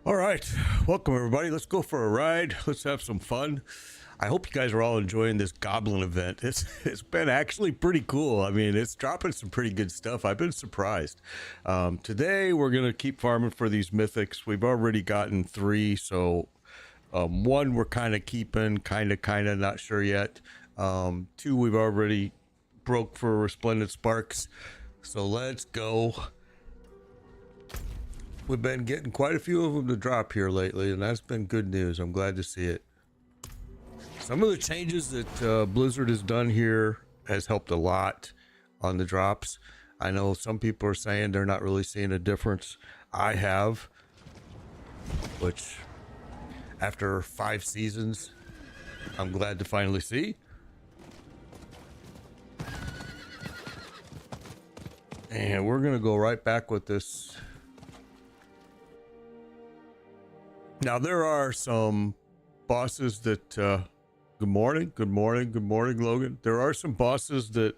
All right, welcome everybody. Let's go for a ride. Let's have some fun. I hope you guys are all enjoying this goblin event. It's been actually pretty cool. I mean, it's dropping some pretty good stuff. I've been surprised. Today we're gonna keep farming for these mythics. We've already gotten 3, so one we're kind of keeping, kind of not sure yet. 2 we've already broke for resplendent sparks. So let's go. We've been getting quite a few of them to drop here lately, and that's been good news. I'm glad to see it. Some of the changes that Blizzard has done here has helped a lot on the drops. I know some people are saying they're not really seeing a difference. I have, which after 5 seasons, I'm glad to finally see. And we're gonna go right back with this. Now there are some bosses that good morning Logan. There are some bosses that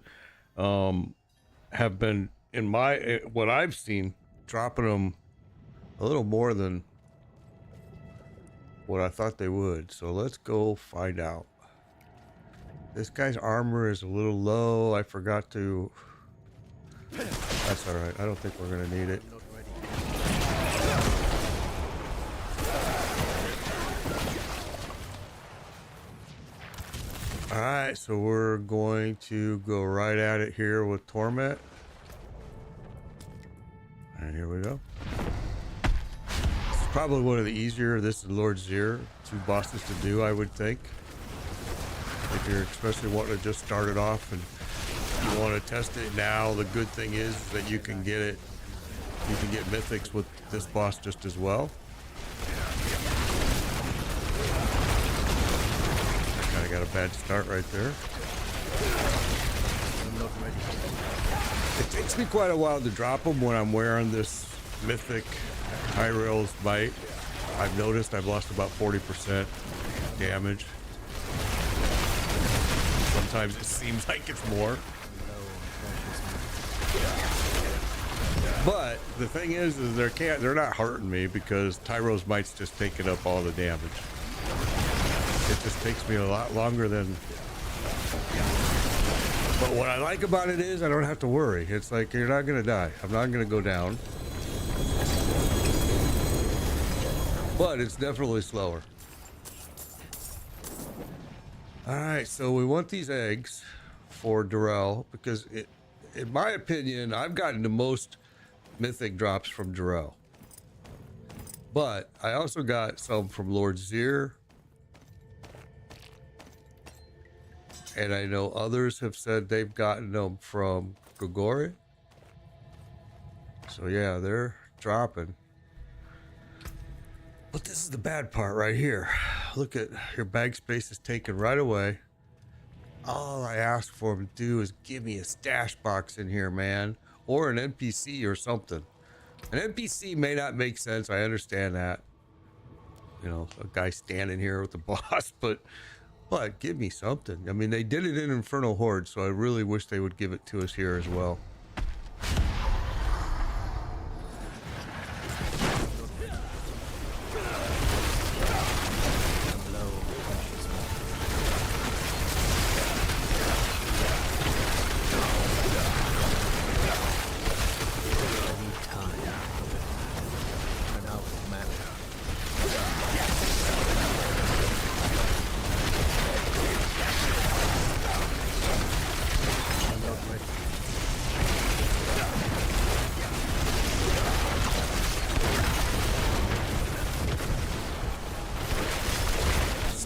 have been, in my what I've seen, dropping them a little more than what I thought they would. So let's go find out. This guy's armor is a little low. I forgot to. That's all right. I don't think we're gonna need it. All right, so we're going to go right at it here with Torment. And here we go. This is probably one of the easier. This is Lord Zir, 2 bosses to do, I would think. If you're especially wanting to just start it off and you want to test it now, the good thing is that you can get it. You can get mythics with this boss just as well. Got a bad start right there. It takes me quite a while to drop them when I'm wearing this mythic High Rails Might. I've noticed I've lost about 40% damage. Sometimes it seems like it's more. But the thing is they're not hurting me because Tyro's Might's just taking up all the damage. It just takes me a lot longer than. But what I like about it is I don't have to worry. It's like you're not gonna die. I'm not gonna go down. But it's definitely slower. Alright, so we want these eggs for Darrell because in my opinion, I've gotten the most mythic drops from Darrell. But I also got some from Lord Zir. And I know others have said they've gotten them from Grigori. So yeah, they're dropping. But this is the bad part right here. Look at your bag space is taken right away. All I ask for them to do is give me a stash box in here, man. Or an NPC or something. An NPC may not make sense. I understand that. You know, a guy standing here with the boss, but give me something. I mean, they did it in Infernal Horde, so I really wish they would give it to us here as well.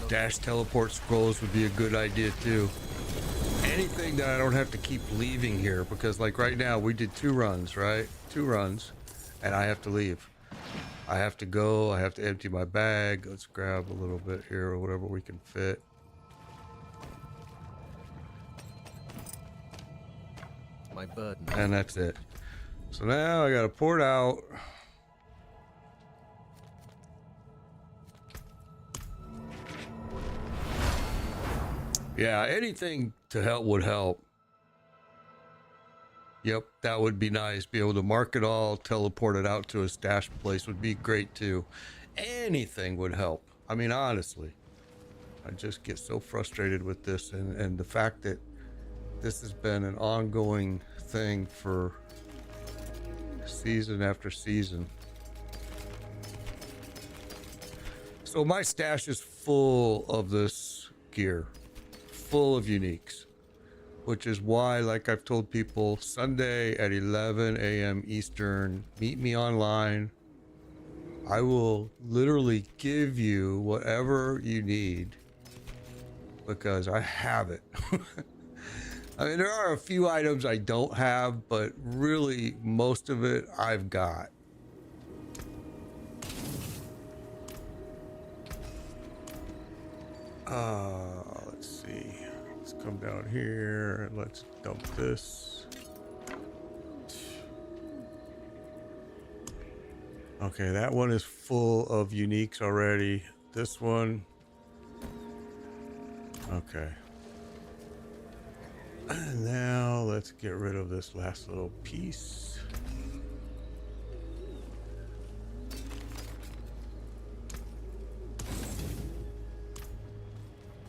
Dash teleport scrolls would be a good idea too. Anything that I don't have to keep leaving here, because like right now we did 2 runs, right? 2 runs, and I have to leave. I have to go, I have to empty my bag. Let's grab a little bit here or whatever we can fit. My burden. And that's it. So now I gotta pour it out. Yeah, anything to help would help. Yep, that would be nice. Be able to mark it all, teleport it out to a stash place would be great too. anything would help. I mean, honestly, I just get so frustrated with this, and the fact that this has been an ongoing thing for season after season. So my stash is full of this gear, full of uniques, which is why, like I've told people, Sunday at 11 a.m. Eastern, meet me online. I will literally give you whatever you need because I have it. I mean, there are a few items I don't have, but really most of it I've got. Let's see. Let's come down here and let's dump this. Okay, that one is full of uniques already. This one. Okay. And now let's get rid of this last little piece.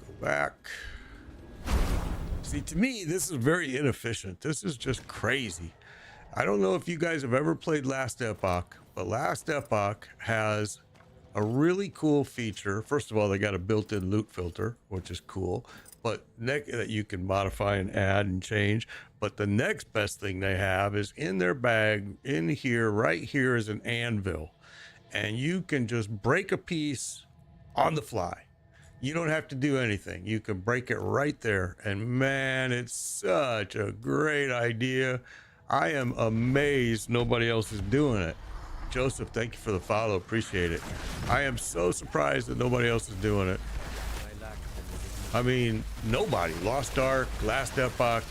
Go back. See, to me, this is very inefficient. This is just crazy. I don't know if you guys have ever played Last Epoch, but Last Epoch has a really cool feature. First of all, they got a built-in loot filter, which is cool, but that you can modify and add and change. But the next best thing they have is in their bag, in here, right here is an anvil, and you can just break a piece on the fly. You don't have to do anything. You can break it right there. And man, it's such a great idea. I am amazed nobody else is doing it. Joseph, thank you for the follow. Appreciate it. I am so surprised that nobody else is doing it. I mean, nobody. Lost Ark, Last Epoch.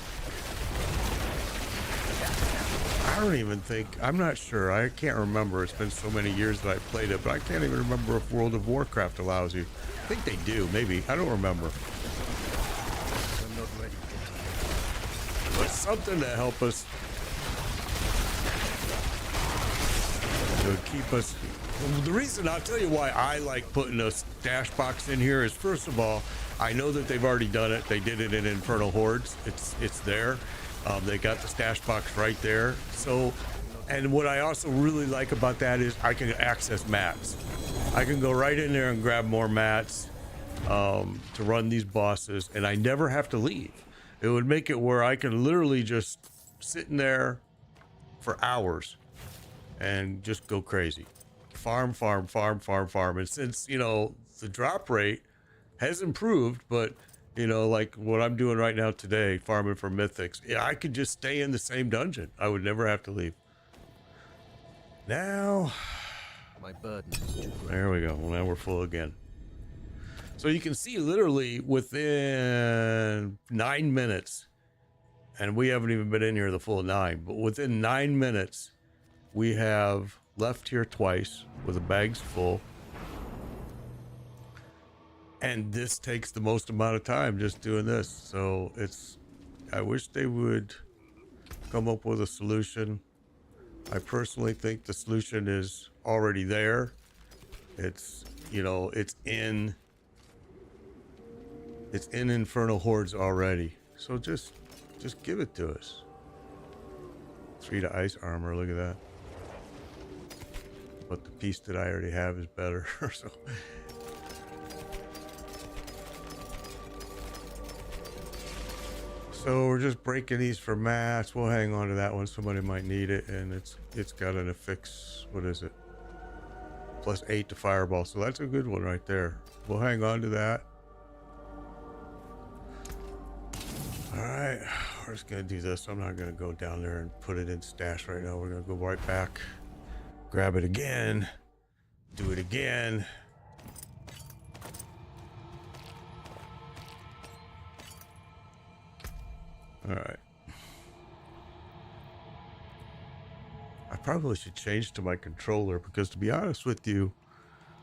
I don't even think, I'm not sure. I can't remember. It's been so many years that I played it, but I can't even remember if World of Warcraft allows you. I think they do, maybe. I don't remember. I'm not ready. But something to help us, to keep us. The reason, I'll tell you why I like putting a stash box in here is, first of all, I know that they've already done it. They did it in Infernal Hordes. It's there. They got the stash box right there. So, and what I also really like about that is I can access mats. I can go right in there and grab more mats to run these bosses, and I never have to leave. It would make it where I can literally just sit in there for hours and just go crazy. Farm. And since, you know, the drop rate has improved, but you know, like what I'm doing right now today, farming for Mythics, yeah, I could just stay in the same dungeon. I would never have to leave. Now, My burden is too great. there we go. Well, now we're full again. So you can see literally within 9 minutes, and we haven't even been in here the full 9, but within 9 minutes, we have left here twice with the bags full. And this takes the most amount of time just doing this. So I wish they would come up with a solution. I personally think the solution is already there. It's, you know, it's in Infernal Hordes already. So just give it to us. 3 to ice armor, look at that. But the piece that I already have is better. So we're just breaking these for mats. We'll hang on to that one. Somebody might need it, and it's got an affix. What is it? +8 to fireball. So that's a good one right there. We'll hang on to that. All right, we're just gonna do this. I'm not gonna go down there and put it in stash right now. We're gonna go right back, grab it again, do it again. All right. I probably should change to my controller because, to be honest with you,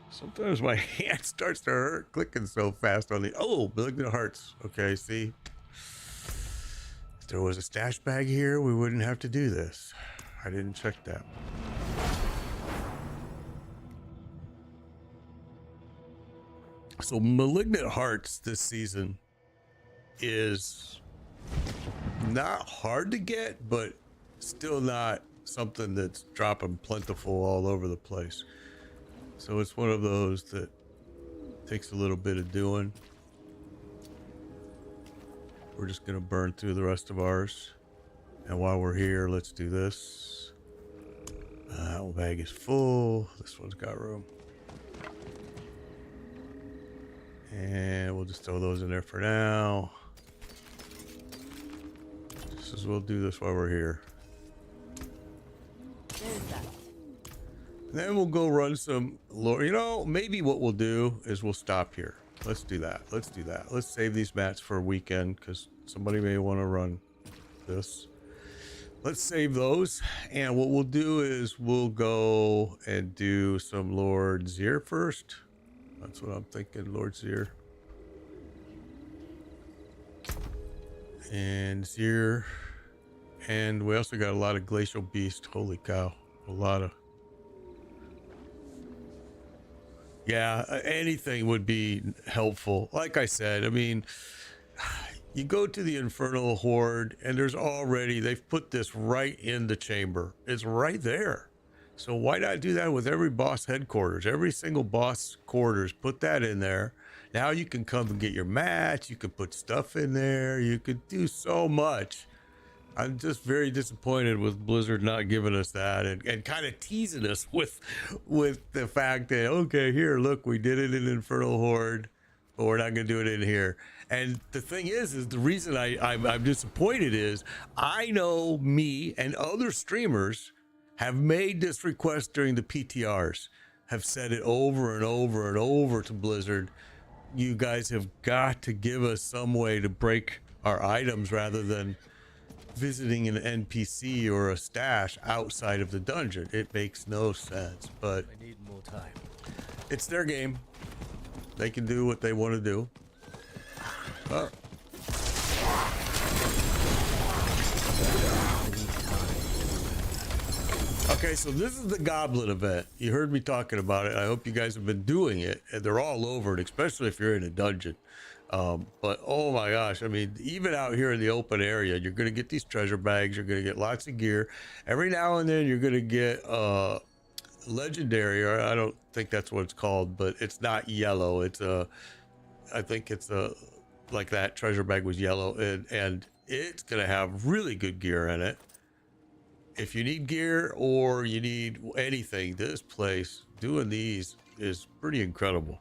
sometimes my hand starts to hurt clicking so fast on the. Oh, look at the hearts. Okay, see? If there was a stash bag here, we wouldn't have to do this. I didn't check that. So Malignant Hearts this season is not hard to get, but still not something that's dropping plentiful all over the place. So it's one of those that takes a little bit of doing. We're just gonna burn through the rest of ours, and while we're here, let's do this. That bag is full. This one's got room, and we'll just throw those in there for now. Just as we'll do this while we're here. And then we'll go run some lore. You know, maybe what we'll do is we'll stop here. Let's do that. Let's do that. Let's save these mats for a weekend because somebody may want to run this. Let's save those. And what we'll do is we'll go and do some Lord Zir first. That's what I'm thinking, Lord Zir. And Zir. And we also got a lot of Glacial Beast. Holy cow. A lot of... Yeah, anything would be helpful. Like I said, I mean, you go to the Infernal Horde and there's already, they've put this right in the chamber. It's right there. So why not do that with every boss headquarters? Every single boss quarters, put that in there. Now you can come and get your mats. You can put stuff in there. You could do so much. I'm just very disappointed with Blizzard not giving us that and kind of teasing us with the fact that, okay, here, look, we did it in Infernal Horde, but we're not going to do it in here. And the thing is the reason I'm disappointed is I know me and other streamers have made this request during the PTRs, have said it over and over and over to Blizzard. You guys have got to give us some way to break our items rather than visiting an NPC or a stash outside of the dungeon. It makes no sense, but I need more time. It's their game. They can do what they want to do. Oh. Okay, so this is the Goblin event. You heard me talking about it. I hope you guys have been doing it, and they're all over it, especially if you're in a dungeon. But oh my gosh, I mean, even out here in the open area, you're going to get these treasure bags. You're going to get lots of gear. Every now and then you're going to get legendary, or I don't think that's what it's called, but it's not yellow. It's I think it's like that treasure bag was yellow, and it's going to have really good gear in it. If you need gear or you need anything, this place doing these is pretty incredible.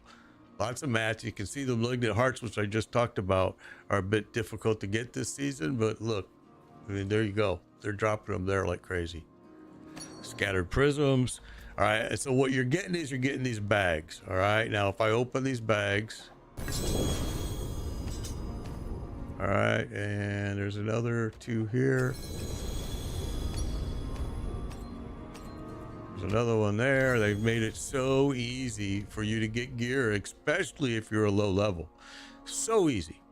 Lots of mats. You can see the Malignant Hearts, which I just talked about, are a bit difficult to get this season, but look, I mean, there you go. They're dropping them there like crazy. Scattered prisms. All right, so what you're getting is you're getting these bags. All right, now if I open these bags, all right, and there's another two here. There's another one there. They've made it so easy for you to get gear, especially if you're a low level. So easy.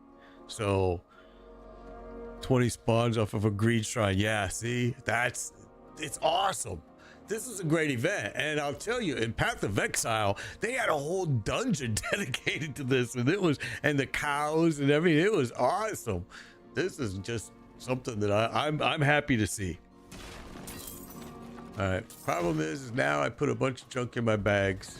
So 20 spawns off of a greed shrine. Yeah, see, it's awesome. This is a great event, and I'll tell you, in Path of Exile, they had a whole dungeon dedicated to this, and the cows and everything. It was awesome. This is just something that I'm happy to see. All right. Problem is now I put a bunch of junk in my bags.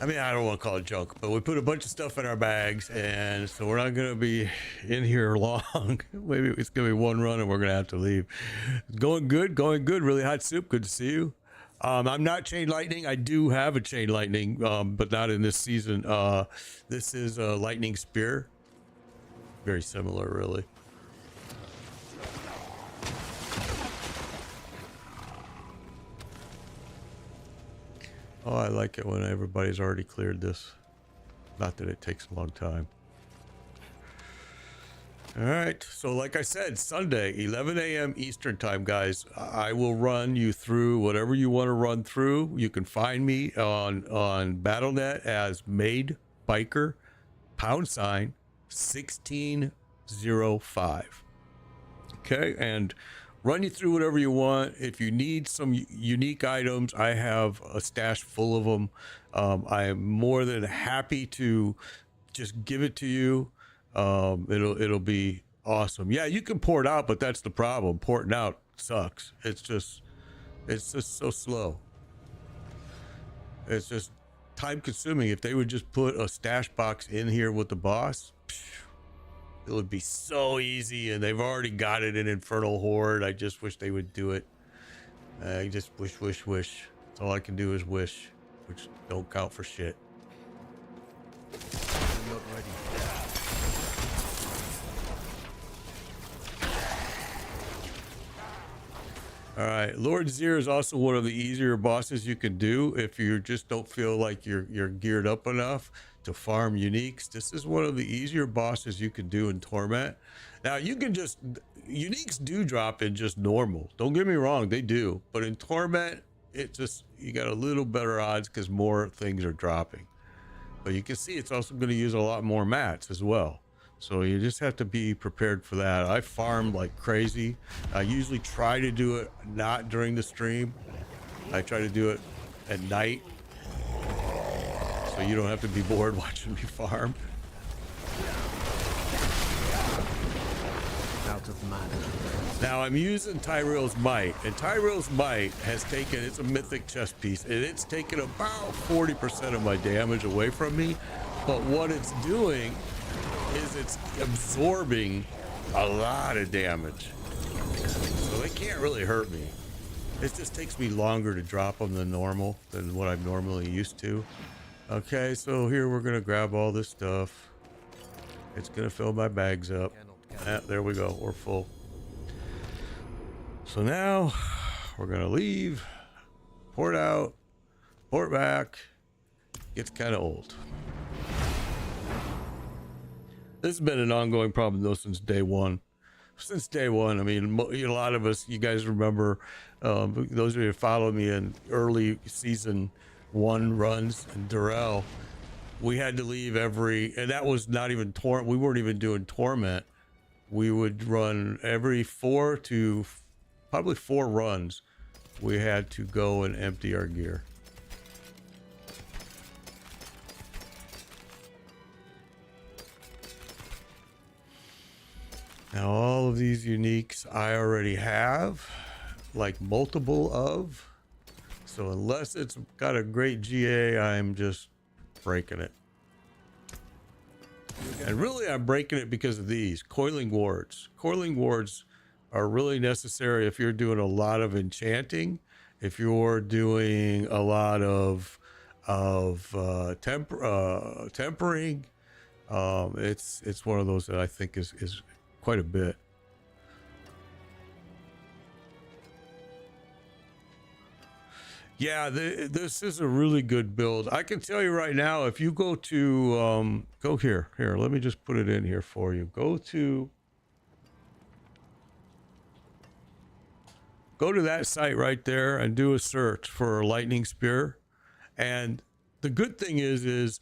I mean, I don't want to call it junk, but we put a bunch of stuff in our bags, and so we're not going to be in here long. Maybe it's going to be one run and we're going to have to leave. Going good, going good. Really hot soup. Good to see you. I'm not Chain Lightning. I do have a Chain Lightning, but not in this season. This is a Lightning Spear. Very similar, really. Oh, I like it when everybody's already cleared this. Not that it takes a long time. All right. So like I said, Sunday, 11 a.m. Eastern time, guys. I will run you through whatever you want to run through. You can find me on BattleNet as Made Biker #1605. Okay. And run you through whatever you want. If you need some unique items, I have a stash full of them. I am more than happy to just give it to you. It'll be awesome. Yeah, you can port out, but that's the problem. Porting out sucks. It's just so slow. It's just time consuming. If they would just put a stash box in here with the boss, it would be so easy. And they've already got it in Infernal Horde. I just wish they would do it. I just wish. That's all I can do is wish, which don't count for shit. I'm not ready. All right, Lord Zir is also one of the easier bosses you can do if you just don't feel like you're geared up enough to farm uniques. This is one of the easier bosses you can do in Torment. Now you can just, uniques do drop in just normal. Don't get me wrong, they do. But in Torment, it just, you got a little better odds because more things are dropping. But you can see it's also going to use a lot more mats as well. So you just have to be prepared for that. I farm like crazy. I usually try to do it not during the stream. I try to do it at night, so you don't have to be bored watching me farm. Out of mana. Now I'm using Tyrael's Might, and Tyrael's Might has taken, it's a mythic chess piece, and it's taken about 40% of my damage away from me. But what it's doing is it's absorbing a lot of damage, so they can't really hurt me. It just takes me longer to drop them than normal, than what I'm normally used to. Okay, so here we're gonna grab all this stuff. It's gonna fill my bags up. There we go, we're full. So now we're gonna leave, port out, port back. Gets kind of old. This has been an ongoing problem though since day one. Since day one, I mean, a lot of us, you guys remember, those of you who followed me in early season 1 runs in Durrell, we had to leave every, and that was not even Torment, we weren't even doing Torment. We would run every 4 to probably 4 runs. We had to go and empty our gear. Now all of these uniques I already have, like multiple of, so unless it's got a great GA, I'm just breaking it. And really I'm breaking it because of these coiling wards. Coiling wards are really necessary if you're doing a lot of enchanting, if you're doing a lot of tempering. It's one of those that I think is quite a bit. Yeah, this is a really good build. I can tell you right now, if you go to go here, let me just put it in here for you. Go to that site right there and do a search for lightning spear. And the good thing is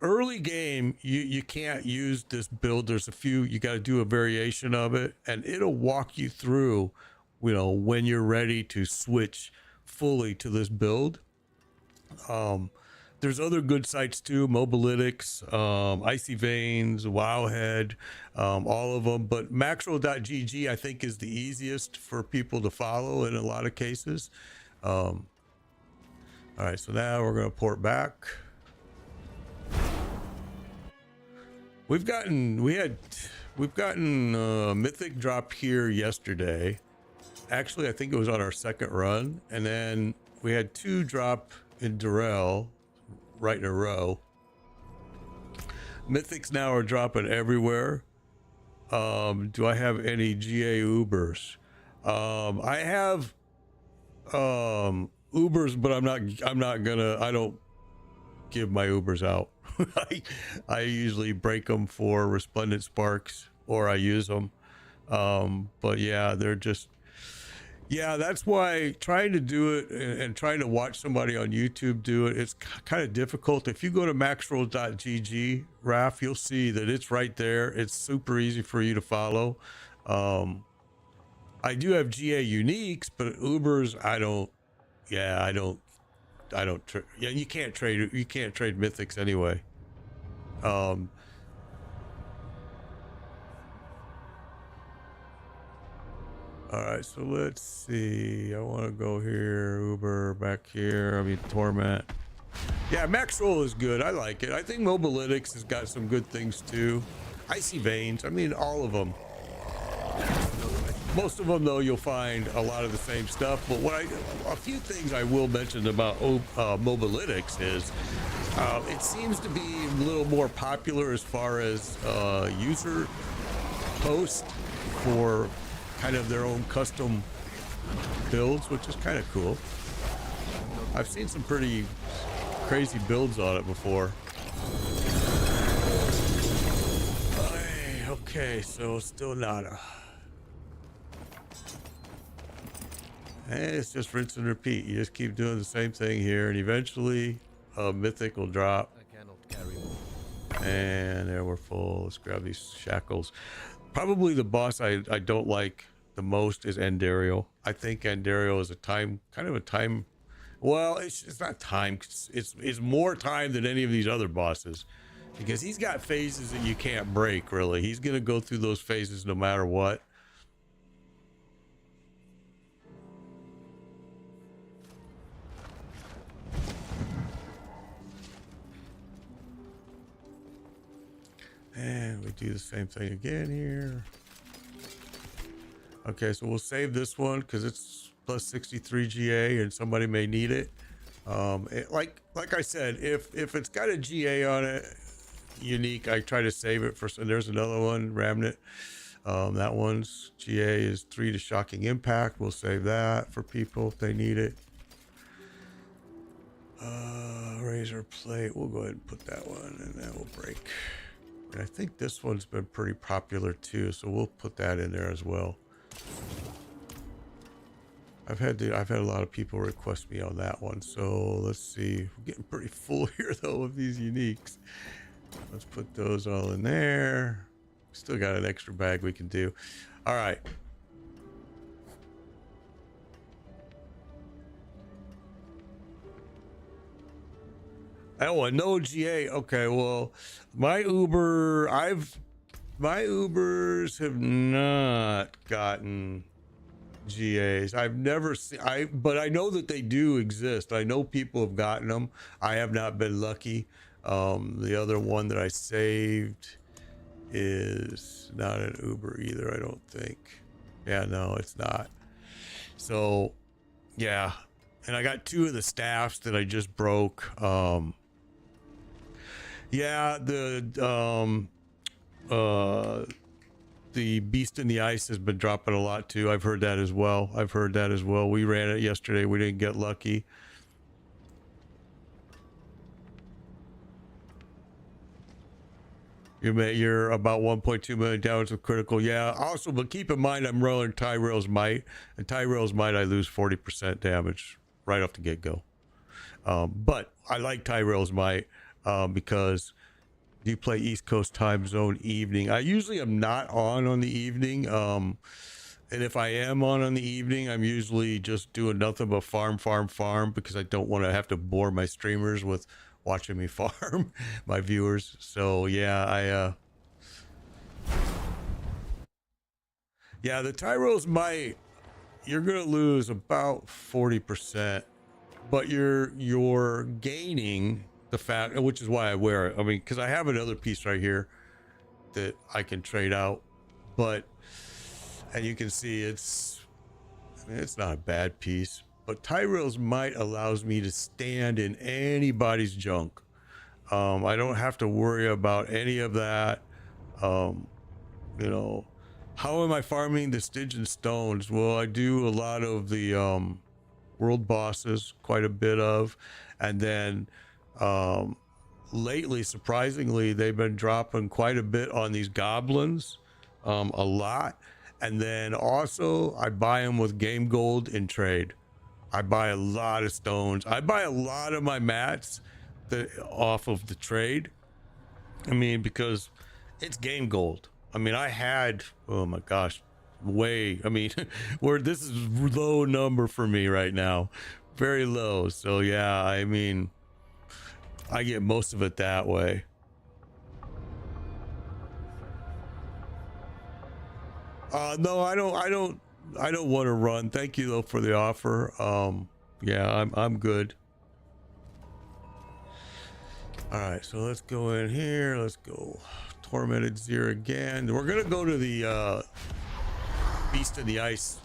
early game, you can't use this build. There's a few, you got to do a variation of it, and it'll walk you through, you know, when you're ready to switch fully to this build. There's other good sites too, Mobilytics, Icy Veins, Wowhead, all of them, but maxroll.gg I think is the easiest for people to follow in a lot of cases. All right, so now we're going to port back. We've gotten Mythic drop here yesterday. Actually, I think it was on our second run, and then we had 2 drop in Durrell right in a row. Mythics now are dropping everywhere. Do I have any GA Ubers? I have Ubers, but I don't give my Ubers out. I usually break them for resplendent sparks, or I use them. But yeah, they're just, yeah, that's why trying to do it and trying to watch somebody on YouTube do it, it's kind of difficult. If you go to maxroll.gg, Raph, you'll see that it's right there. It's super easy for you to follow. I do have GA uniques, but Ubers, I don't. Yeah, I don't. Yeah, you can't trade. You can't trade mythics anyway. All right, so let's see. I want to go here. Uber back here. I mean, Torment. Yeah, Max Roll is good. I like it. I think Mobilytics has got some good things too. Icy Veins. I mean, all of them. Most of them, though, you'll find a lot of the same stuff. But a few things I will mention about Mobilytics is it seems to be a little more popular as far as user posts for kind of their own custom builds, which is kind of cool. I've seen some pretty crazy builds on it before. Okay, so still nada. And it's just rinse and repeat. You just keep doing the same thing here, and eventually a mythic will drop. I cannot carry more. And there we're full. Let's grab these shackles. Probably the boss I don't like the most is Andariel. I think Andariel is kind of a time. Well, it's not time. It's more time than any of these other bosses, because he's got phases that you can't break. Really, he's gonna go through those phases no matter what. And we do the same thing again here. Okay, so we'll save this one because it's plus 63 GA and somebody may need it. Like I said, if it's got a GA on it, unique, I try to save it for. And there's another one, Remnant. That one's GA is 3 to Shocking Impact. We'll save that for people if they need it. Razor Plate. We'll go ahead and put that one, and that will break. And I think this one's been pretty popular too, so we'll put that in there as well. I've had a lot of people request me on that one, so let's see. We're getting pretty full here though of these uniques. Let's put those all in there. Still got an extra bag we can do. All right. Oh, a no GA. Okay, well, my Ubers have not gotten GAs. I've never seen. But I know that they do exist. I know people have gotten them. I have not been lucky. The other one that I saved is not an Uber either, I don't think. Yeah, no, it's not. So, yeah. And I got 2 of the staffs that I just broke. Yeah, the Beast in the Ice has been dropping a lot too. I've heard that as well. We ran it yesterday. We didn't get lucky. You're about 1.2 million damage with critical. Yeah. Also, but keep in mind, I'm rolling Tyrell's Might, and Tyrell's Might, I lose 40% damage right off the get-go. But I like Tyrell's Might because you play East Coast time zone evening. I usually am not on the evening. And if I am on the evening, I'm usually just doing nothing but farm because I don't want to have to bore my streamers with watching me farm, my viewers. So yeah, yeah, the Tyrell's Might, you're gonna lose about 40%, but you're gaining the fact, which is why I wear it. I mean, because I have another piece right here that I can trade out, and you can see it's not a bad piece. But Tyrell's Might allows me to stand in anybody's junk. I don't have to worry about any of that. You know, how am I farming the Stygian Stones? Well, I do a lot of the world bosses, quite a bit of, and then lately, surprisingly, they've been dropping quite a bit on these goblins, a lot. And then also, I buy them with game gold in trade. I buy a lot of stones. I buy a lot of my mats off of the trade. I mean, because it's game gold. I mean, I had, oh my gosh, way, I mean, where this is low number for me right now, very low. So yeah, I mean, I get most of it that way. No, I don't want to run. Thank you though for the offer. Yeah, I'm good. All right, so let's go in here. Let's go Tormented Zir again. We're gonna go to the Beast in the Ice.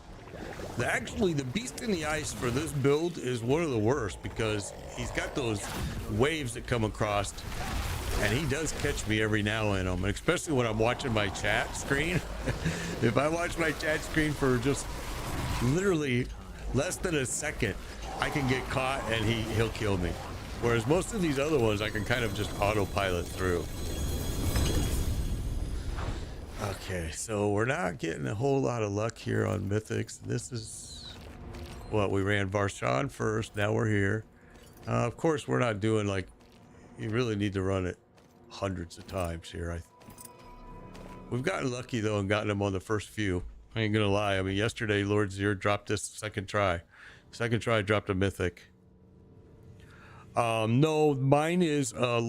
Actually, the Beast in the Ice for this build is one of the worst because he's got those waves that come across, and he does catch me every now and then, and especially when I'm watching my chat screen. If I watch my chat screen for just literally less than a second, I can get caught and he'll kill me. Whereas most of these other ones, I can kind of just autopilot through. Okay, so we're not getting a whole lot of luck here on Mythics. This is what we ran Varshan first. Now we're here. Of course, we're not doing like, you really need to run it hundreds of times here. We've gotten lucky though and gotten them on the first few. I ain't gonna lie. I mean, yesterday Lord Zir dropped this second try. Second try dropped a mythic. No, mine is a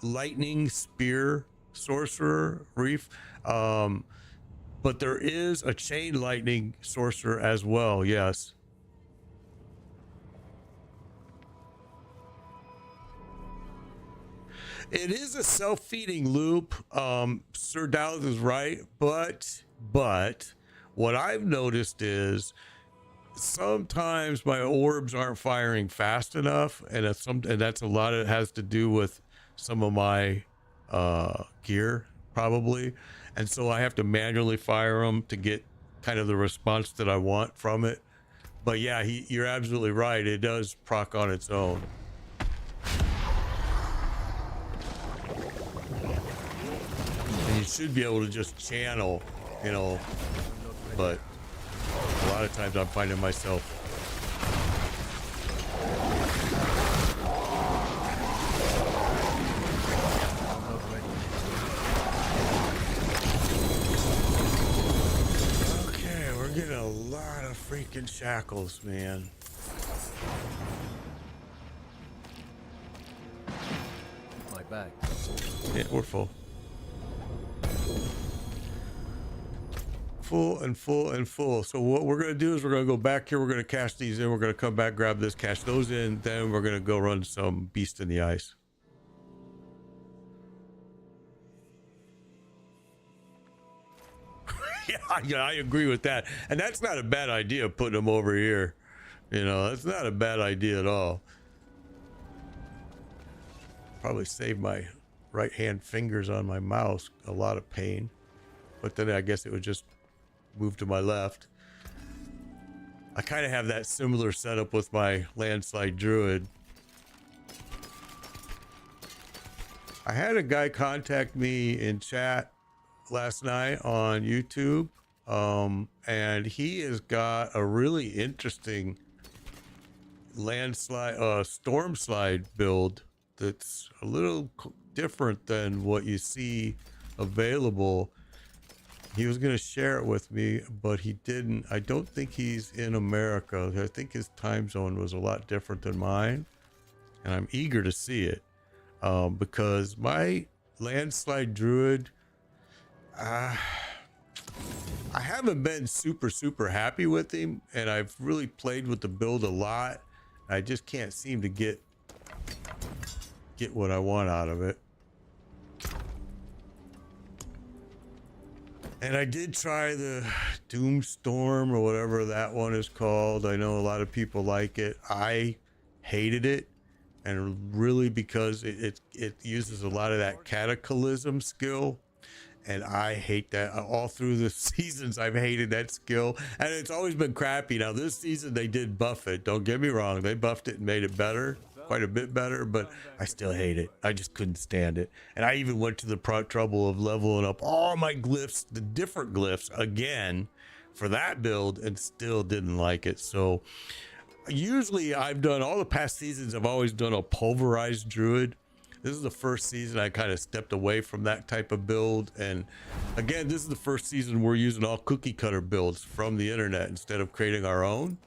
lightning spear sorcerer reef. But there is a chain lightning sorcerer as well. Yes. It is a self-feeding loop. Sir Dallas is right, but what I've noticed is sometimes my orbs aren't firing fast enough, and that's a lot of it has to do with some of my gear probably, and so I have to manually fire them to get kind of the response that I want from it. But yeah, you're absolutely right, it does proc on its own. And you should be able to just channel, you know, but a lot of times I'm finding myself okay, we're getting a lot of freaking shackles, man. My bag. Yeah, we're full. Full and full and full. So what we're going to do is we're going to go back here. We're going to cash these in. We're going to come back, grab this, cash those in. Then we're going to go run some Beast in the Ice. Yeah, I agree with that. And that's not a bad idea, putting them over here. You know, that's not a bad idea at all. Probably save my right hand fingers on my mouse a lot of pain. But then I guess it would just move to my left. I kind of have that similar setup with my landslide druid. I had a guy contact me in chat last night on YouTube, and he has got a really interesting landslide storm slide build that's a little different than what you see available. He was going to share it with me, but he didn't. I don't think he's in America. I think his time zone was a lot different than mine, and I'm eager to see it, because my landslide druid, I haven't been super happy with him, and I've really played with the build a lot. I just can't seem to get what I want out of it. And I did try the Doomstorm or whatever that one is called. I know a lot of people like it. I hated it, and really because it uses a lot of that cataclysm skill, and I hate that. All through the seasons I've hated that skill, and it's always been crappy. Now this season they did buff it, don't get me wrong, they buffed it and made it better, quite a bit better, but I still hate it. I just couldn't stand it. And I even went to the trouble of leveling up all my glyphs, the different glyphs again for that build, and still didn't like it. So usually I've done all the past seasons, I've always done a pulverized druid. This is the first season I kind of stepped away from that type of build. And again, this is the first season we're using all cookie cutter builds from the internet instead of creating our own.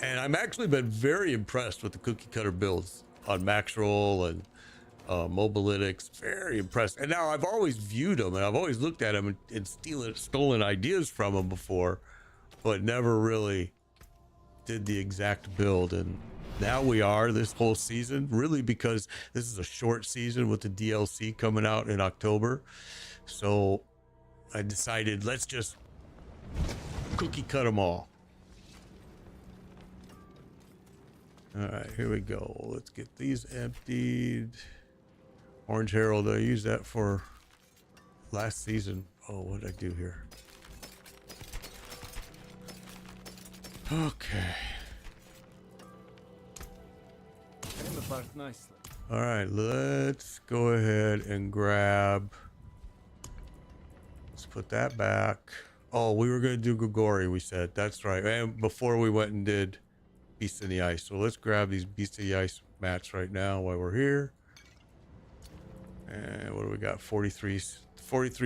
And I'm actually been very impressed with the cookie cutter builds on Maxroll and Mobalytics. Very impressed. And now I've always viewed them and I've always looked at them and stolen ideas from them before, but never really did the exact build. And now we are this whole season, really, because this is a short season with the DLC coming out in October. So I decided, let's just cookie cut them all. All right, here we go. Let's get these emptied. Orange Herald, I used that for last season. Oh, what did I do here? Okay. Came apart nicely. All right, let's go ahead and grab. Let's put that back. Oh, we were going to do Grigori, we said. That's right. And before we went and did Beast in the Ice. So let's grab these Beast of the Ice mats right now while we're here. And what do we got? 43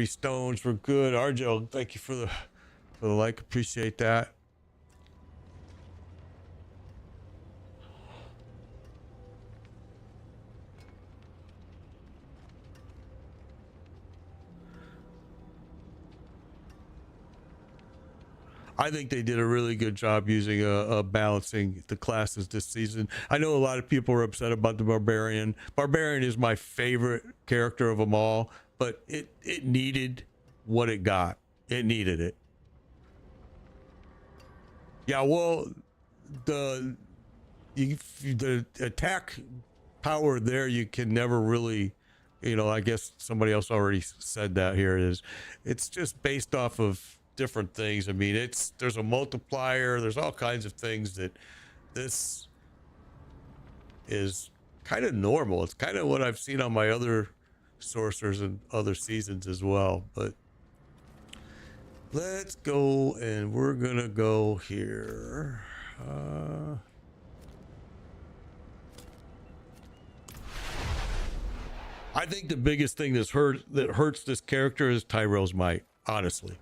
stones. We're good. Argel, thank you for the like. Appreciate that. I think they did a really good job using balancing the classes this season. I know a lot of people are upset about the Barbarian. Barbarian is my favorite character of them all, but it needed what it got. It needed it. Yeah, well, the attack power there, you can never really, you know, I guess somebody else already said that here is, it's just based off of different things. I mean, there's a multiplier, there's all kinds of things that this is kind of normal. It's kind of what I've seen on my other sorcerers and other seasons as well. But let's go, and we're gonna go here. I think the biggest thing that hurts this character is Tyrell's Might, honestly.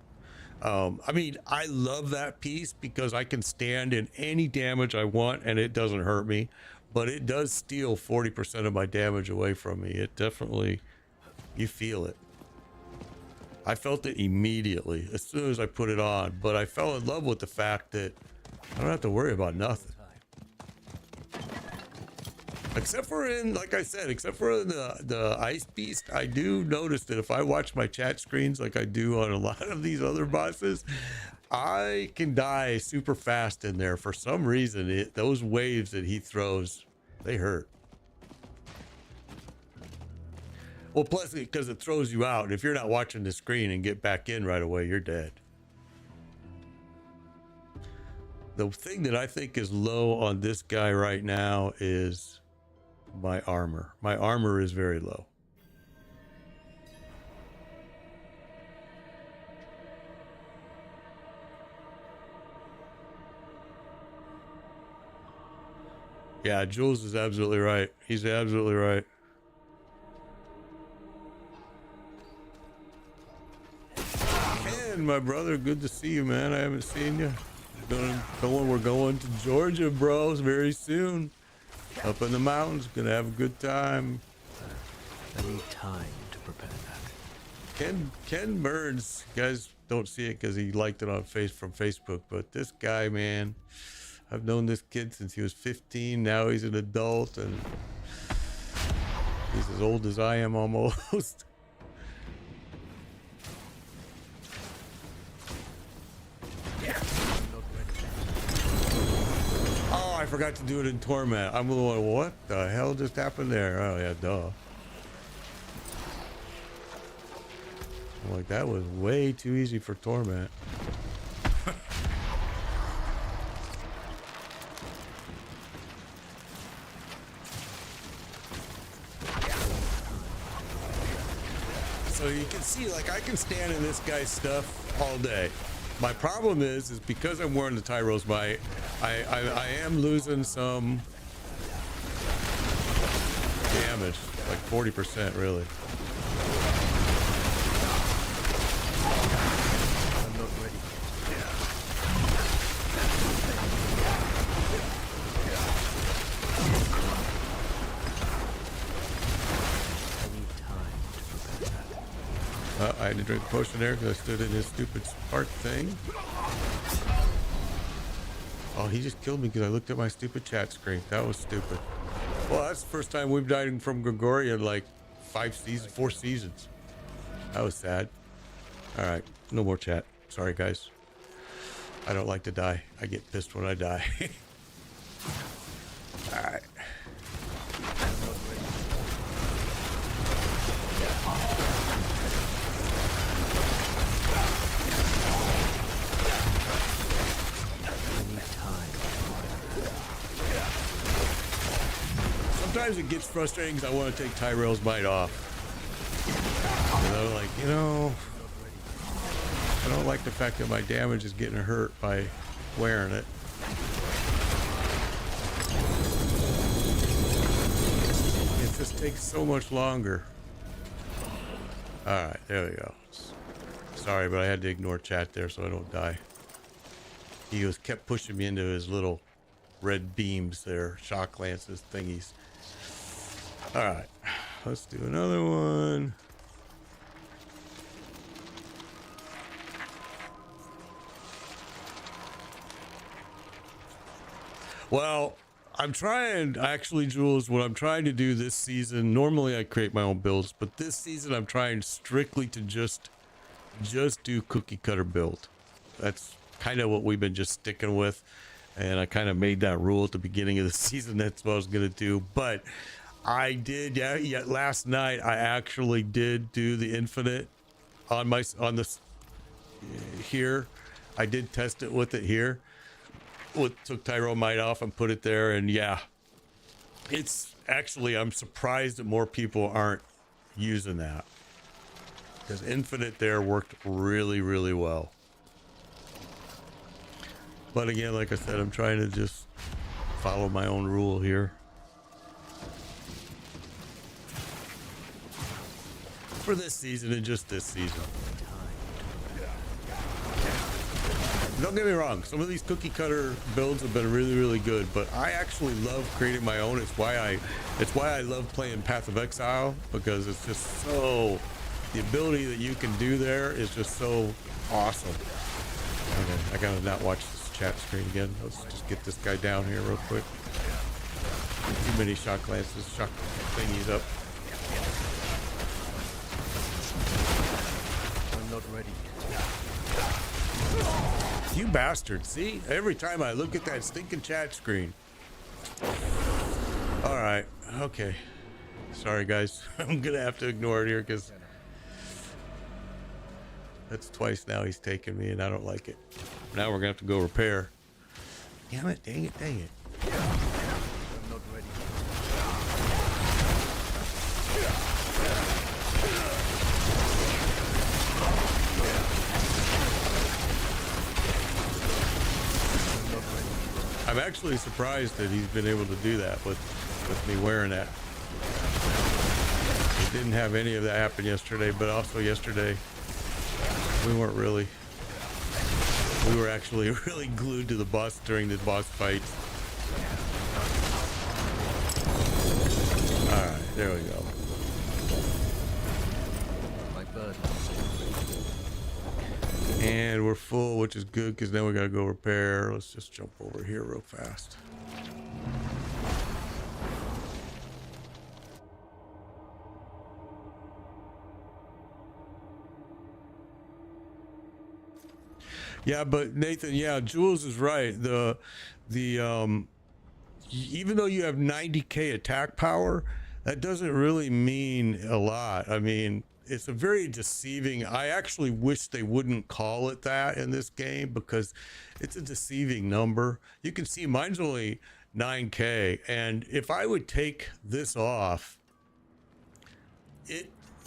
I mean, I love that piece because I can stand in any damage I want and it doesn't hurt me, but it does steal 40% of my damage away from me. It definitely, you feel it. I felt it immediately as soon as I put it on, but I fell in love with the fact that I don't have to worry about nothing. Except for in, like I said, except for in the Ice Beast, I do notice that if I watch my chat screens like I do on a lot of these other bosses, I can die super fast in there. For some reason, those waves that he throws, they hurt. Well, plus because it throws you out. If you're not watching the screen and get back in right away, you're dead. The thing that I think is low on this guy right now is my armor. My armor is very low. Yeah, Jules is absolutely right. He's absolutely right. Ken, my brother, good to see you, man. I haven't seen you. We're going to Georgia, bros, very soon. Up in the mountains, gonna have a good time. I need time to prepare that. Ken Burns, you guys don't see it because he liked it on from Facebook, but this guy, man, I've known this kid since he was 15. Now he's an adult and he's as old as I am almost. Oh, I forgot to do it in Torment. I'm going, what the hell just happened there? Oh yeah, duh. I'm like, that was way too easy for Torment. So you can see, like, I can stand in this guy's stuff all day. My problem is because I'm wearing the Tyros Might, I am losing some damage, like 40% really. I'm not ready. I need time to prepare that. I had to drink a potion there because I stood in his stupid spark thing. Oh, he just killed me because I looked at my stupid chat screen. That was stupid. Well, that's the first time we've died from Gregoria in like 4 seasons. That was sad. All right, no more chat. Sorry, guys. I don't like to die. I get pissed when I die. All right. Sometimes it gets frustrating because I want to take Tyrell's Might off. And I'm like, you know, I don't like the fact that my damage is getting hurt by wearing it. It just takes so much longer. Alright, there we go. Sorry, but I had to ignore chat there so I don't die. He kept pushing me into his little red beams there, shock lances thingies. Alright, let's do another one. Well, I'm trying, actually, Jules, what I'm trying to do this season, normally I create my own builds, but this season I'm trying strictly to just do cookie cutter build. That's kind of what we've been just sticking with, and I kind of made that rule at the beginning of the season. That's what I was going to do, but I did, yeah, last night I actually did do the infinite on this here. I did test it with it here. Took Tyro Might off and put it there, and yeah, it's actually, I'm surprised that more people aren't using that, because infinite there worked really, really well. But again, like I said, I'm trying to just follow my own rule here for this season, and just this season. Don't get me wrong, some of these cookie cutter builds have been really, really good, but I actually love creating my own. It's why I love playing Path of Exile, because it's just so, the ability that you can do there is just so awesome. Okay, I gotta not watch this chat screen again. Let's just get this guy down here real quick. Too many shock lances, shock thingies up. I'm not ready. You bastard. See? Every time I look at that stinking chat screen. Alright. Okay. Sorry, guys. I'm gonna have to ignore it here, because that's twice now he's taken me, and I don't like it. Now we're gonna have to go repair. Damn it. Dang it. Dang it. I'm not ready. I'm actually surprised that he's been able to do that with me wearing that. It didn't have any of that happen yesterday, but also yesterday we were actually really glued to the boss during the boss fights. All right, there we go. My bird. And we're full, which is good, because now we gotta go repair. Let's just jump over here real fast. Yeah, but Nathan, yeah, Jules is right. Even though you have 90k attack power, that doesn't really mean a lot. I mean, it's a very deceiving. I actually wish they wouldn't call it that in this game, because it's a deceiving number. You can see mine's only 9k, and if I would take this off,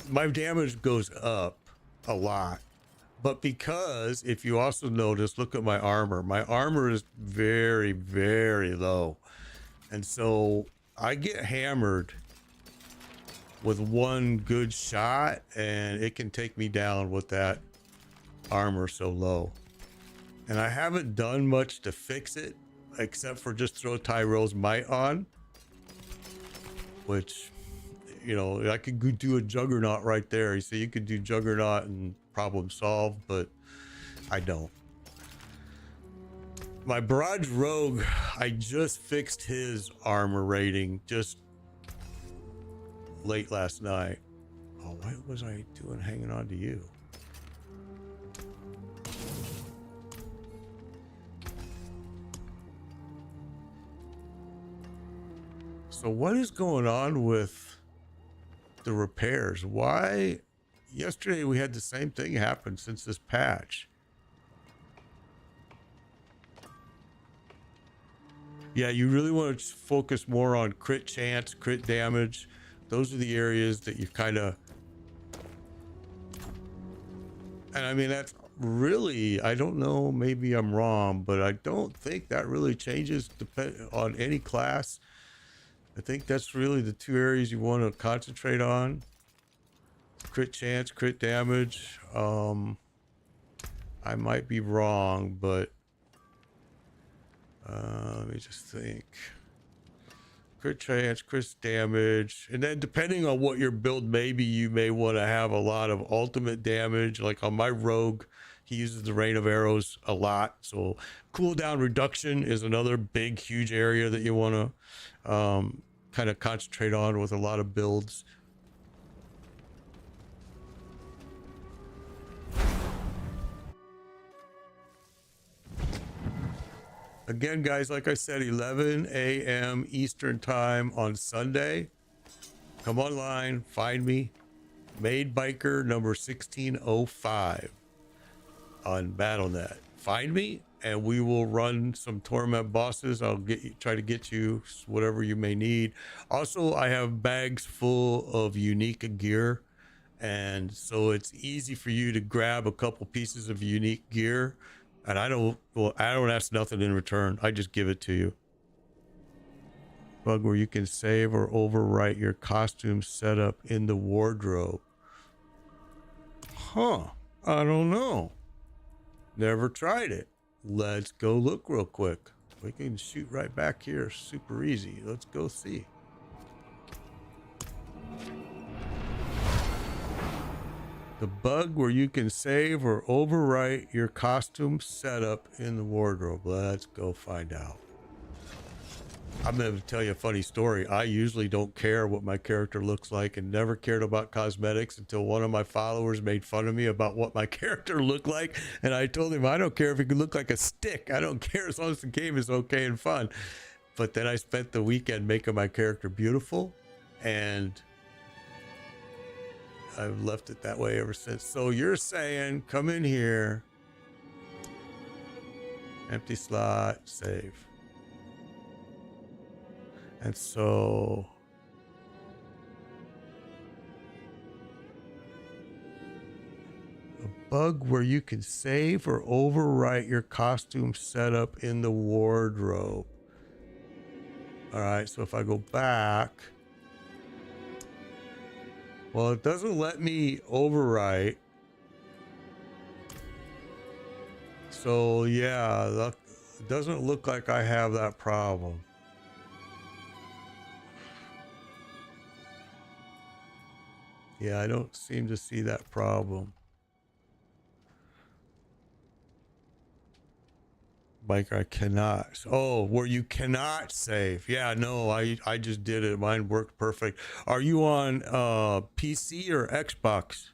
my damage goes up a lot. But because, if you also notice, look at my armor. My armor is very, very low, and so I get hammered with one good shot, and it can take me down with that armor so low. And I haven't done much to fix it except for just throw Tyrell's Might on, which, you know, I could do a Juggernaut right there. You see, you could do Juggernaut and problem solved, but I don't. My Barrage Rogue, I just fixed his armor rating just late last night. Oh, what was I doing hanging on to you? So what is going on with the repairs? Why? Yesterday we had the same thing happen since this patch. Yeah, you really want to focus more on crit chance, crit damage. Those are the areas that you kind of... And I mean, that's really, I don't know, maybe I'm wrong, but I don't think that really changes on any class. I think that's really the two areas you want to concentrate on. Crit chance, crit damage. I might be wrong, but let me just think. Crit chance, crit damage, and then depending on what your build, maybe you may want to have a lot of ultimate damage. Like on my rogue, he uses the rain of arrows a lot, so cooldown reduction is another big, huge area that you want to kind of concentrate on with a lot of builds. Again, guys, like I said, 11 a.m. Eastern time on Sunday. Come online, find me. Made Biker number 1605 on BattleNet. Find me, and we will run some torment bosses. I'll try to get you whatever you may need. Also, I have bags full of unique gear, and so it's easy for you to grab a couple pieces of unique gear. And I don't ask nothing in return. I just give it to you. Bug where you can save or overwrite your costume setup in the wardrobe. Huh. I don't know. Never tried it. Let's go look real quick. We can shoot right back here. Super easy. Let's go see. The bug where you can save or overwrite your costume setup in the wardrobe. Let's go find out. I'm going to tell you a funny story. I usually don't care what my character looks like and never cared about cosmetics until one of my followers made fun of me about what my character looked like. And I told him, I don't care if he could look like a stick. I don't care as long as the game is okay and fun. But then I spent the weekend making my character beautiful, and I've left it that way ever since. So you're saying, come in here, empty slot, save. And so a bug where you can save or overwrite your costume setup in the wardrobe. All right, so if I go back, well, it doesn't let me overwrite. So yeah, that doesn't look like I have that problem. Yeah, I don't seem to see that problem. Biker, I cannot. Oh, where you cannot save. Yeah, no, I just did it. Mine worked perfect. Are you on PC or Xbox?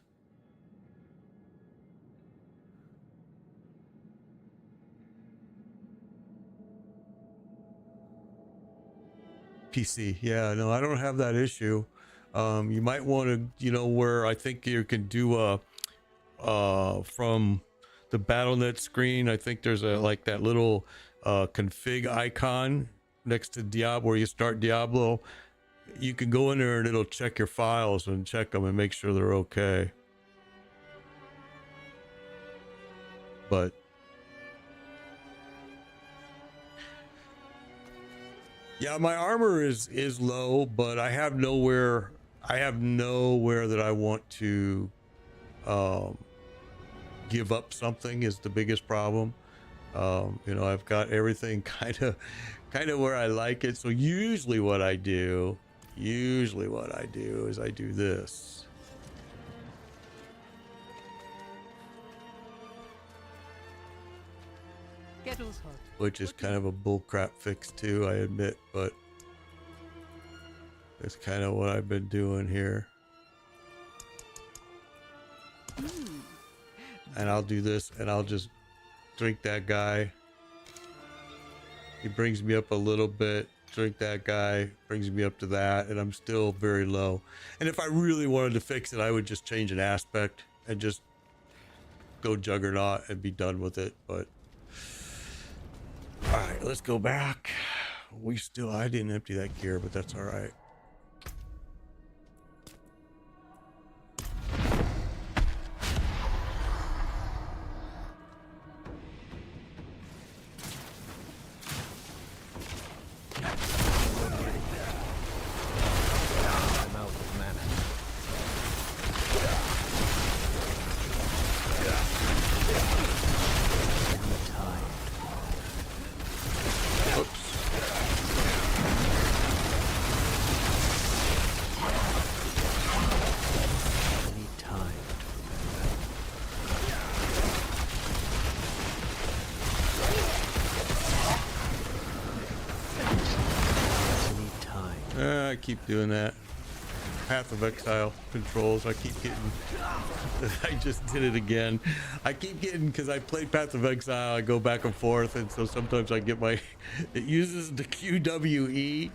PC. Yeah, no, I don't have that issue. You might want to, you know, where I think you can do from the BattleNet screen, I think there's a like that little config icon next to Diablo where you start Diablo. You can go in there and it'll check your files and check them and make sure they're okay. But yeah, my armor is low, but I have nowhere. I have nowhere that I want to give up something is the biggest problem. You know, I've got everything kind of where I like it. So usually what I do is I do this. Which is kind of a bullcrap fix too, I admit, but it's kind of what I've been doing here. And I'll do this and I'll just drink that guy. He brings me up a little bit. Drink that guy, brings me up to that, and I'm still very low. And if I really wanted to fix it, I would just change an aspect and just go Juggernaut and be done with it. But all right, let's go back. I didn't empty that gear, but that's all right. I keep doing that. Path of Exile controls. I keep getting. I just did it again. I keep getting, because I played Path of Exile, I go back and forth, and so sometimes I get my. It uses the QWE.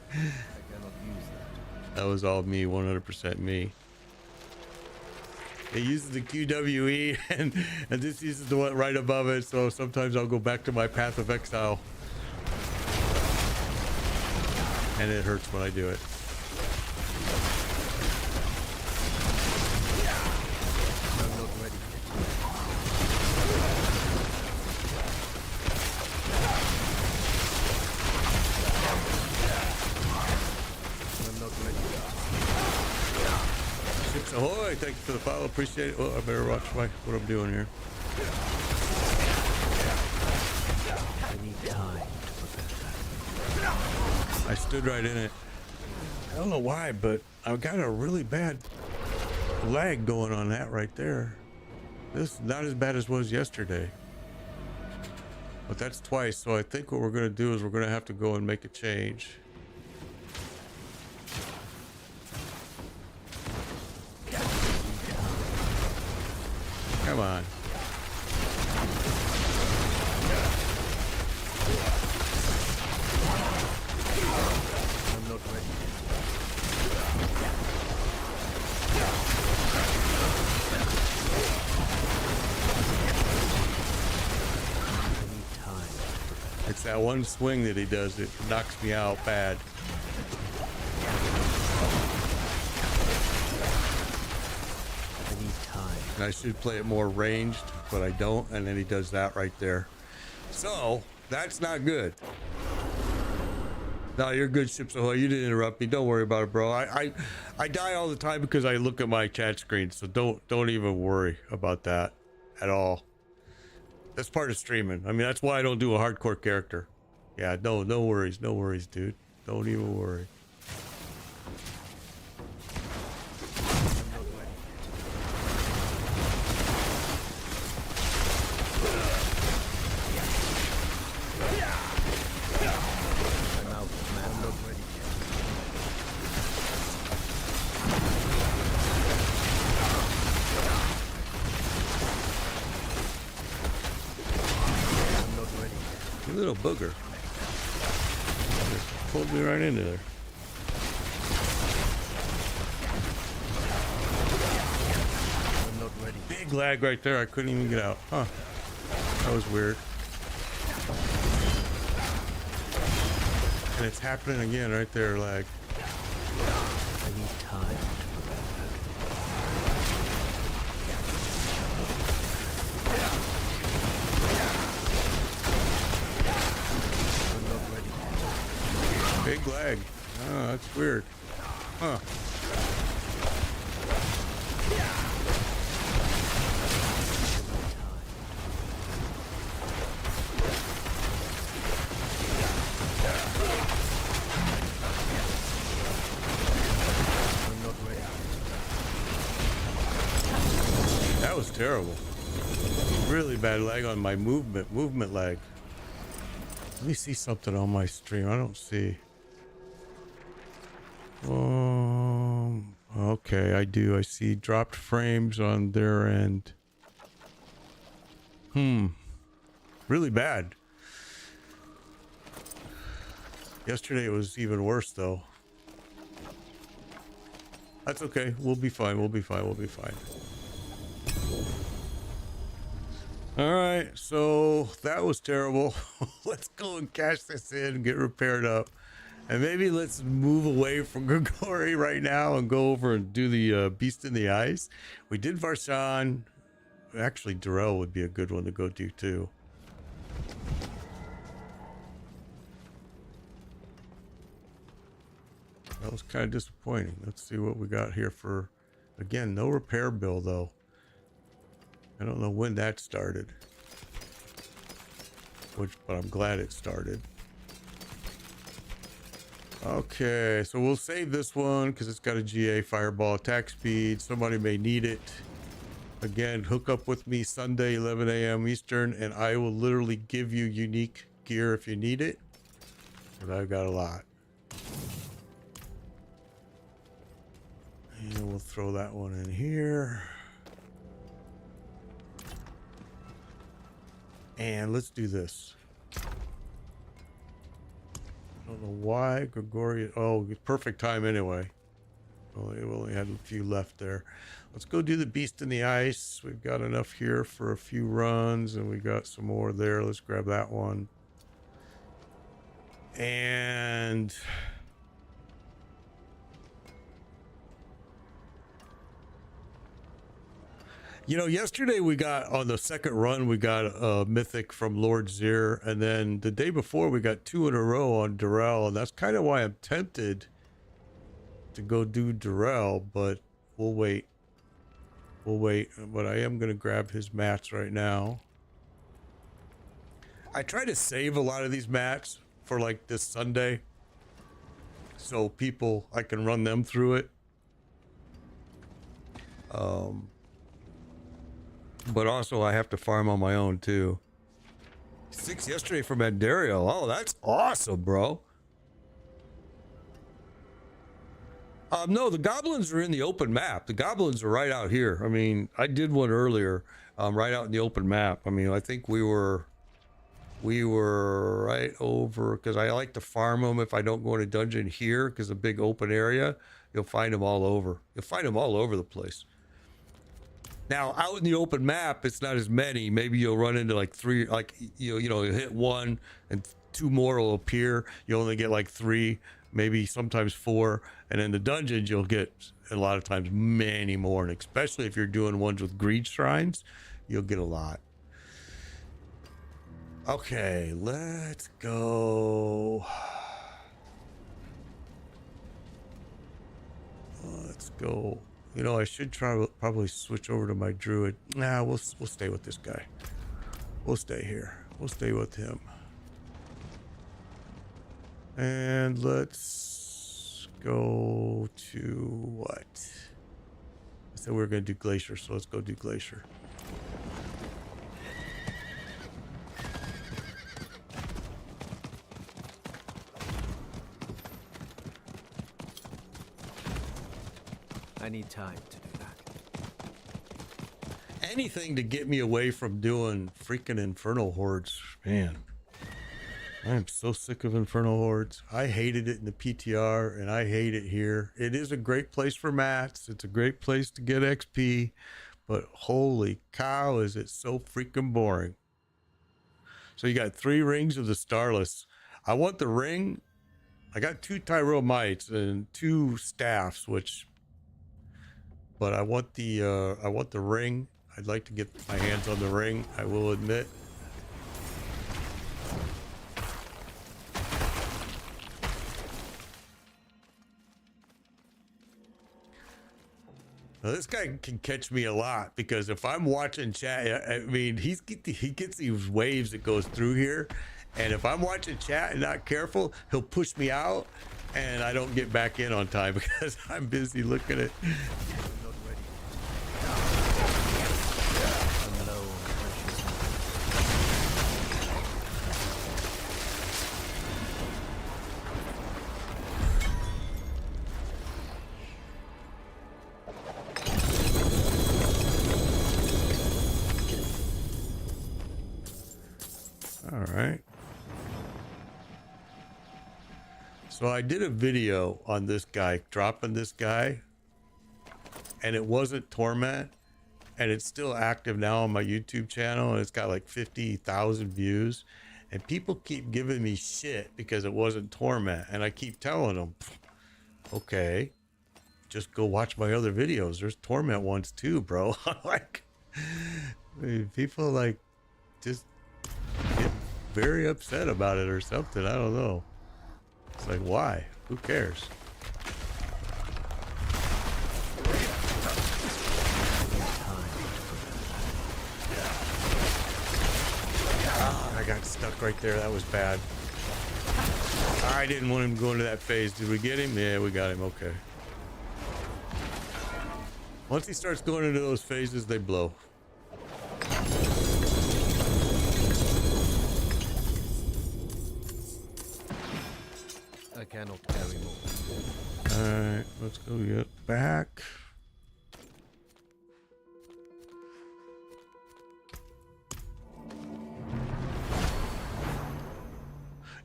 That was all me, 100% me. It uses the QWE, and this uses the one right above it, so sometimes I'll go back to my Path of Exile. And it hurts when I do it. Ships ahoy! Thank you for the follow. Appreciate it. Oh, I better watch what I'm doing here. I need time to prepare that. I stood right in it. I don't know why, but I've got a really bad lag going on that right there. This is not as bad as it was yesterday. But that's twice, so I think what we're going to do is we're going to have to go and make a change. Come on. I'm not ready. It's that one swing that he does that knocks me out bad. I need time. And I should play it more ranged, but I don't, and then he does that right there. So that's not good. No, you're good, Ships Ahoy. You didn't interrupt me. Don't worry about it, bro. I die all the time because I look at my chat screen, so don't even worry about that at all. That's part of streaming. I mean, that's why I don't do a hardcore character. Yeah, no worries, dude. Don't even worry. You little booger. Just pulled me right into there. I'm not ready. Big lag right there. I couldn't even get out. Huh. That was weird. And it's happening again right there, lag. I need time to prepare Big lag. Oh, that's weird. Huh. terrible. Really bad lag on my movement lag. Let me see something on my stream. I don't see. Okay, I do. I see dropped frames on their end. Really bad. Yesterday it was even worse though. That's okay. We'll be fine. We'll be fine. We'll be fine. All right. So that was terrible. Let's go and cash this in and get repaired up. And maybe let's move away from Grigori right now and go over and do the Beast in the Ice. We did Varshan. Actually, Durrell would be a good one to go do too. That was kind of disappointing. Let's see what we got here for, again, no repair bill though. I don't know when that started, but I'm glad it started. Okay, so we'll save this one because it's got a GA fireball attack speed. Somebody may need it. Again, hook up with me Sunday, 11 a.m. Eastern, and I will literally give you unique gear if you need it. But I've got a lot. And we'll throw that one in here. And let's do this. I don't know why Gregorian. Oh, perfect time anyway. We only had a few left there. Let's go do the Beast in the Ice. We've got enough here for a few runs, and we got some more there. Let's grab that one. And you know, yesterday we got on the second run, we got a mythic from Lord Zir, and then the day before we got 2 in a row on Durrell, and that's kind of why I'm tempted to go do Durrell, but we'll wait. We'll wait, but I am going to grab his mats right now. I try to save a lot of these mats for like this Sunday, so people, I can run them through it. But also I have to farm on my own too. 6 yesterday from Andario. Oh, that's awesome, bro. No, the goblins are in the open map. The goblins are right out here. I mean, I did one earlier, right out in the open map. I mean, I think we were right over, because I like to farm them if I don't go in a dungeon here, because a big open area, you'll find them all over. You'll find them all over the place. Now, out in the open map, it's not as many. Maybe you'll run into like 3, like, you know, you hit 1 and 2 more will appear. You only get like 3, maybe sometimes 4. And in the dungeons, you'll get a lot of times many more. And especially if you're doing ones with greed shrines, you'll get a lot. Okay, let's go. Let's go. You know, I should probably switch over to my druid. Nah, we'll stay with this guy. We'll stay here. We'll stay with him. And let's go to what? I said we were going to do Glacier, so let's go do Glacier. I need time to do that. Anything to get me away from doing freaking Infernal Hordes, man. I am so sick of Infernal Hordes. I hated it in the PTR, and I hate it here. It is a great place for mats. It's a great place to get XP, but holy cow, is it so freaking boring. So you got 3 rings of the Starless. I want the ring. I got 2 Tyrell Mites and 2 staffs, but I want the ring. I'd like to get my hands on the ring, I will admit. Now, this guy can catch me a lot, because if I'm watching chat, I mean, he gets these waves that goes through here, and if I'm watching chat and not careful, he'll push me out, and I don't get back in on time because I'm busy looking at. All right. So I did a video on this guy, dropping this guy, and it wasn't Torment, and it's still active now on my YouTube channel, and it's got like 50,000 views, and people keep giving me shit because it wasn't Torment, and I keep telling them, okay, just go watch my other videos. There's Torment ones too, bro. Like, I mean, people like just get very upset about it or something. I don't know. It's like, why? Who cares? I got stuck right there. That was bad. I didn't want him to go into that phase. Did we get him? Yeah, we got him. Okay. Once he starts going into those phases, they blow. I cannot carry more. Alright, let's go get back.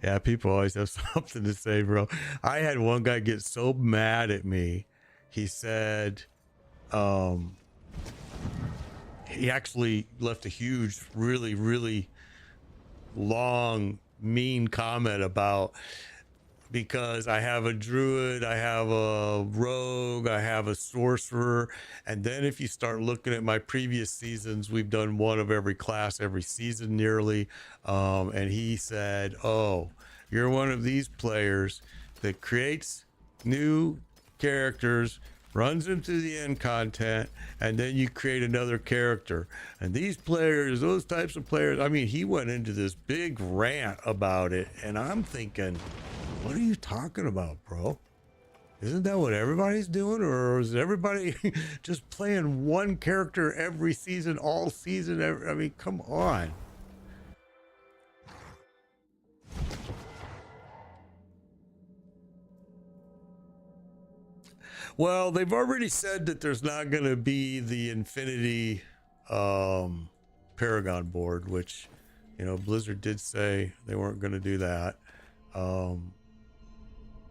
Yeah, people always have something to say, bro. I had one guy get so mad at me. He said, he actually left a huge, really, really long, mean comment about, because I have a druid, I have a rogue, I have a sorcerer, and then if you start looking at my previous seasons, we've done one of every class every season nearly, and he said, oh, you're one of these players that creates new characters, runs them through the end content, and then you create another character. And these players, those types of players, I mean, he went into this big rant about it, and I'm thinking, what are you talking about, bro? Isn't that what everybody's doing? Or is everybody just playing one character every season, all season? I mean, come on. Well, they've already said that there's not going to be the Infinity Paragon board, which, you know, Blizzard did say they weren't going to do that.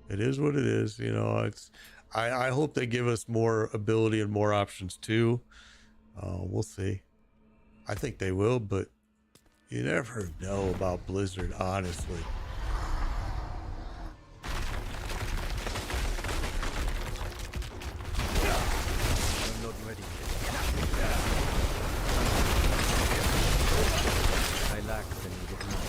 It is what it is, you know. It's I hope they give us more ability and more options too. We'll see. I think they will, but you never know about Blizzard, honestly. I'm not ready. I lack the needed money.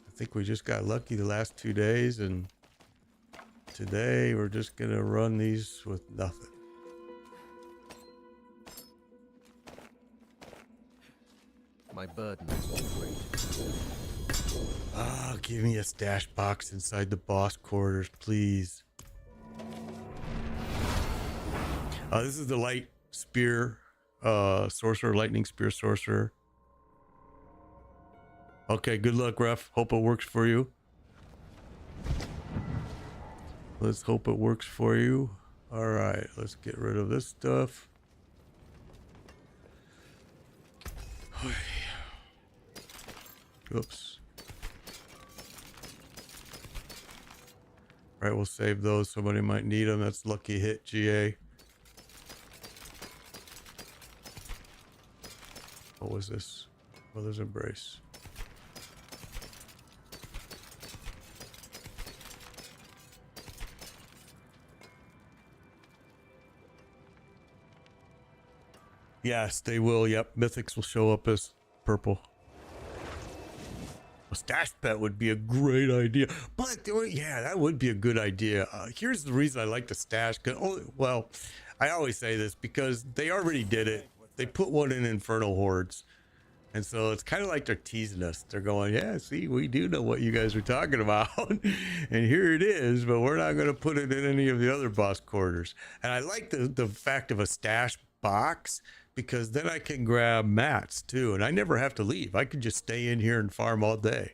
I think we just got lucky the last 2 days, and today we're just gonna run these with nothing. My burden is too great. Ah, give me a stash box inside the boss quarters, please. This is the light spear sorcerer, lightning spear sorcerer. Okay, good luck, ref. Hope it works for you. Let's hope it works for you. All right, let's get rid of this stuff. Oops. All right, we'll save those. Somebody might need them. That's lucky hit, GA. What was this? Mother's Embrace. Yes, they will. Yep, Mythics will show up as purple. A stash pet would be a great idea, but yeah, that would be a good idea. Here's the reason I like the stash. Well, I always say this because they already did it. They put one in Infernal Hordes, and so it's kind of like they're teasing us. They're going, yeah, see, we do know what you guys are talking about, and here it is, but we're not going to put it in any of the other boss quarters. And I like the fact of a stash box, because then I can grab mats too, and I never have to leave. I could just stay in here and farm all day.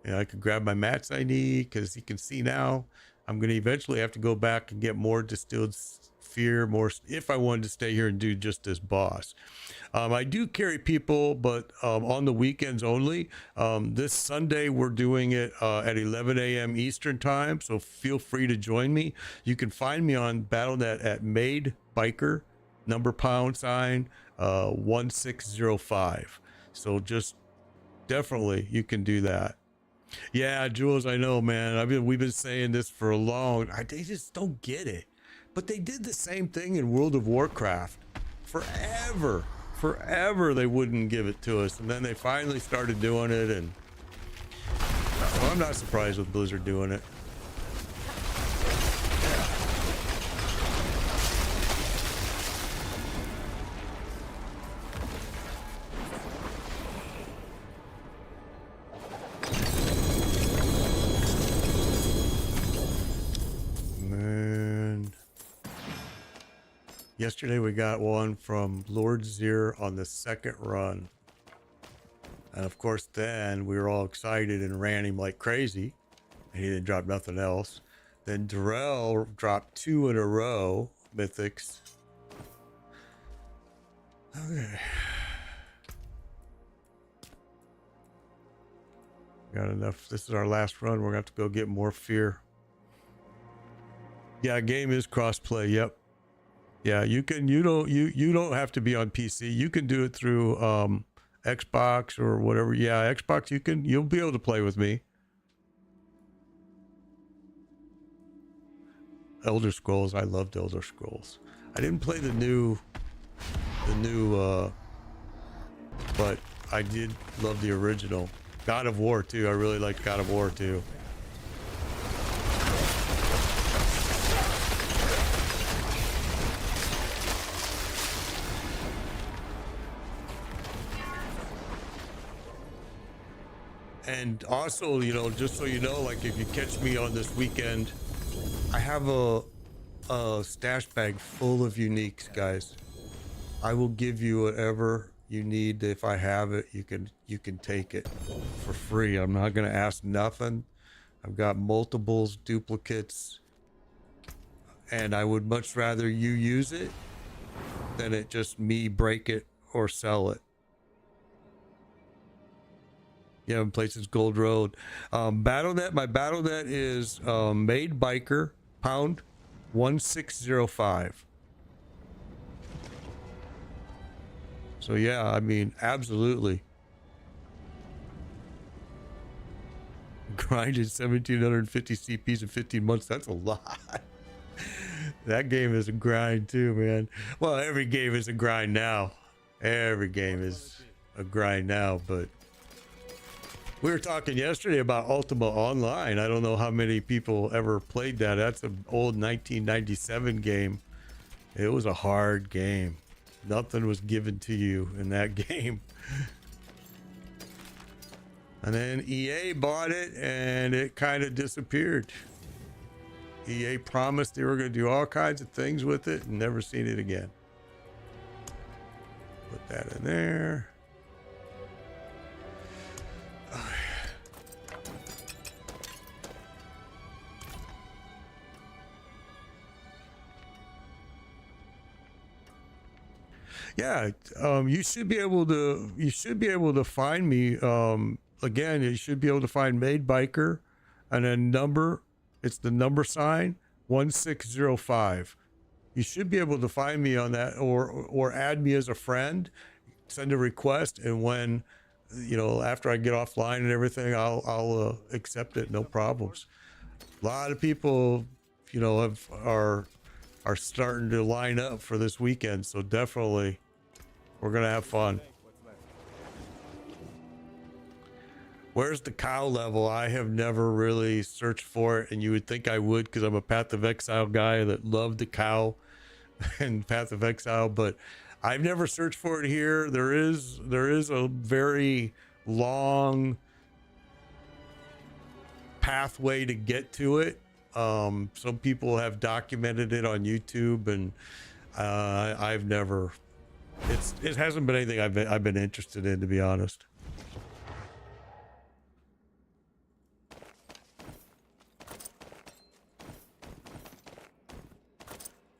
And I could grab my mats I need, because you can see now I'm going to eventually have to go back and get more distilled sphere, more if I wanted to stay here and do just this boss. I do carry people, but on the weekends only. This Sunday we're doing it at 11 a.m. Eastern time, so feel free to join me. You can find me on BattleNet at Made Biker ## 1605. So just definitely you can do that. Yeah, Jules, I know, man. We've been saying this for a long. They just don't get it. But they did the same thing in World of Warcraft forever. They wouldn't give it to us, and then they finally started doing it. And well, I'm not surprised with Blizzard doing it. Yesterday we got one from Lord Zir on the second run. And of course then we were all excited and ran him like crazy. And he didn't drop nothing else. Then Darrell dropped 2 in a row, Mythics. Okay. Got enough. This is our last run. We're gonna have to go get more fear. Yeah, game is crossplay, yep. Yeah, you don't have to be on PC. You can do it through Xbox or whatever. Yeah, Xbox, you'll be able to play with me. Elder Scrolls, I loved Elder Scrolls. I didn't play the new but I did love the original. God of War too. I really liked God of War too. And also, you know, just so you know, like if you catch me on this weekend, I have a stash bag full of uniques, guys. I will give you whatever you need. If I have it, you can take it for free. I'm not gonna ask nothing. I've got multiples, duplicates, and I would much rather you use it than it just me break it or sell it. Yeah, in places Gold Road. BattleNet, my BattleNet is Made Biker #, 1605. So yeah, I mean, absolutely. Grinded 1,750 CPs in 15 months. That's a lot. That game is a grind too, man. Well, every game is a grind now. Every game is a grind now, but we were talking yesterday about Ultima Online. I don't know how many people ever played that. That's an old 1997 game. It was a hard game. Nothing was given to you in that game. And then EA bought it and it kind of disappeared. EA promised they were going to do all kinds of things with it and never seen it again. Put that in there. Yeah, you should be able to find me. Again, you should be able to find Made Biker and then number. It's the # 1605. You should be able to find me on that, or add me as a friend, send a request, and when, you know, after I get offline and everything, I'll accept it, no problems. A lot of people, you know, are starting to line up for this weekend, so definitely we're gonna have fun. Where's the cow level? I have never really searched for it, and you would think I would because I'm a Path of Exile guy that loved the cow and Path of Exile, but I've never searched for it here. There is a very long pathway to get to it. Some people have documented it on YouTube, and I've never it hasn't been anything I've been interested in, to be honest.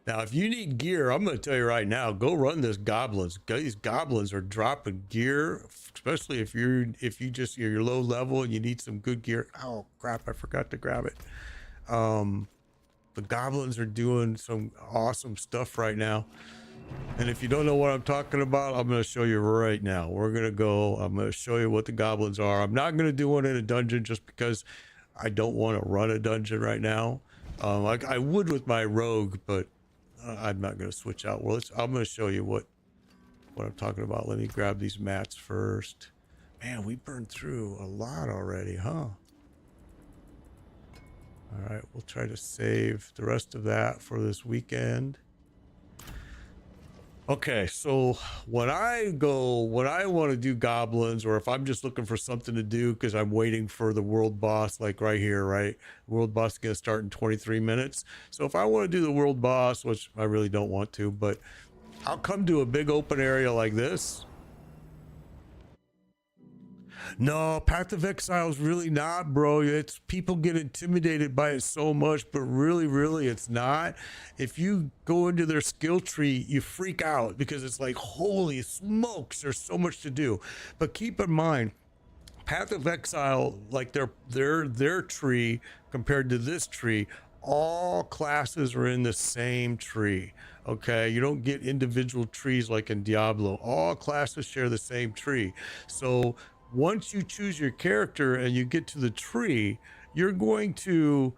Now, if you need gear, I'm going to tell you right now, go run this goblins. These goblins are dropping gear, especially if you're low level and you need some good gear. Oh crap, I forgot to grab it. The goblins are doing some awesome stuff right now. And if you don't know what I'm talking about, I'm going to show you right now. I'm going to show you what the goblins are. I'm not going to do one in a dungeon just because I don't want to run a dungeon right now. I would with my rogue, but I'm not going to switch out. Well, I'm going to show you what I'm talking about. Let me grab these mats first. Man, we burned through a lot already, huh? All right, we'll try to save the rest of that for this weekend. Okay, so when I want to do goblins, or if I'm just looking for something to do because I'm waiting for the world boss, like right here, right? World boss is going to start in 23 minutes. So if I want to do the world boss, which I really don't want to, but I'll come to a big open area like this. No, Path of Exile is really not, bro. It's people get intimidated by it so much, but really, it's not. If you go into their skill tree, you freak out because it's like, holy smokes, there's so much to do. But keep in mind, Path of Exile, like their tree compared to this tree, all classes are in the same tree. Okay, you don't get individual trees like in Diablo. All classes share the same tree. So once you choose your character and you get to the tree, you're going to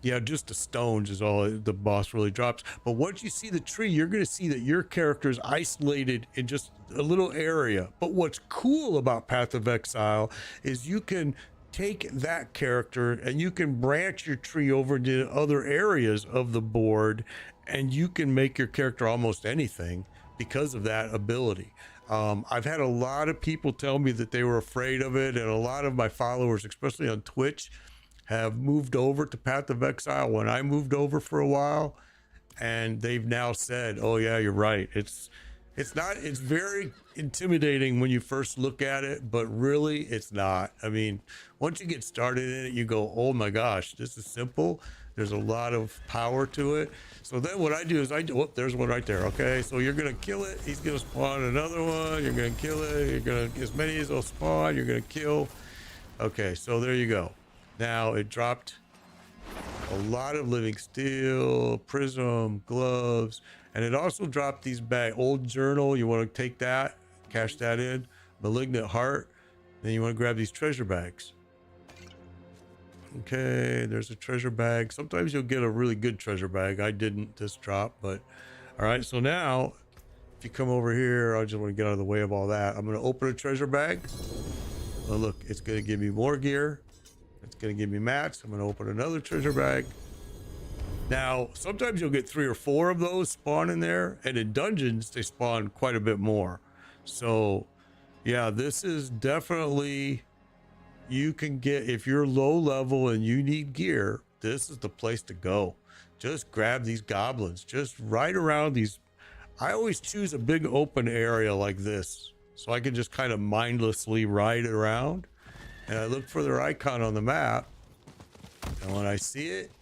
yeah, just the stones is all the boss really drops. But once you see the tree, you're going to see that your character is isolated in just a little area. But what's cool about Path of Exile is you can take that character and you can branch your tree over to other areas of the board, and you can make your character almost anything because of that ability. I've had a lot of people tell me that they were afraid of it, and a lot of my followers, especially on Twitch, have moved over to Path of Exile when I moved over for a while, and they've now said, oh yeah, you're right. It's very intimidating when you first look at it, but really it's not. I mean, once you get started in it, you go, oh my gosh, this is simple. There's a lot of power to it. So then what I do is oh, there's one right there. Okay, so you're gonna kill it. He's gonna spawn another one. You're gonna kill it. You're gonna, as many as they'll spawn, you're gonna kill. Okay, so there you go. Now it dropped a lot of living steel, prism, gloves, and it also dropped these old journal. You want to take that, cash that in, malignant heart. Then you want to grab these treasure bags. Okay, there's a treasure bag. Sometimes you'll get a really good treasure bag. I didn't this drop, but all right. So now if you come over here, I just want to get out of the way of all that. I'm going to open a treasure bag. Oh, look, it's going to give me more gear. It's going to give me mats. I'm going to open another treasure bag. Now, sometimes you'll get 3 or 4 of those spawn in there, and in dungeons, they spawn quite a bit more. So, yeah, this is definitely, you can get, if you're low level and you need gear, this is the place to go. Just grab these goblins, just right around these. I always choose a big open area like this, so I can just kind of mindlessly ride around. And I look for their icon on the map, and when I see it,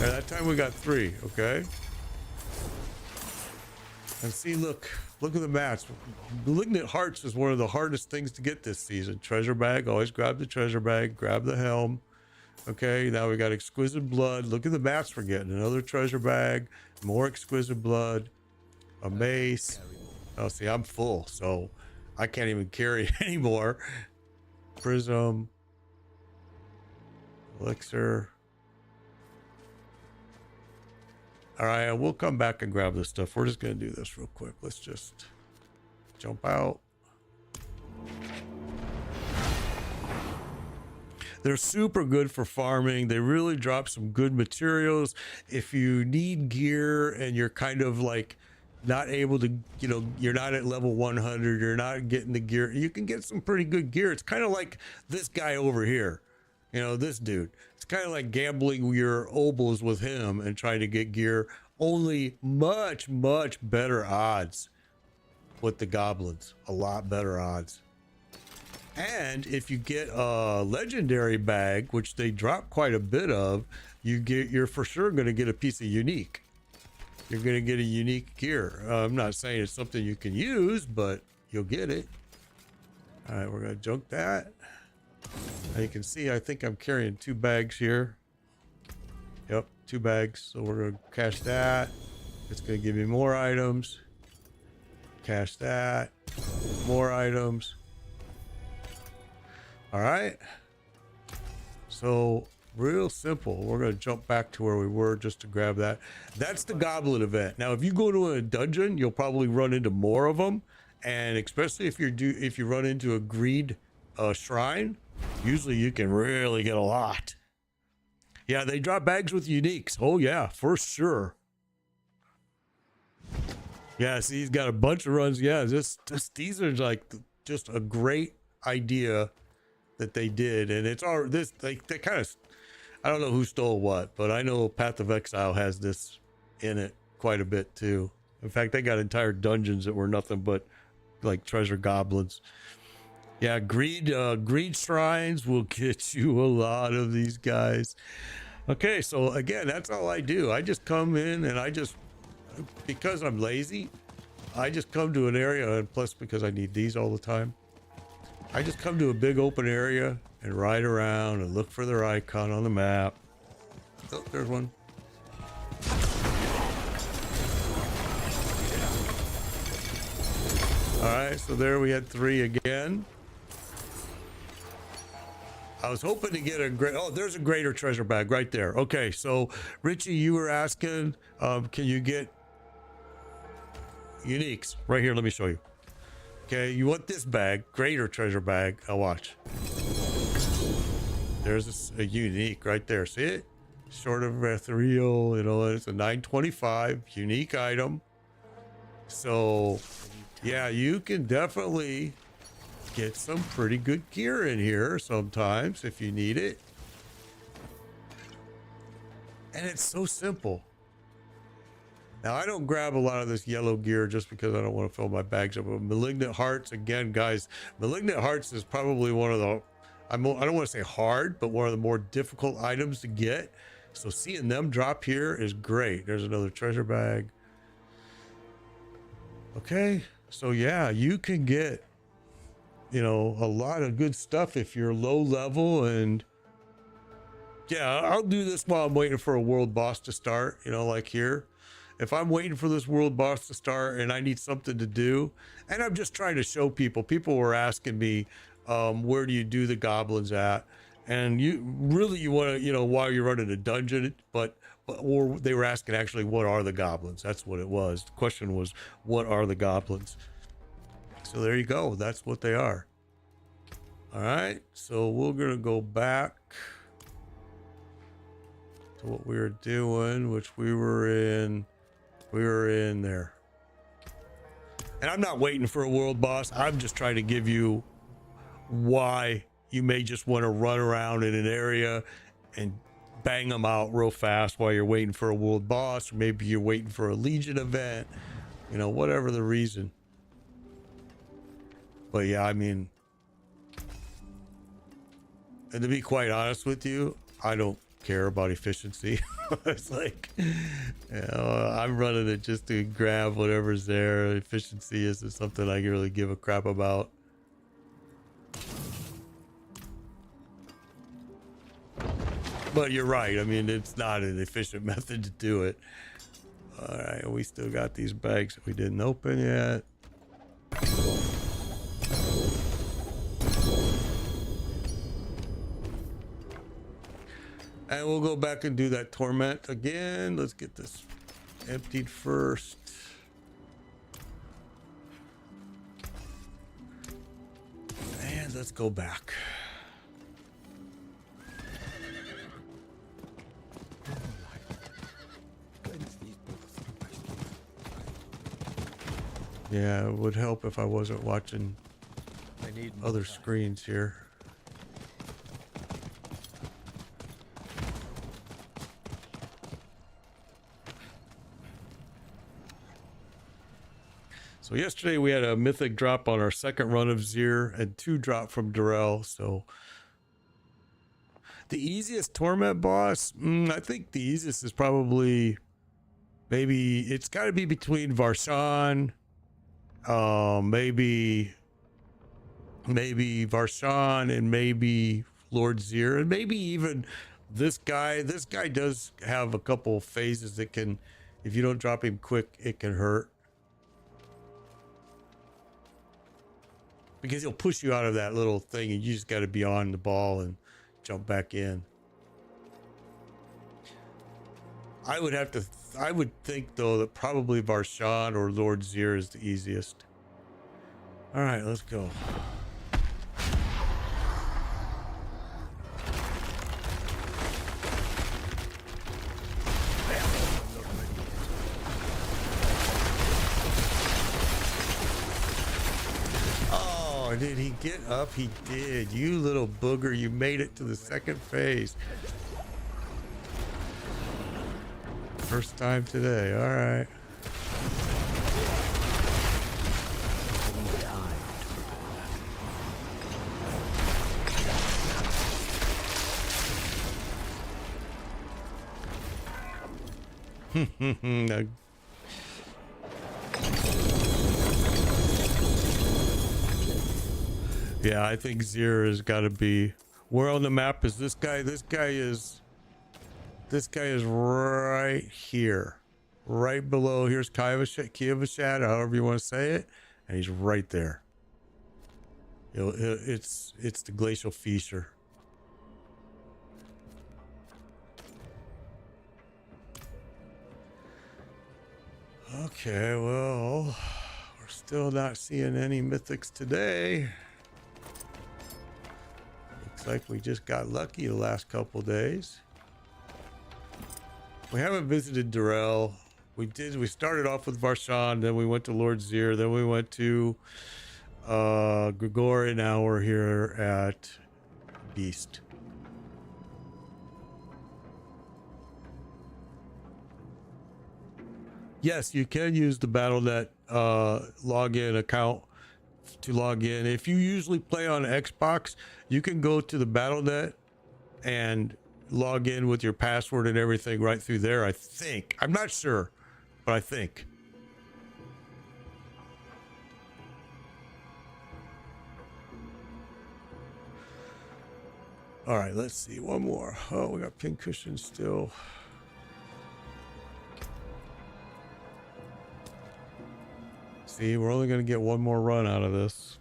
and that time we got 3, okay? And see, look at the mats. Malignant Hearts is one of the hardest things to get this season. Treasure bag, always grab the treasure bag, grab the helm. Okay, now we got Exquisite Blood. Look at the mats we're getting. Another treasure bag, more Exquisite Blood, a mace. Oh, see, I'm full, so I can't even carry anymore. Prism, elixir. All right, we'll come back and grab this stuff. We're just going to do this real quick. Let's just jump out. They're super good for farming. They really drop some good materials. If you need gear and you're kind of like not able to, you know, you're not at level 100, you're not getting the gear. You can get some pretty good gear. It's kind of like this guy over here, you know, this dude. It's kind of like gambling your obols with him and trying to get gear, only much better odds with the goblins, a lot better odds. And if you get a legendary bag, which they drop quite a bit of, you're for sure going to get a piece of unique. You're going to get a unique gear. I'm not saying it's something you can use, but you'll get it. All right, we're going to junk that. Now you can see, I think I'm carrying 2 bags here. Yep, 2 bags. So we're going to cash that. It's going to give me more items. Cash that. More items. All right, so real simple. We're going to jump back to where we were just to grab that. That's the goblin event. Now, if you go to a dungeon, you'll probably run into more of them, and especially if you run into a greed shrine, usually you can really get a lot. Yeah, they drop bags with uniques. Oh yeah, for sure. Yeah, see, he's got a bunch of runs. Yeah, these are like just a great idea that they did, and it's all this they kind of, I don't know who stole what, but I know Path of Exile has this in it quite a bit too. In fact, they got entire dungeons that were nothing but like treasure goblins. Yeah, greed shrines will get you a lot of these guys. Okay, so again, that's all I do. I just come in and because I'm lazy, I just come to an area, and plus because I need these all the time, I just come to a big open area and ride around and look for their icon on the map. Oh, there's one. All right, so there we had 3 again. I was hoping to get a great, oh, there's a greater treasure bag right there. Okay, so Richie, you were asking, can you get uniques? Right here, let me show you. Okay, you want this bag, greater treasure bag. I'll watch. There's a unique right there. See it? Sort of ethereal, you know, it's a 925 unique item. So, yeah, you can definitely get some pretty good gear in here sometimes if you need it. And it's so simple. Now, I don't grab a lot of this yellow gear just because I don't want to fill my bags up. But Malignant Hearts, again, guys, Malignant Hearts is probably one of the, I don't want to say hard, but one of the more difficult items to get. So seeing them drop here is great. There's another treasure bag. Okay, so yeah, you can get, you know, a lot of good stuff if you're low level. And yeah, I'll do this while I'm waiting for a world boss to start, you know, like here. If I'm waiting for this world boss to start and I need something to do, and I'm just trying to show people were asking me, where do you do the goblins at? And you want to, you know, while you're running a dungeon, or they were asking actually, what are the goblins? That's what it was. The question was, what are the goblins? So there you go. That's what they are. All right. So we're going to go back to what we were doing, which we were in there. And I'm not waiting for a world boss. I'm just trying to give you why you may just want to run around in an area and bang them out real fast while you're waiting for a world boss, or maybe you're waiting for a Legion event, you know, whatever the reason. But yeah, I mean, and to be quite honest with you, I don't care about efficiency. It's like, you know, I'm running it just to grab whatever's there. Efficiency isn't something I really give a crap about. But you're right. I mean, it's not an efficient method to do it. All right, we still got these bags that we didn't open yet. And we'll go back and do that torment again. Let's get this emptied first. And let's go back. Yeah, it would help if I wasn't watching I need more other time. screens here. So yesterday we had a mythic drop on our second run of Zir and 2 drop from Durrell. So the easiest torment boss, I think the easiest is probably maybe it's got to be between Varshan, maybe Varshan and maybe Lord Zir, and maybe even this guy. This guy does have a couple phases that can, if you don't drop him quick, it can hurt. Because he'll push you out of that little thing and you just got to be on the ball and jump back in. I would think though that probably Varshan or Lord Zir is the easiest. All right, let's go. Oh, did he get up? He did. You little booger, you made it to the second phase. First time today. All right. No. Yeah, I think Zir has got to be. Where on the map is this guy? This guy is right here, right below. Here's Kiyavashad, however you want to say it, and he's right there. It's the Glacial Feaster. Okay, well, we're still not seeing any mythics today. Looks like we just got lucky the last couple days. We haven't visited Durrell. We started off with Varshan, then we went to Lord Zir, then we went to Grigor, and now we're here at Beast. Yes, you can use the Battle.net login account to log in. If you usually play on Xbox, you can go to the Battle.net and log in with your password and everything right through there, I think. I'm not sure, but I think. All right, let's see. One more. Oh, we got Pincushion still. See, we're only going to get one more run out of this.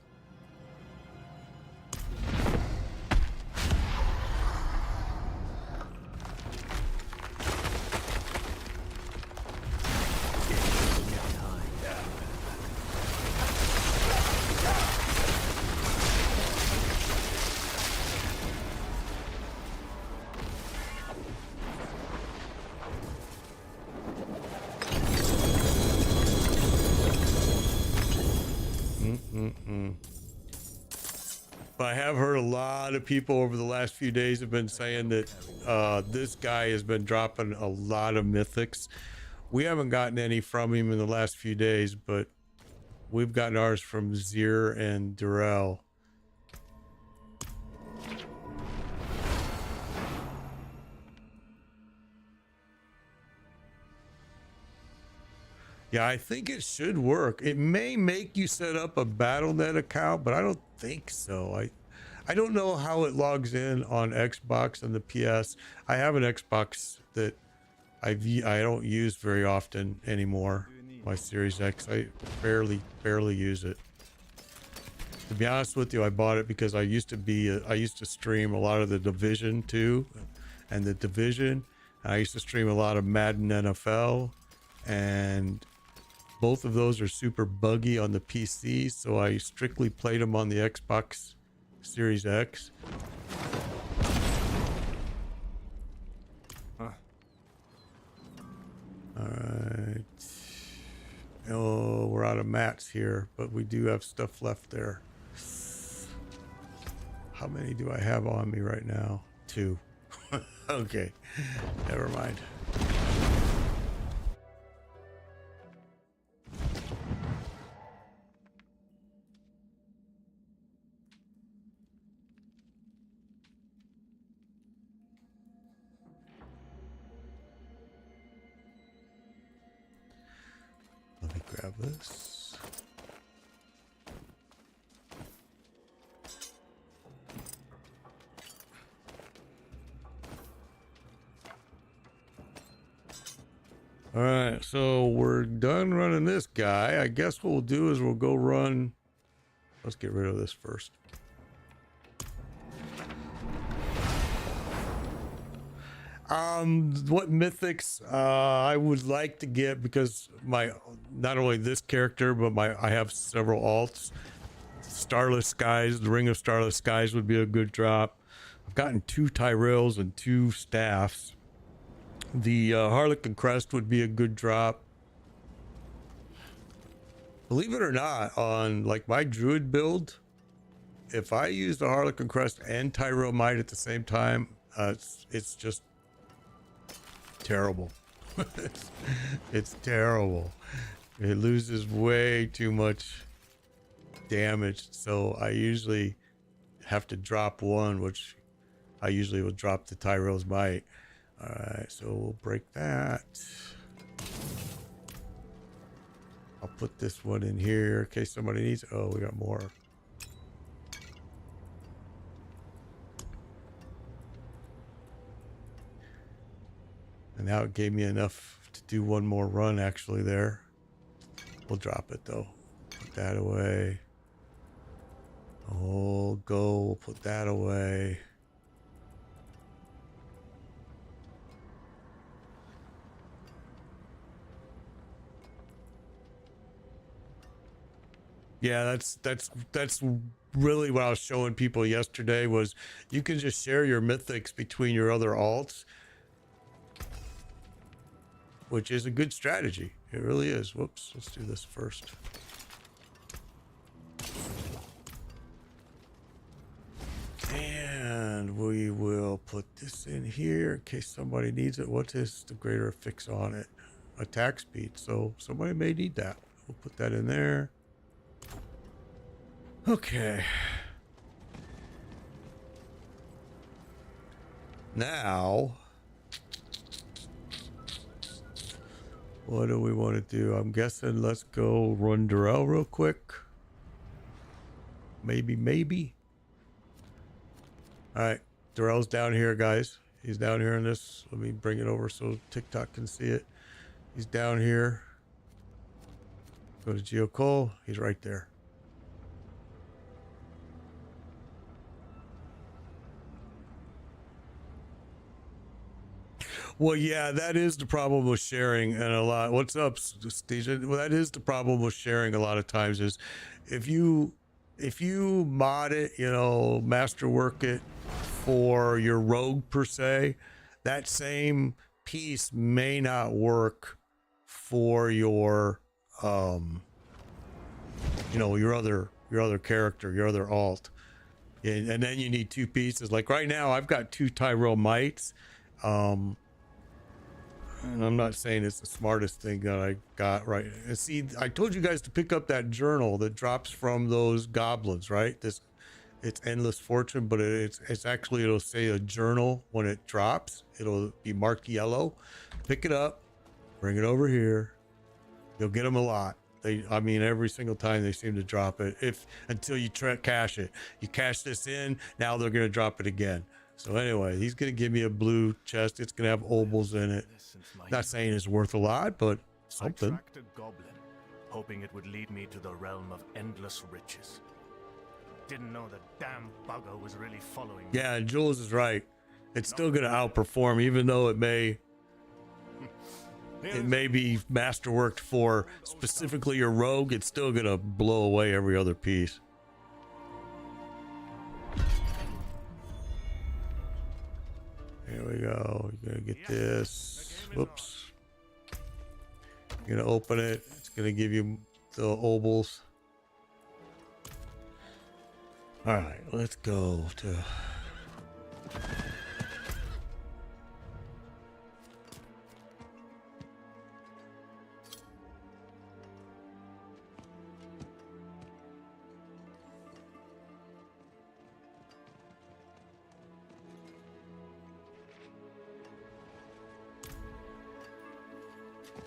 But I have heard a lot of people over the last few days have been saying that this guy has been dropping a lot of mythics. We haven't gotten any from him in the last few days, but we've gotten ours from Zir and Durrell. Yeah, I think it should work. It may make you set up a Battle.net account, but I don't think so. I don't know how it logs in on Xbox and the PS. I have an Xbox that I don't use very often anymore. My Series X, I barely use it. To be honest with you, I bought it because I used to stream a lot of the Division 2 and the Division. I used to stream a lot of Madden NFL, and both of those are super buggy on the PC, so I strictly played them on the Xbox Series X. All right. Oh, we're out of mats here, but we do have stuff left there. How many do I have on me right now? 2. Okay, never mind. Let me grab this. All right, so we're done running this guy. I guess what we'll do is we'll go run. Let's get rid of this first. What mythics I would like to get, because my not only this character but I have several alts. Starless Skies, the Ring of Starless Skies would be a good drop. I've gotten 2 Tyrells and 2 staffs. The Harlequin Crest would be a good drop. Believe it or not, on like my Druid build, if I use the Harlequin Crest and Tyrell Might at the same time, it's just terrible. it's terrible. It loses way too much damage, so I usually have to drop one, which I usually will drop the Tyrell's Might. All right, so we'll break that. I'll put this one in here in case somebody needs it. Oh, we got more. And now it gave me enough to do one more run actually there. We'll drop it though. Put that away. Oh, go. We'll put that away. Yeah, that's really what I was showing people yesterday, was you can just share your mythics between your other alts, which is a good strategy. It really is. Whoops, let's do this first. And we will put this in here in case somebody needs it. What is the greater fix on it? Attack speed. So somebody may need that. We'll put that in there. Okay. Now, what do we want to do? I'm guessing let's go run Durrell real quick. Maybe. All right, Durrell's down here, guys. He's down here in this. Let me bring it over so TikTok can see it. He's down here. Go to Geocole. He's right there. Well, yeah, that is the problem with sharing, and a lot. What's up, Steve? Well, that is the problem with sharing a lot of times, is if you mod it, masterwork it for your rogue per se, that same piece may not work for your your other character, your other alt, and then you need 2 pieces. Like right now, I've got 2 Tyrell Mites. And I'm not saying it's the smartest thing that I got, right? And see, I told you guys to pick up that journal that drops from those goblins, right? It's Endless Fortune, but it's actually, it'll say a journal when it drops. It'll be marked yellow. Pick it up, bring it over here. You'll get them a lot. Every single time they seem to drop it. Until you cash it. You cash this in, now they're gonna drop it again. So anyway, he's gonna give me a blue chest. It's gonna have obols in it. Not saying it's worth a lot, but something. I tracked a goblin, hoping it would lead me to the realm of endless riches. Didn't know the damn bugger was really following me. Yeah, and Jules is right. It's still gonna outperform, even though it may be masterworked for specifically your rogue. It's still gonna blow away every other piece. Here we go. You're gonna get this. Whoops. You're gonna open it. It's gonna give you the obols. All right, let's go to.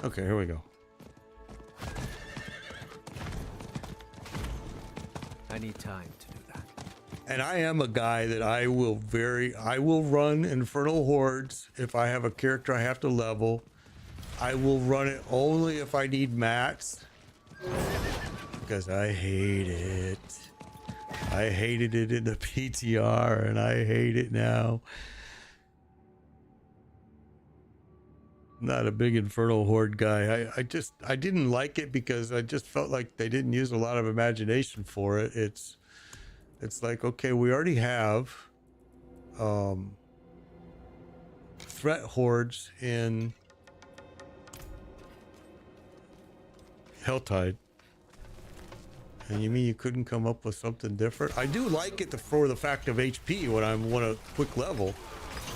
Okay, here we go. I need time to do that. And I am a guy that I will run Infernal Hordes if I have a character I have to level. I will run it only if I need mats. Because I hate it. I hated it in the PTR and I hate it now. Not a big Infernal Horde guy. I didn't like it because I just felt like they didn't use a lot of imagination for it. It's like, okay, we already have threat hordes in Helltide. And you mean you couldn't come up with something different? I do like it for the fact of HP when I want a quick level.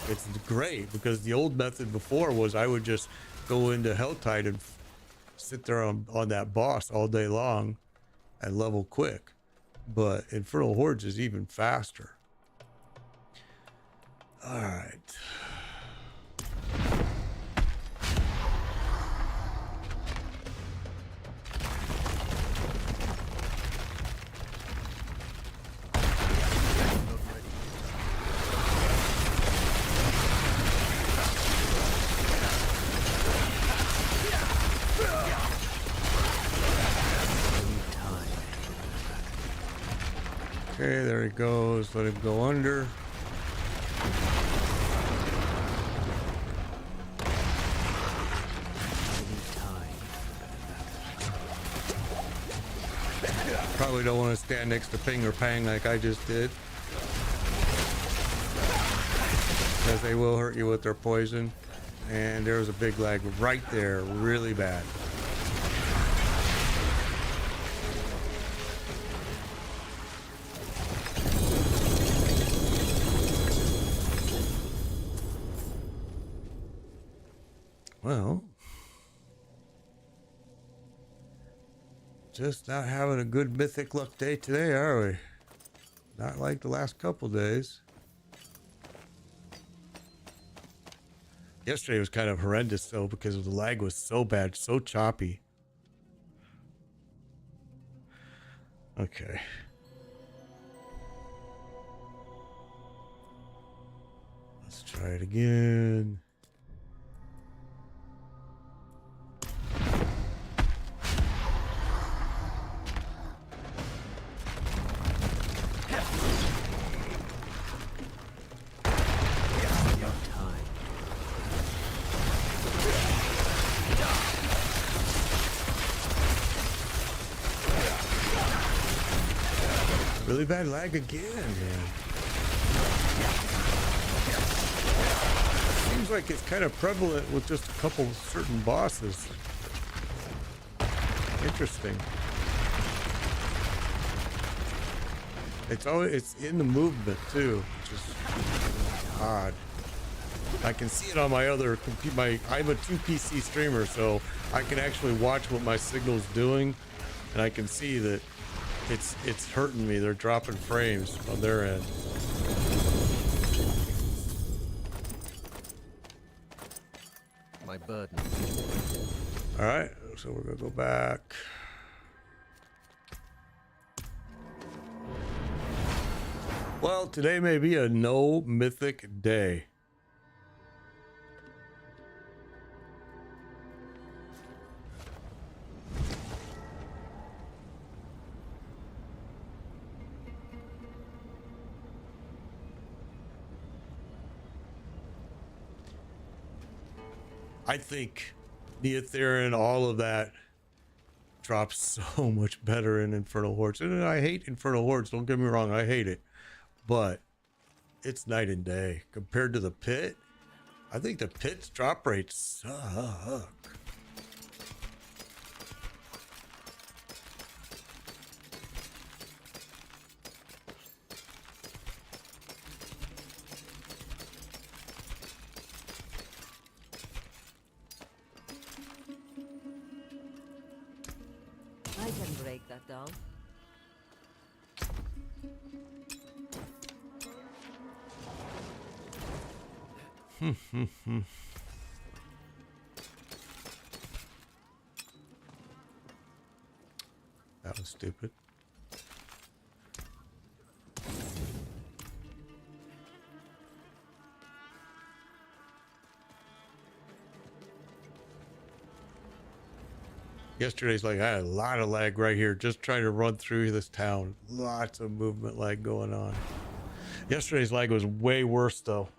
It's great because the old method before was I would just go into Helltide and sit there on that boss all day long and level quick. But Infernal Hordes is even faster. All right. Okay, there he goes. Let him go under. Probably don't want to stand next to Ping or Pang like I just did. Because they will hurt you with their poison. And there's a big lag right there. Really bad. Well, just not having a good mythic luck day today, are we? Not like the last couple days. Yesterday was kind of horrendous though because the lag was so bad, so choppy. Okay. Let's try it again. Really bad lag again, man. Seems like it's kind of prevalent with just a couple certain bosses. Interesting. It's in the movement too, which is odd. I can see it on my other I'm a 2 PC streamer, so I can actually watch what my signal's doing, and I can see that it's hurting me. They're dropping frames on their end. My burden. All right, so we're gonna go back. Well, today may be a no mythic day. I think Neotherin, all of that drops so much better in Infernal Hordes. And I hate Infernal Hordes, don't get me wrong, I hate it. But it's night and day. Compared to the pit, I think the pit's drop rates suck. can break that down. That was stupid. Yesterday's like I had a lot of lag right here just trying to run through this town. Lots of movement lag going on. Yesterday's lag was way worse though.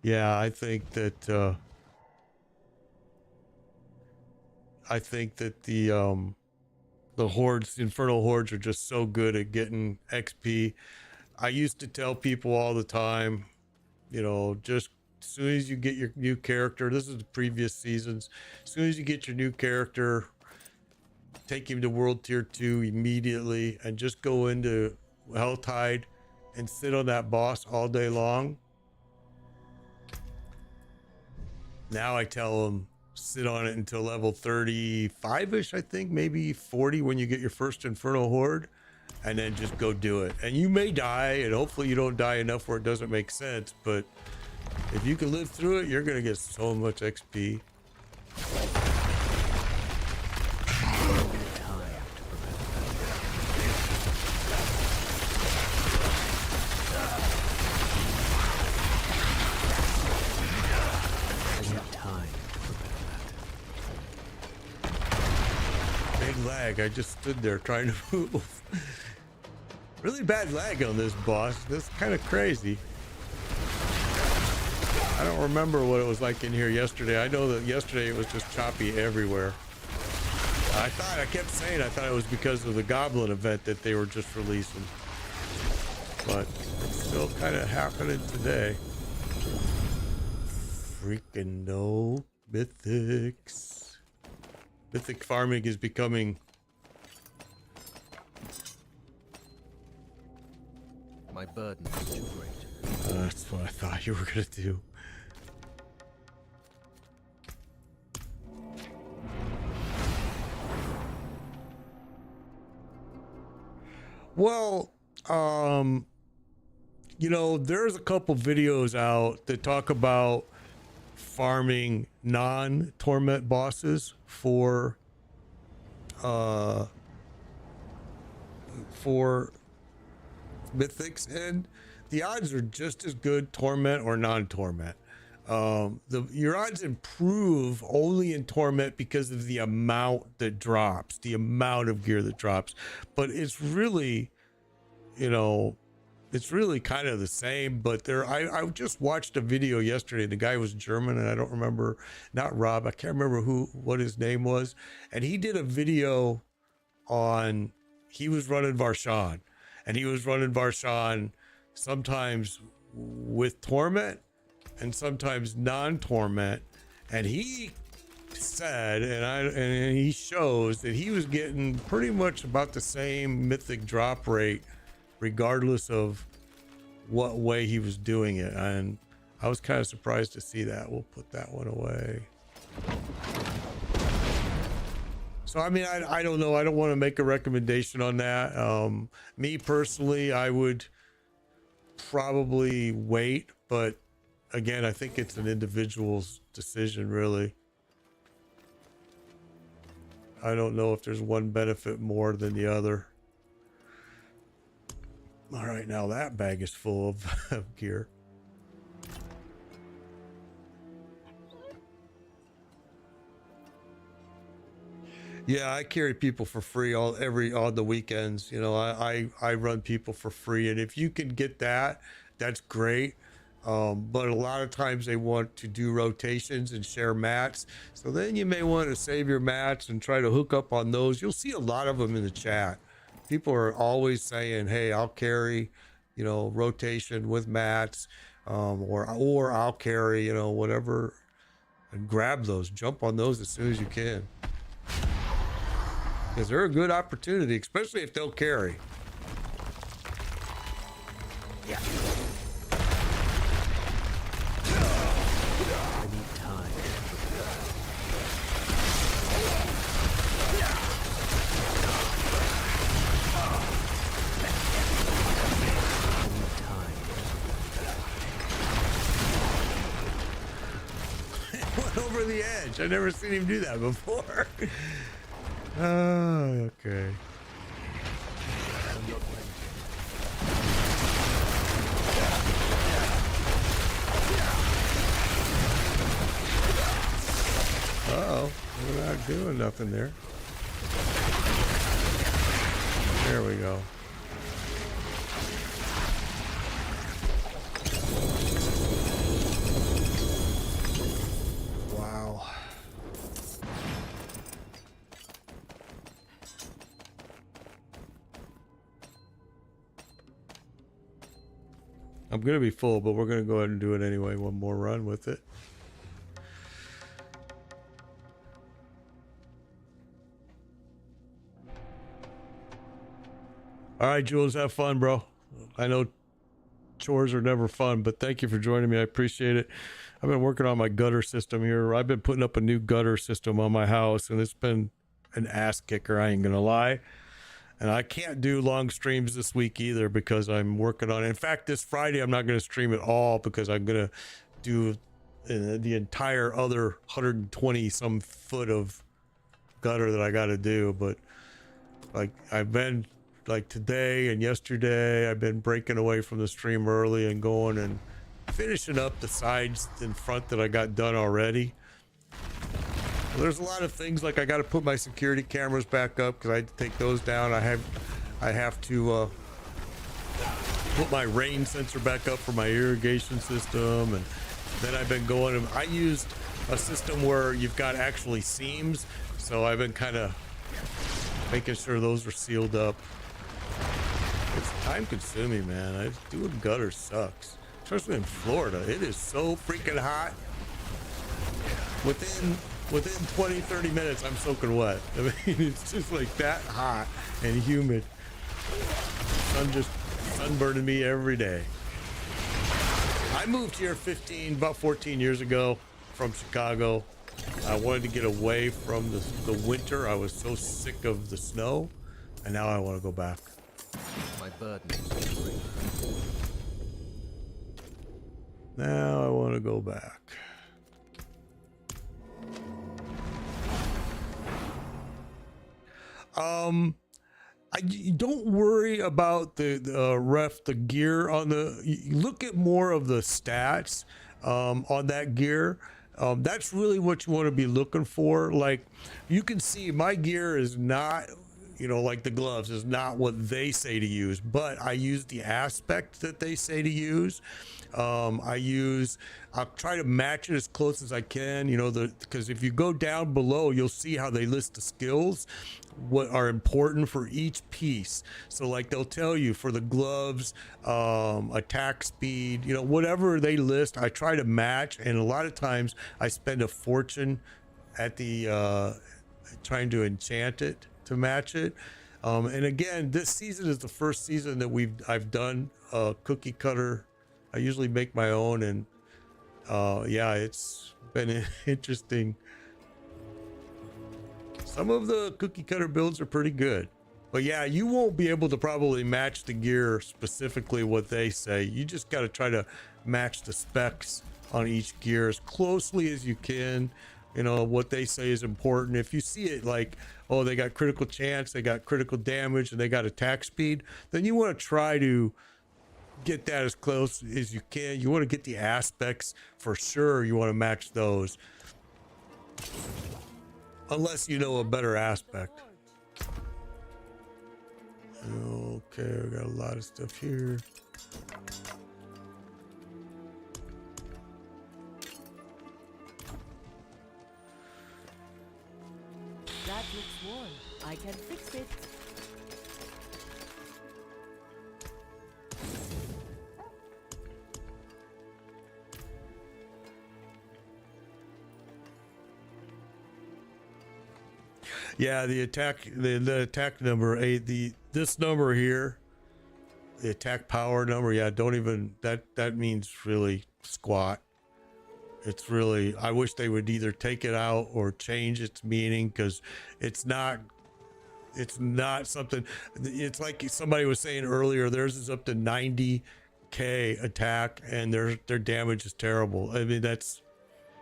Yeah, I think that the hordes, the infernal hordes, are just so good at getting XP. I used to tell people all the time, you know, just as soon as you get your new character, this is the previous seasons, as soon as you get your new character, take him to World Tier 2 immediately and just go into Helltide and sit on that boss all day long. Now I tell them sit on it until level 35-ish, I think, maybe 40 when you get your first Infernal Horde, and then just go do it. And you may die, and hopefully you don't die enough where it doesn't make sense, but if you can live through it, you're gonna get so much XP. Lag. I just stood there trying to move. Really bad lag on this boss. This is kind of crazy. I don't remember what it was like in here yesterday. I know that yesterday it was just choppy everywhere. I kept saying I thought it was because of the Goblin event that they were just releasing. But it's still kind of happening today. Freaking no. Mythics. Mythic farming is becoming... My burden is too great. That's what I thought you were gonna do. Well, you know, there's a couple videos out that talk about farming non-torment bosses for Mythics, and the odds are just as good torment or non-torment. Your odds improve only in torment because of the amount that drops, the amount of gear that drops, but it's really, you know, it's really kind of the same. But I just watched a video yesterday. The guy was German, and I don't remember, not Rob, I can't remember what his name was, and he did a video on, he was running Varshan, and he was running Varshan sometimes with torment and sometimes non-torment, and he said, and he shows that he was getting pretty much about the same mythic drop rate regardless of what way he was doing it, and I was kind of surprised to see that. We'll put that one away. So I mean, I don't know, I don't want to make a recommendation on that. Me personally, I would probably wait, but again, I think it's an individual's decision, really. I don't know if there's one benefit more than the other. All right, now that bag is full of gear. Yeah, I carry people for free on the weekends. You know, I run people for free, and if you can get that, that's great. But a lot of times they want to do rotations and share mats, so then you may want to save your mats and try to hook up on those. You'll see a lot of them in the chat. People are always saying, hey, I'll carry, you know, rotation with mats, or I'll carry, you know, whatever, and grab those, jump on those as soon as you can, because they're a good opportunity, especially if they'll carry. Yeah. I need time. over the edge. I've never seen him do that before. Oh, okay. Uh-oh, we're not doing nothing there. There we go. Wow. I'm gonna be full, but we're gonna go ahead and do it anyway. One more run with it. All right, Jules, have fun, bro. I know chores are never fun, but thank you for joining me. I appreciate it. I've been working on my gutter system here. I've been putting up a new gutter system on my house, and it's been an ass kicker, I ain't gonna lie. And I can't do long streams this week either because I'm working on it. In fact, this Friday, I'm not going to stream at all because I'm going to do the entire other 120 some foot of gutter that I got to do. But like I've been like today and yesterday, I've been breaking away from the stream early and going and finishing up the sides in front that I got done already. There's a lot of things like I got to put my security cameras back up because I had to take those down. I have to put my rain sensor back up for my irrigation system, and then I've been going and I used a system where you've got actually seams, so I've been kind of making sure those are sealed up. It's time consuming, man. Doing gutters sucks, especially in Florida. It is so freaking hot. Within 20-30 minutes I'm soaking wet. I mean, it's just like that hot and humid. Sun just sunburning me every day. I moved here about 14 years ago from Chicago. I wanted to get away from the winter. I was so sick of the snow, and now I want to go back. My bird needs to breathe. Now I want to go back. Don't worry about the gear on you look at more of the stats on that gear. That's really what you want to be looking for. Like you can see my gear is not, like the gloves is not what they say to use, but I use the aspect that they say to use. I'll try to match it as close as I can, because if you go down below, you'll see how they list the skills, what are important for each piece. So like they'll tell you for the gloves, attack speed, whatever they list, I try to match. And a lot of times I spend a fortune at trying to enchant it to match it. And again, this season is the first season that I've done cookie cutter. I usually make my own, and yeah, it's been interesting. Some of the cookie cutter builds are pretty good, but yeah, you won't be able to probably match the gear specifically what they say. You just got to try to match the specs on each gear as closely as you can. What they say is important. If you see it like, oh, they got critical chance, they got critical damage, and they got attack speed, then you want to try to get that as close as you can. You want to get the aspects for sure. You want to match those, unless you know a better aspect. Okay, we got a lot of stuff here. That looks worn. I can fix it. Yeah, the attack number, this number here, the attack power number. Yeah, don't even that means really squat. It's really, I wish they would either take it out or change its meaning, because it's not something. It's like somebody was saying earlier, theirs is up to 90k attack and their damage is terrible. I mean, this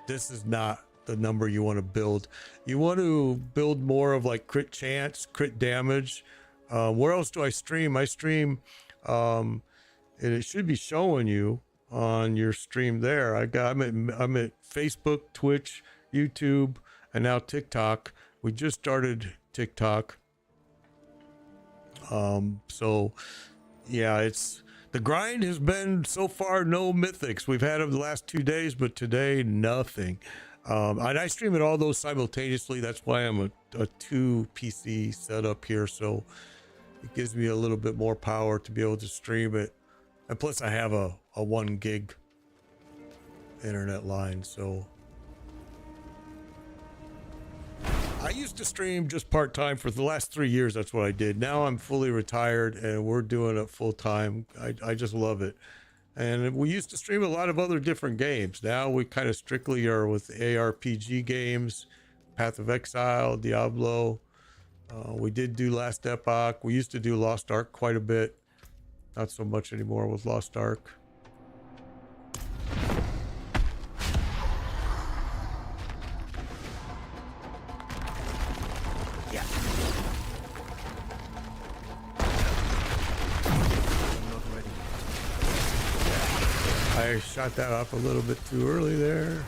is not the number you want to build. You want to build more of like crit chance, crit damage. Where else do I stream? I stream, and it should be showing you on your stream there. I'm at Facebook, Twitch, YouTube, and now TikTok. We just started TikTok. So yeah, the grind has been so far no mythics. We've had them the last 2 days, but today nothing. And I stream it all those simultaneously. That's why I'm a 2 PC setup here, so it gives me a little bit more power to be able to stream it. And plus I have a 1 gig internet line, so I used to stream just part-time for the last 3 years. That's what I did. Now I'm fully retired and we're doing it full-time. I just love it. And we used to stream a lot of other different games. Now we kind of strictly are with ARPG games, Path of Exile, Diablo. We did do Last Epoch. We used to do Lost Ark quite a bit. Not so much anymore with Lost Ark. I shot that off a little bit too early there.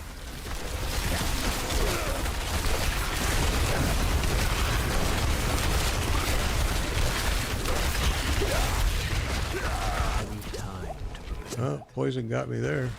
Oh, poison got me there.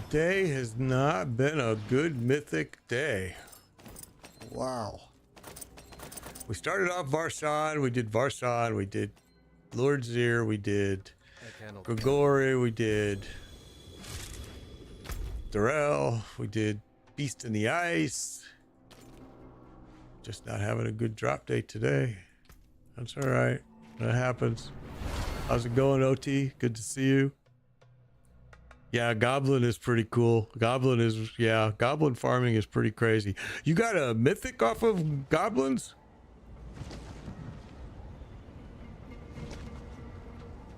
Today has not been a good mythic day. Wow. We started off Varshan, we did Lord Zir, we did Grigori, we did Darrell, we did Beast in the Ice. Just not having a good drop day today. That's all right. That happens. How's it going, OT? Good to see you. Yeah, Goblin is pretty cool. Goblin farming is pretty crazy. You got a mythic off of goblins?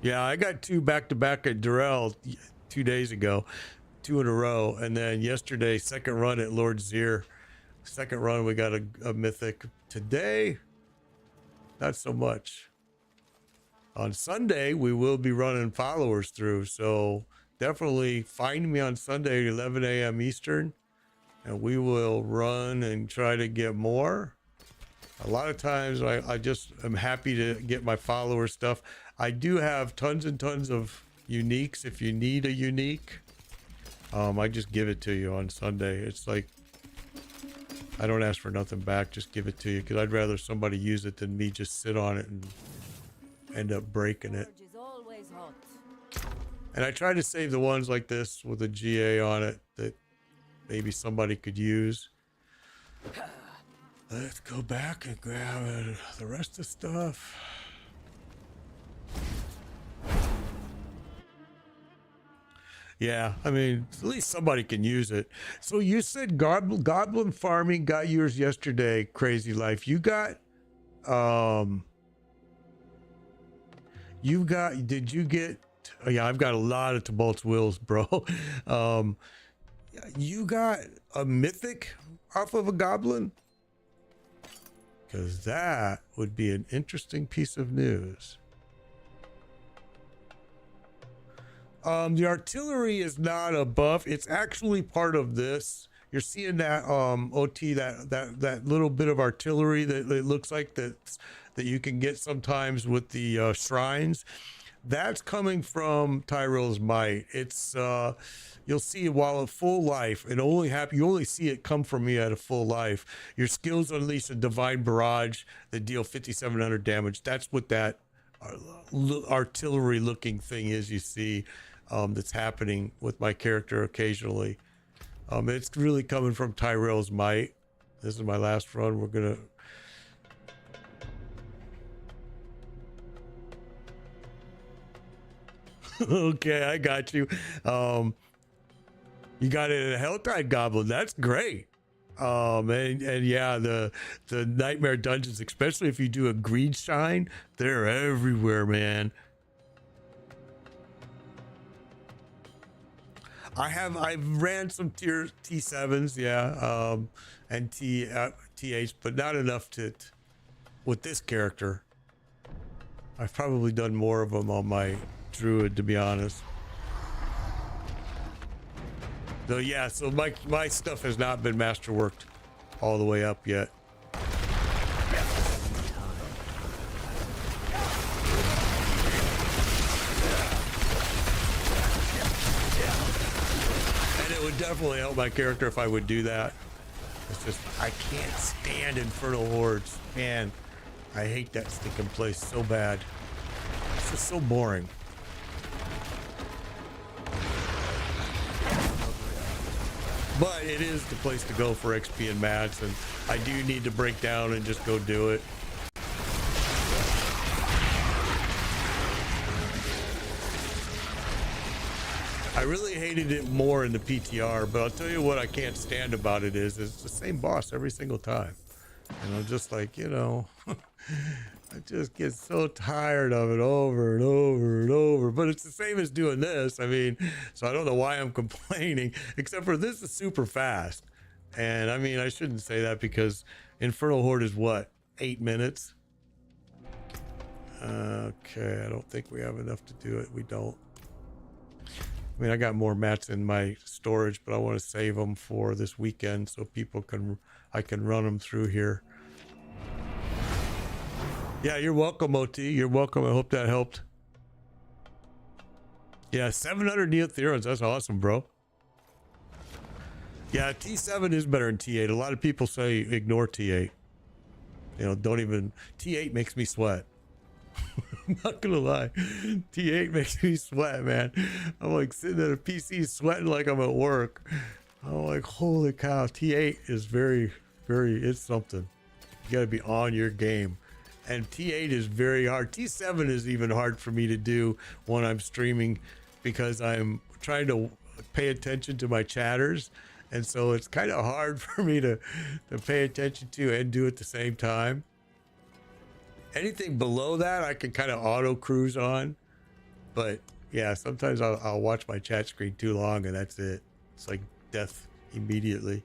Yeah, I got 2 back-to-back at Darrell 2 days ago. 2 in a row. And then yesterday, second run at Lord Zir. Second run, we got a mythic. Today, not so much. On Sunday, we will be running followers through, so definitely find me on Sunday at 11 a.m. Eastern, and we will run and try to get more. A lot of times I just am happy to get my follower stuff. I do have tons and tons of uniques. If you need a unique, I just give it to you on Sunday. It's like, I don't ask for nothing back, just give it to you, because I'd rather somebody use it than me just sit on it and end up breaking it. And I try to save the ones like this with a GA on it that maybe somebody could use. Let's go back and grab the rest of the stuff. Yeah, I mean, at least somebody can use it. So you said goblin farming got yours yesterday, Crazy Life. You got, did you get, oh yeah, I've got a lot of Tibalt's Wills, bro. You got a mythic off of a goblin? Because that would be an interesting piece of news. The artillery is not a buff. It's actually part of this. You're seeing that OT, that little bit of artillery that it looks like that you can get sometimes with the shrines. That's coming from Tyrell's Might. It's you'll see while at full life, you only see it come from me at a full life. Your skills unleash a divine barrage that deal 5,700 damage. That's what that artillery looking thing is you see that's happening with my character occasionally. It's really coming from Tyrell's Might. This is my last run. We're gonna. Okay, I got you. You got it in a Helltide Goblin. That's great. And yeah, the Nightmare Dungeons, especially if you do a greed shine, they're everywhere, man. I've ran some tier T7s, yeah, and T8s, but not enough to with this character. I've probably done more of them on my druid, to be honest. Though, yeah, so my stuff has not been masterworked all the way up yet. And it would definitely help my character if I would do that. It's just, I can't stand Infernal Hordes. Man, I hate that stinking place so bad. It's just so boring. But it is the place to go for XP and mats, and I do need to break down and just go do it. I really hated it more in the PTR, but I'll tell you what I can't stand about it is it's the same boss every single time. And I'm just like, you know, I just get so tired of it over and over and over. But it's the same as doing this. I mean, so I don't know why I'm complaining, except for this is super fast. And I mean, I shouldn't say that because Infernal Horde is what, 8 minutes? Okay, I don't think we have enough to do it. We don't. I mean, I got more mats in my storage, but I want to save them for this weekend so I can run them through here. Yeah, you're welcome, OT. You're welcome. I hope that helped. Yeah, 700 Neotherons. That's awesome, bro. Yeah, T7 is better than T8. A lot of people say ignore T8. You know, don't even... T8 makes me sweat. I'm not gonna lie. T8 makes me sweat, man. I'm like sitting at a PC sweating like I'm at work. I'm like, holy cow. T8 is very, it's something. You gotta be on your game. And T8 is very hard. T7 is even hard for me to do when I'm streaming because I'm trying to pay attention to my chatters. And so it's kind of hard for me to pay attention to and do at the same time. Anything below that, I can kind of auto cruise on. But yeah, sometimes I'll watch my chat screen too long and that's it. It's like death immediately.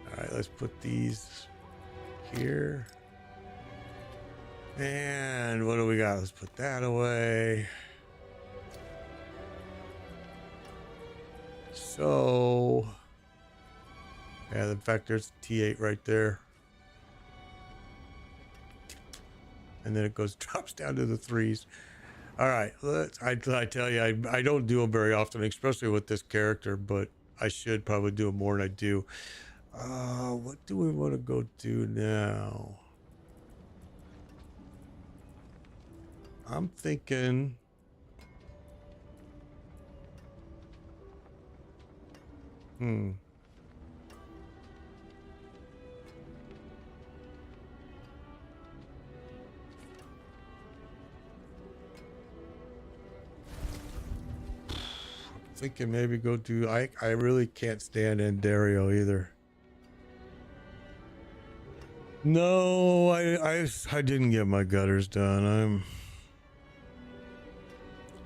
All right, let's put these here. And what do we got? Let's put that away. So, yeah, in fact, there's T8 right there. And then it drops down to the 3s. All right, I tell you, I don't do them very often, especially with this character, but I should probably do them more than I do. What do we want to go do now? I'm thinking... Thinking maybe go do... I really can't stand Endario either. No, I didn't get my gutters done.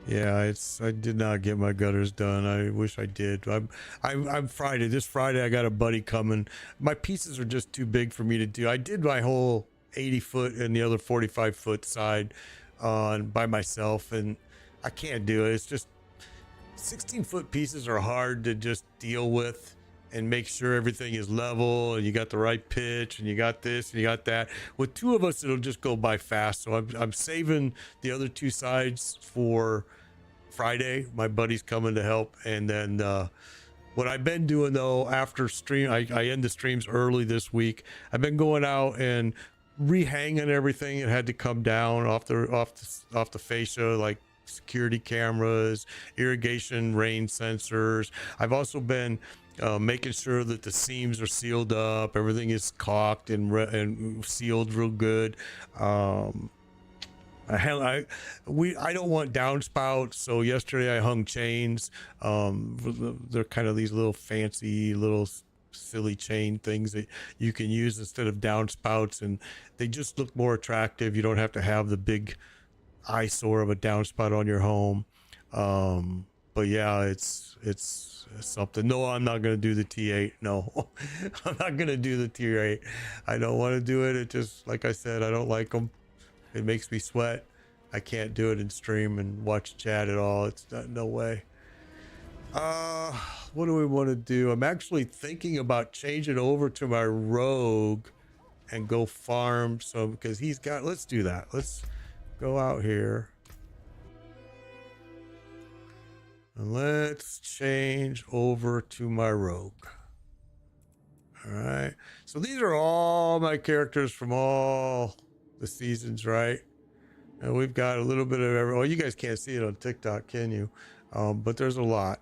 Yeah, I did not get my gutters done. I wish I did. I'm Friday. This Friday I got a buddy coming. My pieces are just too big for me to do. I did my whole 80 foot and the other 45 foot side by myself, and I can't do it. It's just 16-foot pieces are hard to just deal with and make sure everything is level and you got the right pitch and you got this and you got that. With two of us, it'll just go by fast. So I'm saving the other two sides for Friday. My buddy's coming to help. And then what I've been doing though, after stream, I end the streams early this week. I've been going out and rehanging everything. It had to come down off the fascia, like security cameras, irrigation rain sensors. I've also been making sure that the seams are sealed up, everything is caulked and sealed real good. I don't want downspouts, so yesterday I hung chains. They're kind of these little fancy little silly chain things that you can use instead of downspouts, and they just look more attractive. You don't have to have the big eyesore of a downspout on your home. But yeah, it's something. No, I'm not going to do the T8. No, I'm not going to do the T8. I don't want to do it. It just, like I said, I don't like them. It makes me sweat. I can't do it in stream and watch chat at all. It's not, no way. What do we want to do? I'm actually thinking about changing over to my rogue and go farm some, because he's got, let's do that. Let's go out here. And let's change over to my rogue. All right. So these are all my characters from all the seasons, right? And we've got a little bit of every. Well, you guys can't see it on TikTok, can you? But there's a lot.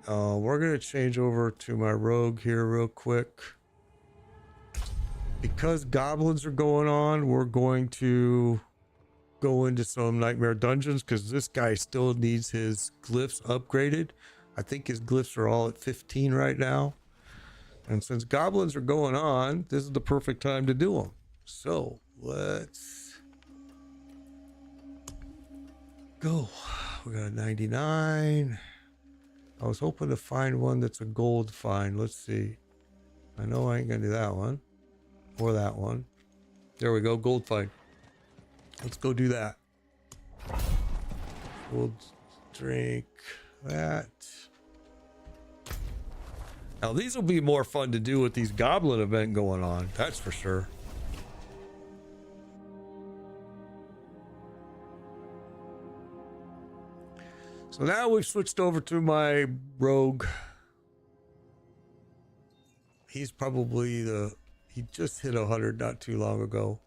We're gonna change over to my rogue here real quick. Because goblins are going on, we're going to go into some nightmare dungeons, because this guy still needs his glyphs upgraded. I think his glyphs are all at 15 right now. And since goblins are going on, this is the perfect time to do them. So let's go. We got a 99. I was hoping to find one that's a gold find. Let's see. I know I ain't gonna do that one or that one. There we go, gold find. Let's go do that. We'll drink that. Now these will be more fun to do with these goblin event going on. That's for sure. So now we've switched over to my rogue. He's probably he just hit 100 not too long ago.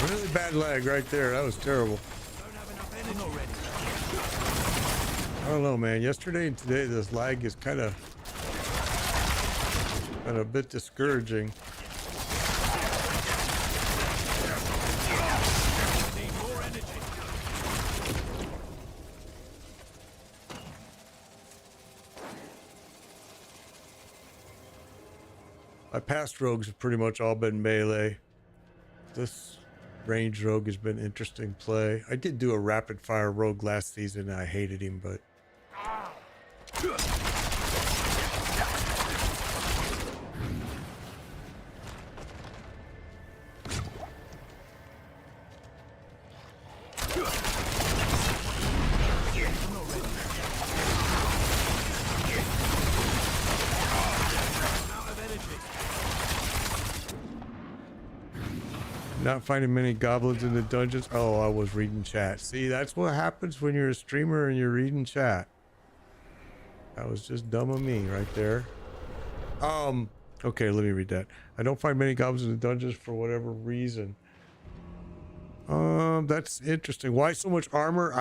Really bad lag right there. That was terrible. I don't know, man. Yesterday and today, this lag is kind of a bit discouraging. My past rogues have pretty much all been melee. This range rogue has been interesting play. I did do a rapid fire rogue last season and I hated him, but not finding many goblins in the dungeons. Oh, I was reading chat. See, that's what happens when you're a streamer and you're reading chat. That was just dumb of me right there. Okay, let me read that. I don't find many goblins in the dungeons for whatever reason. That's interesting. Why so much armor?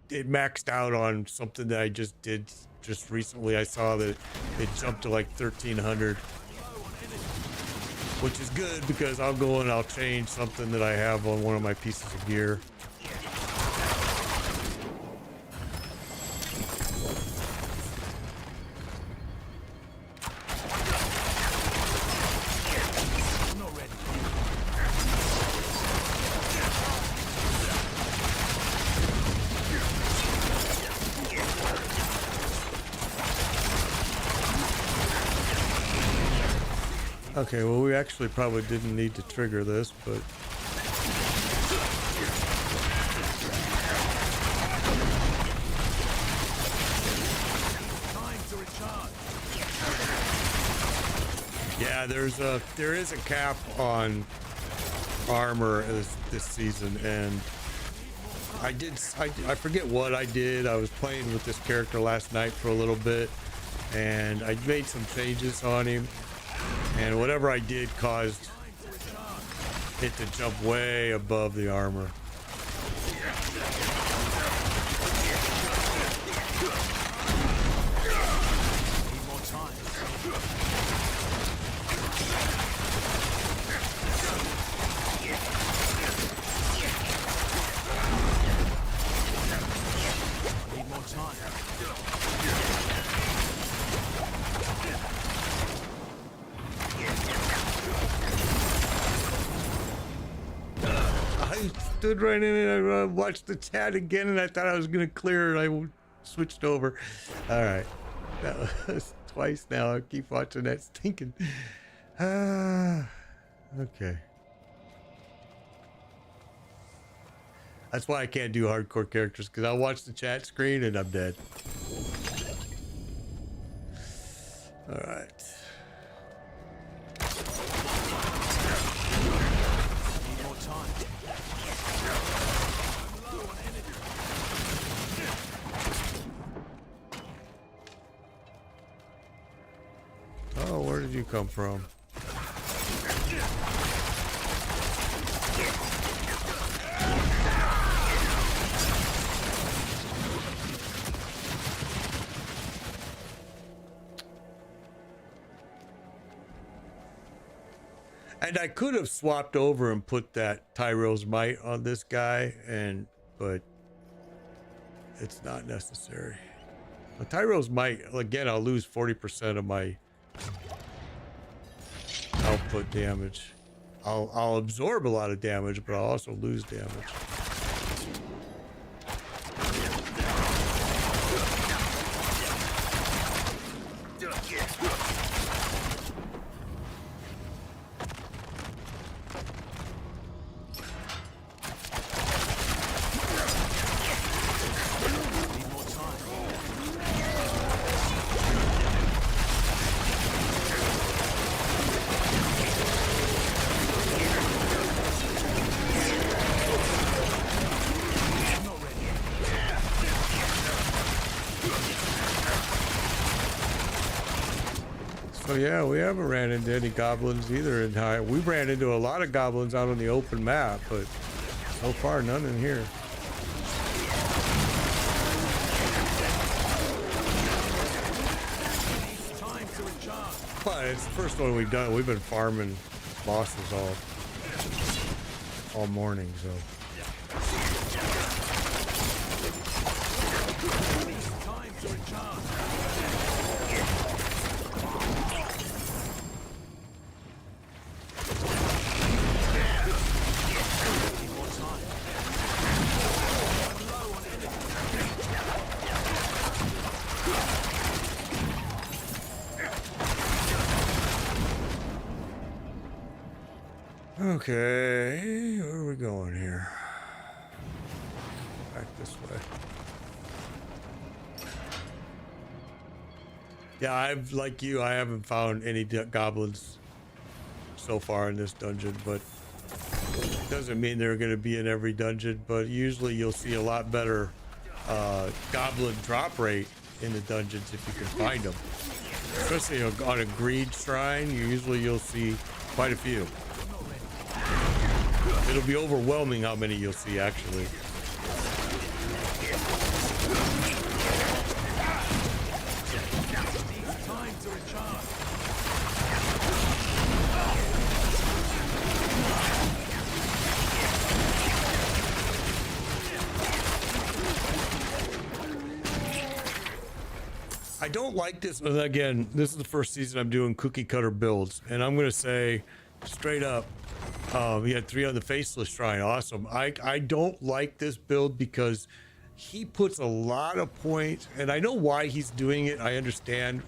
It maxed out on something that I just did just recently. I saw that it jumped to like 1300. Which is good because I'll go and I'll change something that I have on one of my pieces of gear. Okay, well, we actually probably didn't need to trigger this, but... Yeah, there is a cap on armor this season, and I forget what I did. I was playing with this character last night for a little bit, and I made some changes on him, and whatever I did caused it to jump way above the armor. I stood right in it. I watched the chat again, and I thought I was gonna clear it. I switched over. All right, that was twice now. I keep watching that stinking. Okay. That's why I can't do hardcore characters, because I'll watch the chat screen and I'm dead. All right. Oh, where did you come from? And I could have swapped over and put that Tyro's Might on this guy, but it's not necessary. The Tyro's Might, again, I'll lose 40% of my output damage. I'll absorb a lot of damage, but I'll also lose damage. So yeah, we haven't ran into any goblins either in high. We ran into a lot of goblins out on the open map, but so far none in here. But it's the first one we've done. We've been farming bosses all morning, so. Okay, where are we going here? Back this way. Yeah, like you, I haven't found any goblins so far in this dungeon, but doesn't mean they're going to be in every dungeon, but usually you'll see a lot better goblin drop rate in the dungeons if you can find them. Especially on a greed shrine, you'll see quite a few. It'll be overwhelming how many you'll see, actually. I don't like this. Again, this is the first season I'm doing cookie cutter builds, and I'm going to say straight up, we had 3 on the Faceless Shrine. Awesome. I don't like this build because he puts a lot of points, and I know why he's doing it. I understand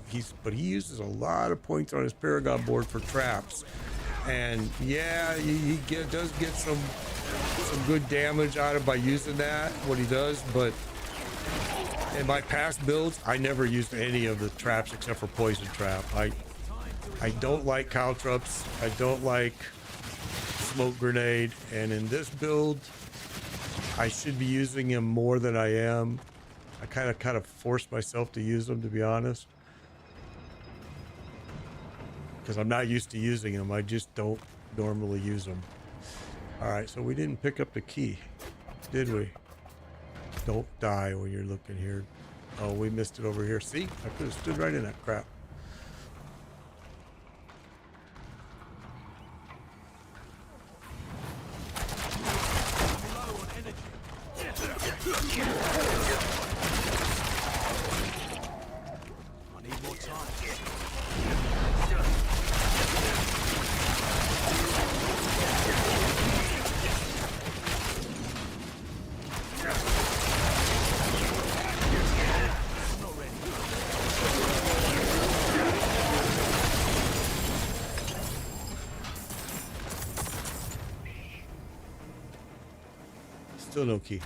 but he uses a lot of points on his Paragon board for traps. And yeah, he does get some good damage out of by using that, what he does, but in my past builds, I never used any of the traps except for poison trap. I don't like caltrops. I don't like smoke grenade, and in this build, I should be using him more than I am. I kind of forced myself to use them, to be honest, because I'm not used to using them. I just don't normally use them. All right, so we didn't pick up the key, did we? Don't die when you're looking here. Oh, we missed it over here. See, I could have stood right in that crap. I need more time. Still no key.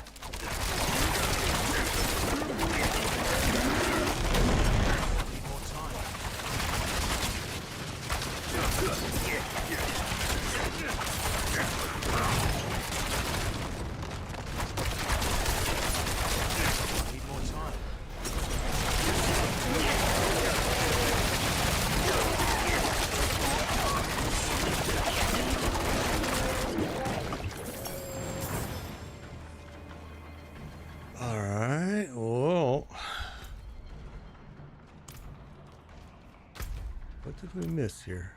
What did we miss here?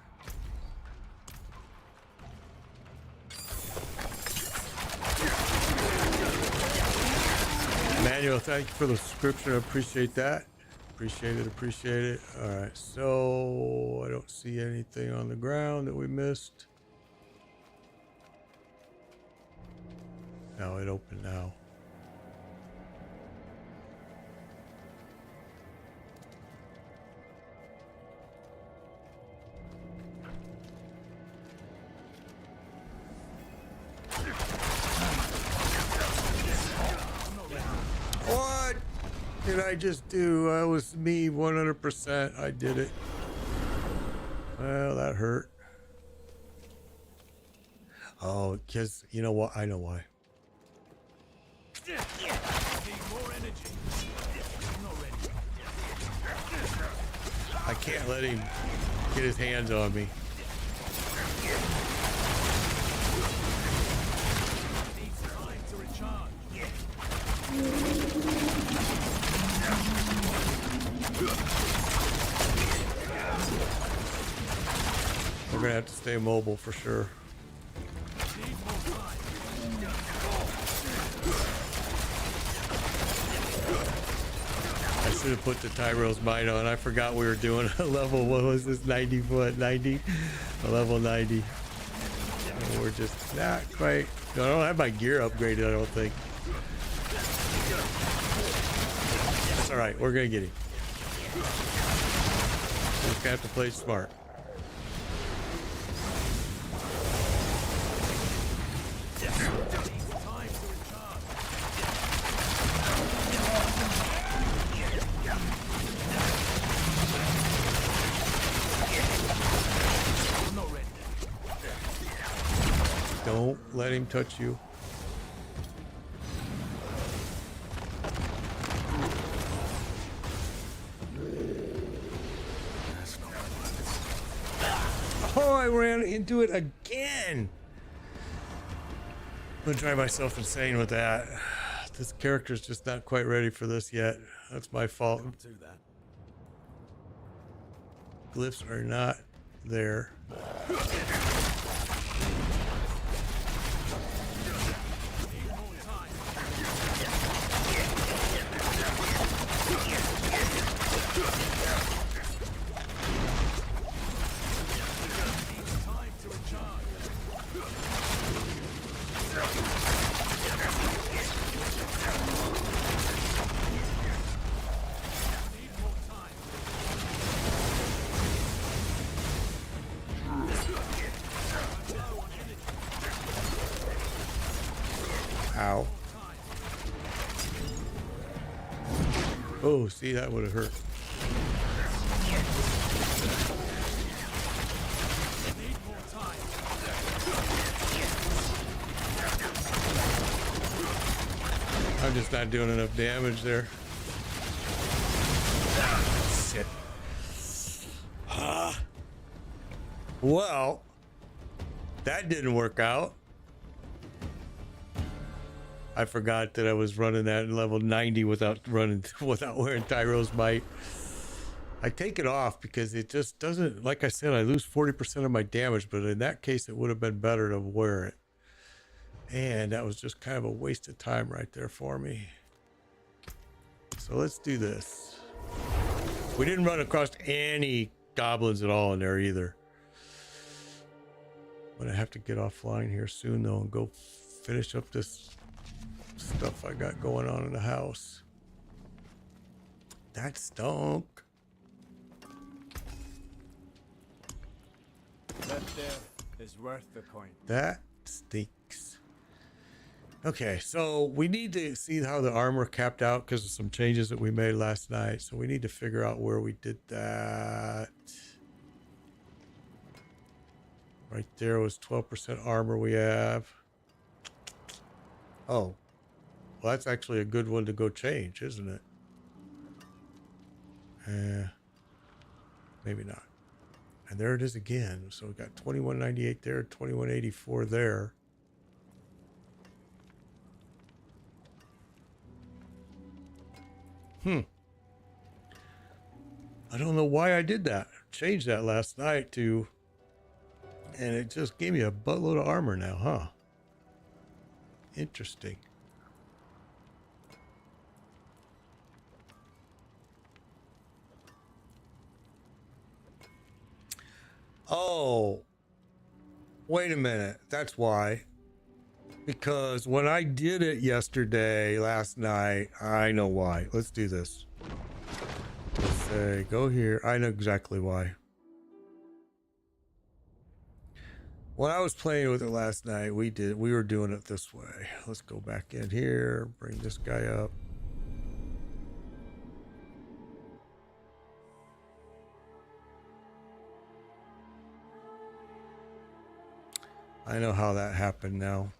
Emmanuel, thank you for the subscription. I appreciate that. Appreciate it. All right, so I don't see anything on the ground that we missed. Now it opened now. What did I just do? That was me 100%. I did it. Well, that hurt. Oh, because you know what? I know why. I can't let him get his hands on me. We're gonna have to stay mobile for sure. I should have put the Tyro's Might on. I forgot we were doing a level, what was this, 90 foot, 90? A level 90. And we're just not quite, I don't have my gear upgraded, I don't think. That's all right, we're gonna get him. We're just gonna have to play smart. Don't let him touch you. Oh, I ran into it again. I'm gonna drive myself insane with that. This character's just not quite ready for this yet. That's my fault. Do that. Glyphs are not there. Ow. Oh, see, that would have hurt. I'm just not doing enough damage there. Shit. Well, that didn't work out. I forgot that I was running at level 90 without wearing Tyro's Might. I take it off because it just doesn't, like I said, I lose 40% of my damage, but in that case, it would have been better to wear it. And that was just kind of a waste of time right there for me. So let's do this. We didn't run across any goblins at all in there either. I'm gonna have to get offline here soon though and go finish up this stuff I got going on in the house. That stunk. That there is worth the coin. That stinks. Okay, so we need to see how the armor capped out because of some changes that we made last night. So we need to figure out where we did that. Right there was 12% armor we have. Oh, well, that's actually a good one to go change, isn't it? Maybe not. And there it is again. So we got 2198 there, 2184 there. I don't know why I did that. Changed that last night to, and it just gave me a buttload of armor now, huh? Interesting. Oh, wait a minute. That's why. Because when I did it last night, I know why. Let's do this. Let's say, go here. I know exactly why. When I was playing with it last night, we were doing it this way. Let's go back in here, bring this guy up. I know how that happened now.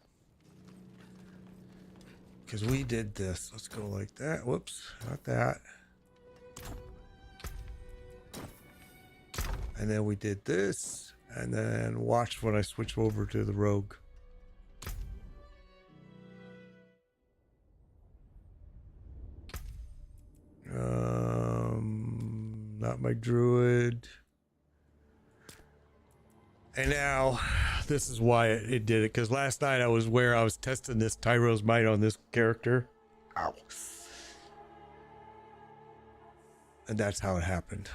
Because we did this. Let's go like that. Whoops, not that. And then we did this. And then watch when I switch over to the rogue. Not my druid. And now, this is why it did it. Because last night I was testing this Tyro's Might on this character. Ow. And that's how it happened.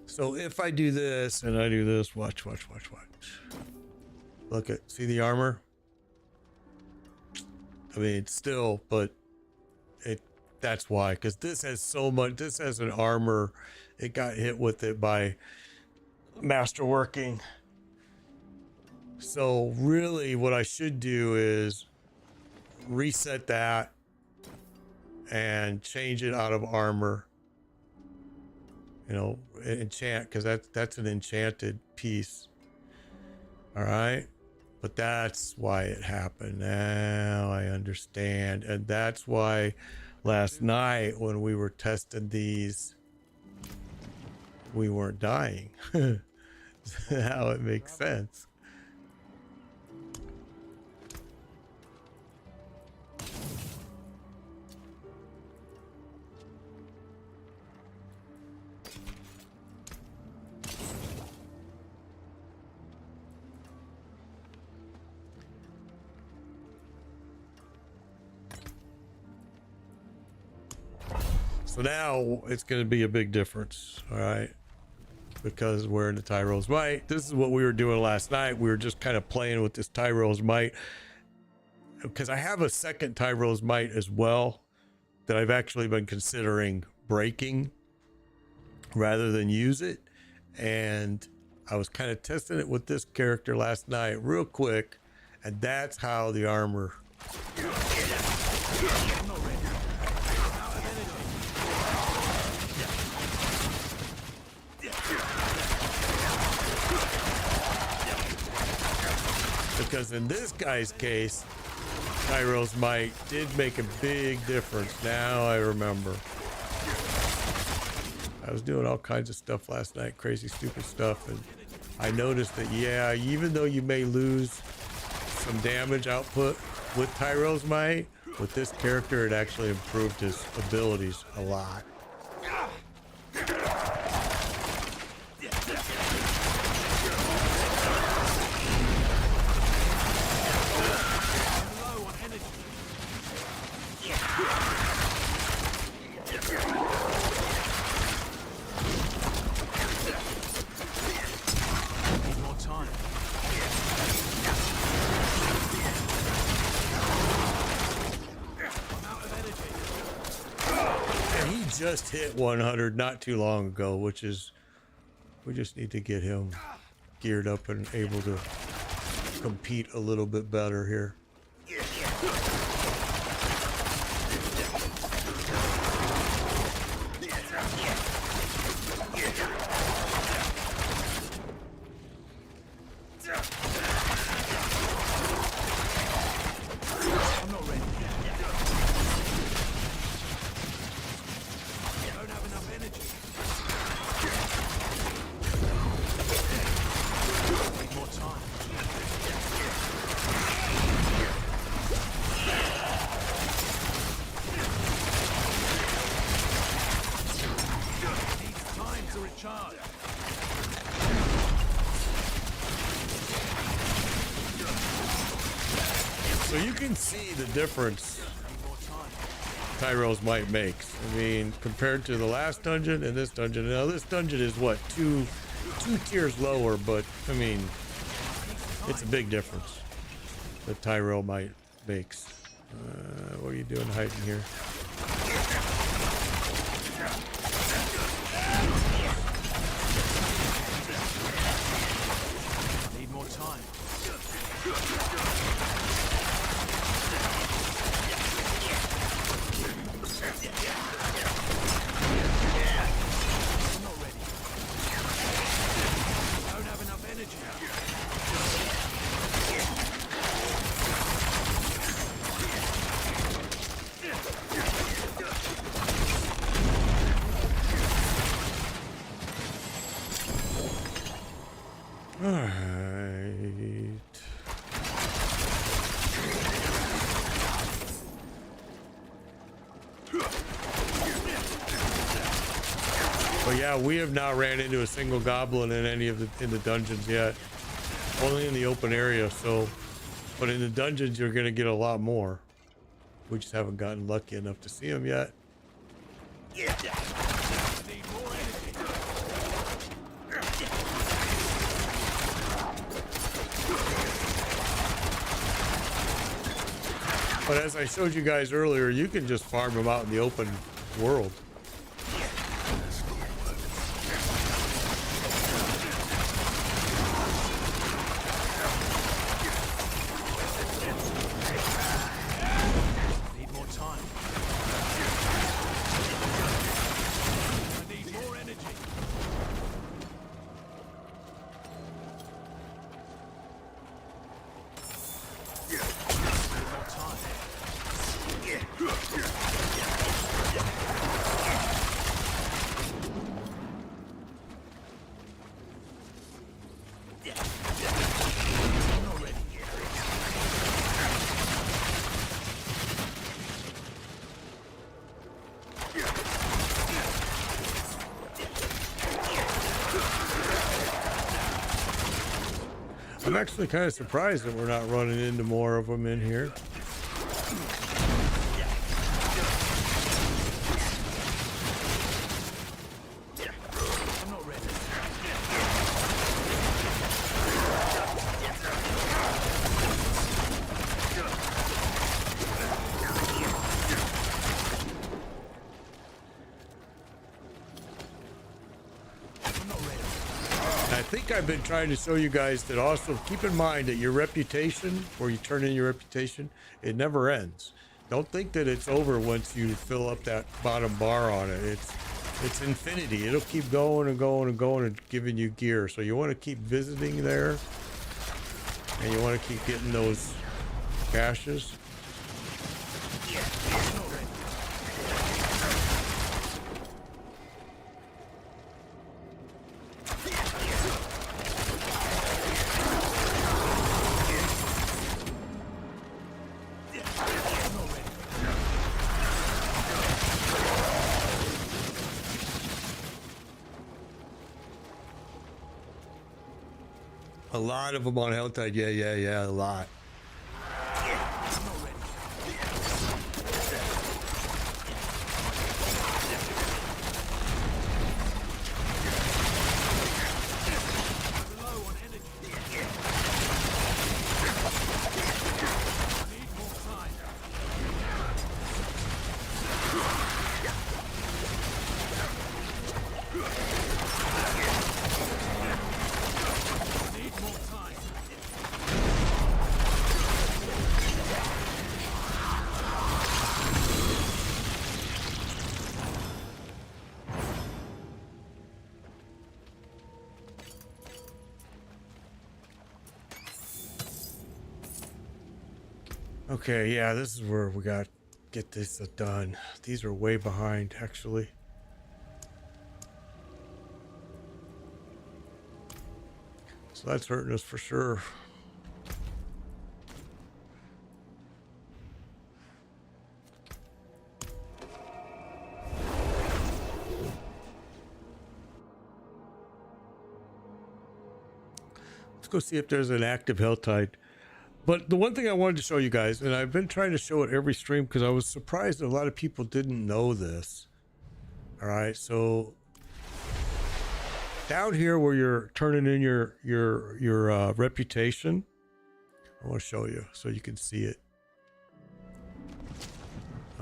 So if I do this and I do this, watch. Look at, see the armor? I mean, it's still, but that's why, because this has so much, this has an armor. It got hit with it by masterworking. So really what I should do is reset that and change it out of armor. You know, enchant, because that's an enchanted piece. All right. But that's why it happened. Now I understand. And that's why last night when we were testing these, we weren't dying. How it makes sense. So now it's going to be a big difference, all right? Because we're in the Tyro's Might. This is what we were doing last night. We were just kind of playing with this Tyro's Might. Because I have a second Tyro's Might as well that I've actually been considering breaking rather than use it. And I was kind of testing it with this character last night real quick, and that's how the armor. Because in this guy's case, Tyro's Might did make a big difference. Now I remember. I was doing all kinds of stuff last night, crazy, stupid stuff, and I noticed that, yeah, even though you may lose some damage output with Tyro's Might, with this character, it actually improved his abilities a lot. Just hit 100 not too long ago, which is, we just need to get him geared up and able to compete a little bit better here. So you can see the difference Tyro's Might makes. I mean, compared to the last dungeon and this dungeon. Now this dungeon is what, two tiers lower, but I mean, it's a big difference that Tyro Might makes. What are you doing hiding here? Need more time. But yeah, we have not ran into a single goblin in any of the dungeons yet. Only in the open area. So, but in the dungeons you're gonna get a lot more. We just haven't gotten lucky enough to see them yet. But as I showed you guys earlier, you can just farm them out in the open world. I'm actually kind of surprised that we're not running into more of them in here. I think I've been trying to show you guys that also keep in mind that your reputation, where you turn in your reputation, it never ends. Don't think that it's over once you fill up that bottom bar on it. It's infinity. It'll keep going and going and going and giving you gear. So you want to keep visiting there, and you want to keep getting those caches. A lot of them on Helltide. Yeah, a lot. Okay, yeah, this is where we got to get this done. These are way behind, actually. So that's hurting us for sure. Let's go see if there's an active Helltide. But the one thing I wanted to show you guys, and I've been trying to show it every stream because I was surprised that a lot of people didn't know this. All right, so down here where you're turning in your reputation, I want to show you so you can see it.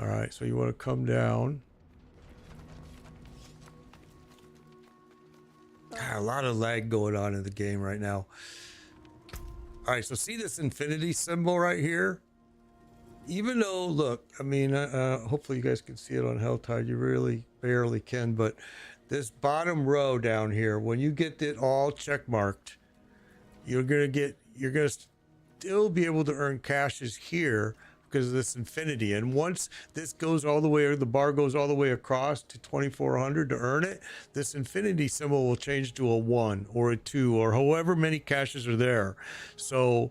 All right, so you want to come down. A lot of lag going on in the game right now. All right, so see this infinity symbol right here? Even though, look, I mean, hopefully you guys can see it on Helltide. You really barely can, but this bottom row down here, when you get it all check marked, you're gonna still be able to earn caches here because of this infinity. And once this goes all the way, or the bar goes all the way across to 2400 to earn it, this infinity symbol will change to a 1 or a 2 or however many caches are there. So,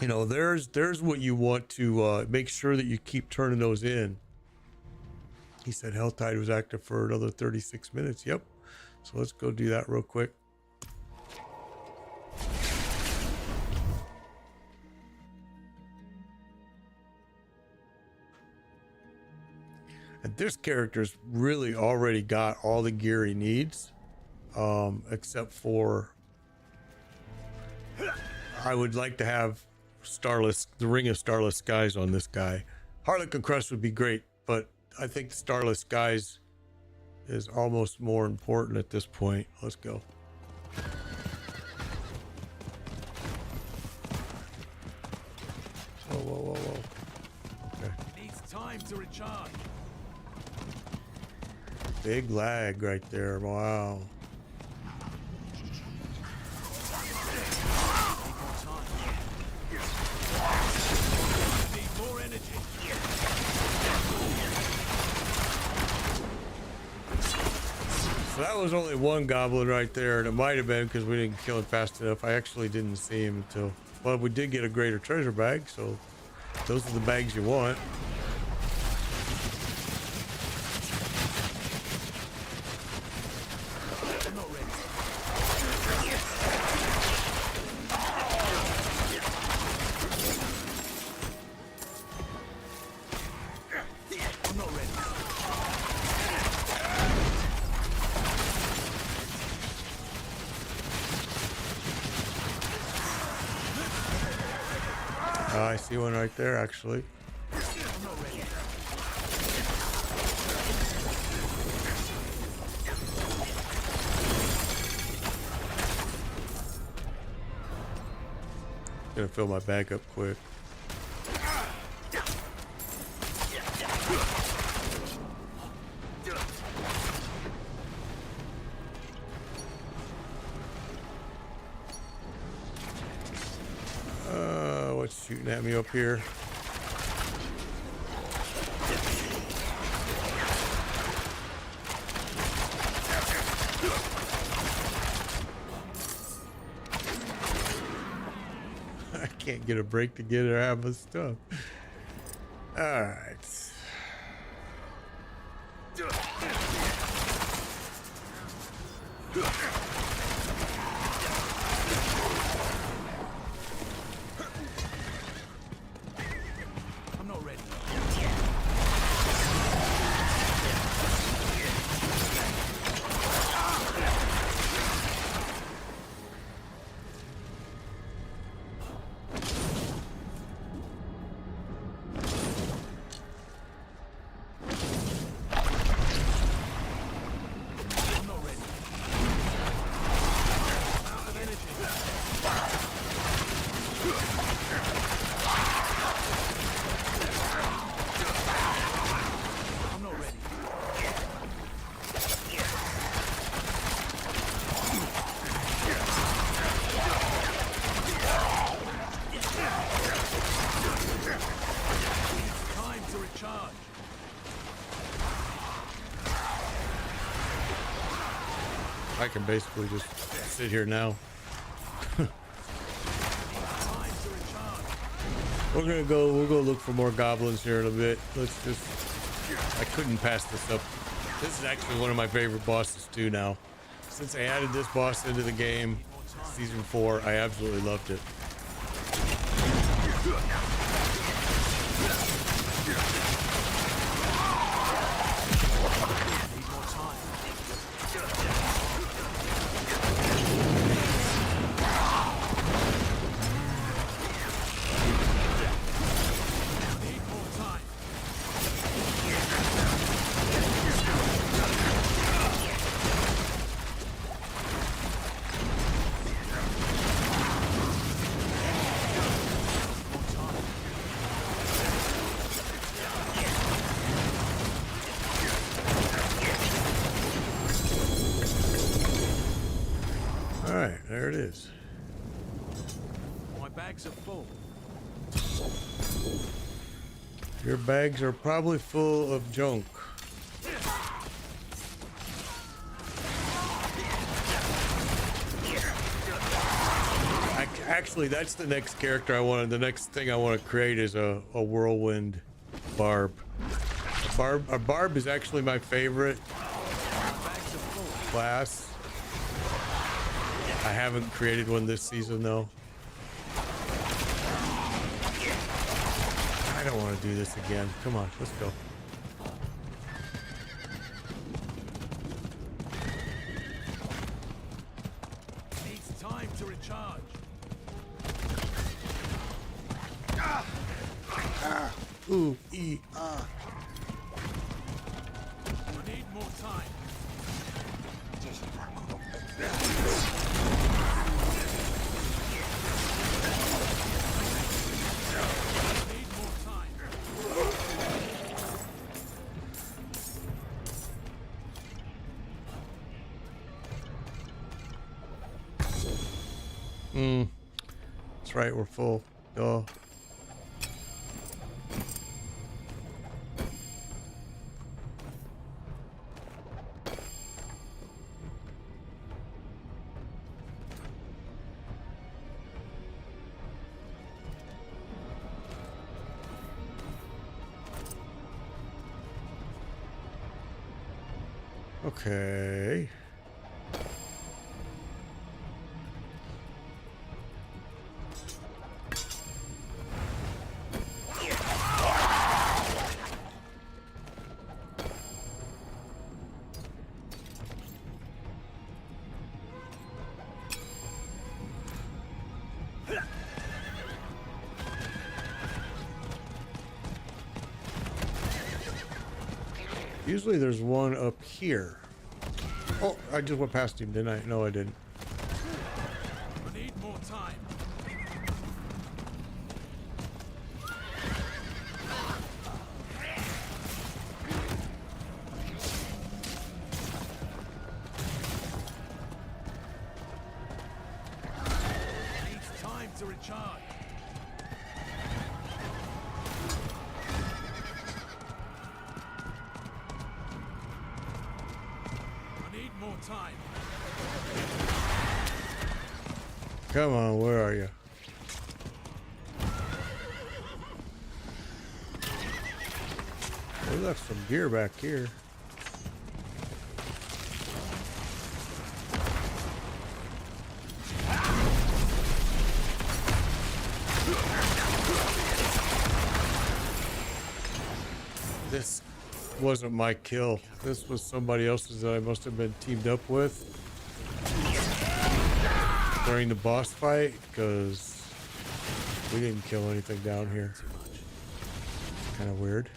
you know, there's what you want to make sure that you keep turning those in. He said Helltide was active for another 36 minutes. Yep. So let's go do that real quick. And this character's really already got all the gear he needs, except for I would like to have the Ring of Starless Skies on this guy. Harlequin Crest would be great, but I think Starless Skies is almost more important at this point. Let's go. Whoa. Okay. Needs time to recharge. Big lag right there. Wow. Need more energy. So that was only one goblin right there, and it might have been because we didn't kill him fast enough. I actually didn't see him until, well, we did get a greater treasure bag, so those are the bags you want. I see one right there, actually. gonna fill my bag up quick. What's shooting at me up here? I can't get a break to get her out of my stuff. All right. I'm not ready. I'm not ready. Out of energy. I'm not ready. Time to recharge. I can basically just sit here now. Time to recharge. We'll go look for more goblins here in a bit. Let's just, I couldn't pass this up. This is actually one of my favorite bosses too now. Since I added this boss into the game, season 4, I absolutely loved it. Need more time. Need more time. All right, there it is. My bags are full. Your bags are probably full of junk. Actually, that's the next character I wanted. The next thing I want to create is a whirlwind barb. A barb is actually my favorite class. I haven't created one this season though. I don't want to do this again. Come on, let's go. Needs time to recharge. Ooh, ee, ah. We need more time. Need more time. That's right, we're full. Duh. Okay. Usually there's one up here. Oh, I just went past him, didn't I? No, I didn't. We need more time. to recharge. I need more time. Come on, where are you? We left some gear back here. This wasn't my kill. This was somebody else's that I must have been teamed up with during the boss fight, because we didn't kill anything down here. Kind of weird.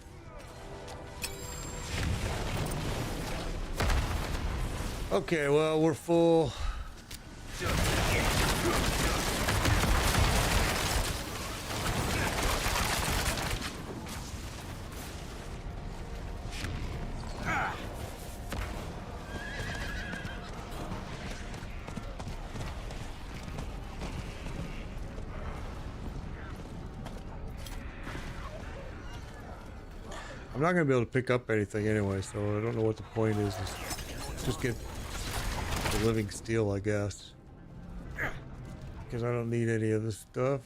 Okay, well, we're full. I'm not going to be able to pick up anything anyway, so I don't know what the point is. Just get the living steel, I guess. Because I don't need any of this stuff.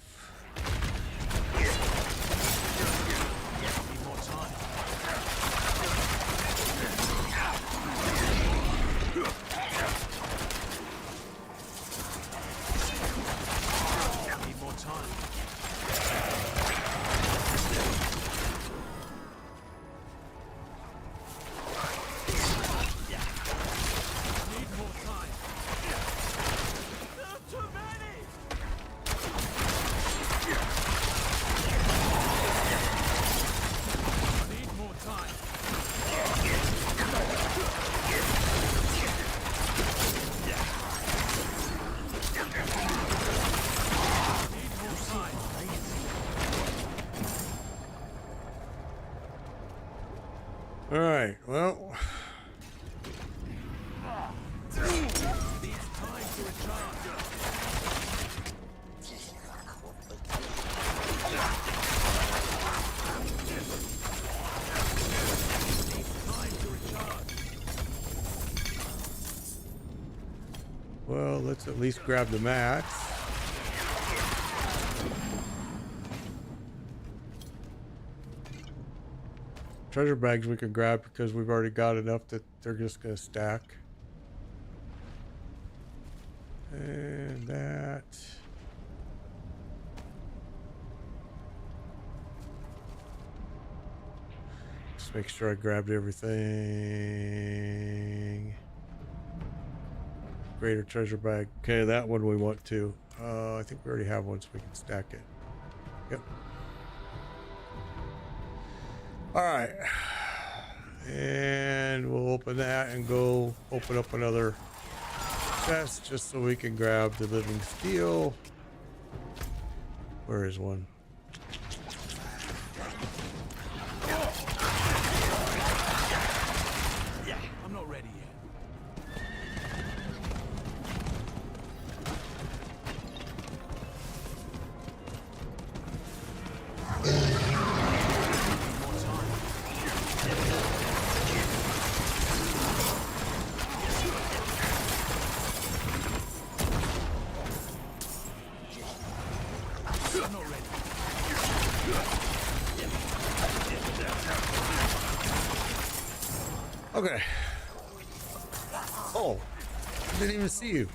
All right, well. Well, let's at least grab the mats. Treasure bags we can grab because we've already got enough that they're just going to stack. And that. Just make sure I grabbed everything. Greater treasure bag. Okay, that one we want to. I think we already have one so we can stack it. Yep. All right, and we'll open that and go open up another chest just so we can grab the living steel. Where is one? I'm not ready yet. Okay. Oh, didn't even see you.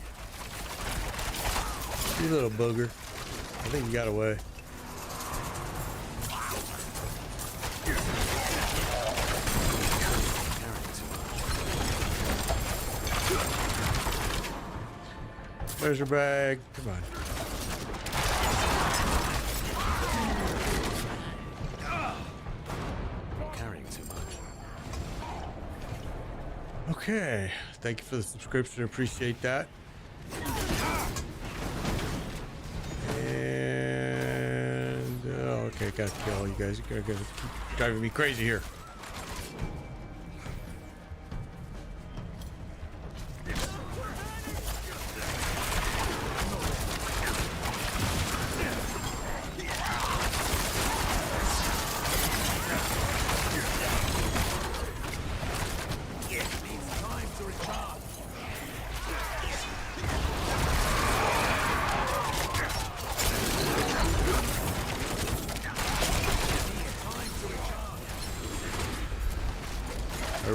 You little booger. I think you got away. Treasure bag. Come on. Okay, thank you for the subscription. Appreciate that. And okay, gotta kill all you guys. You're gonna keep driving me crazy here.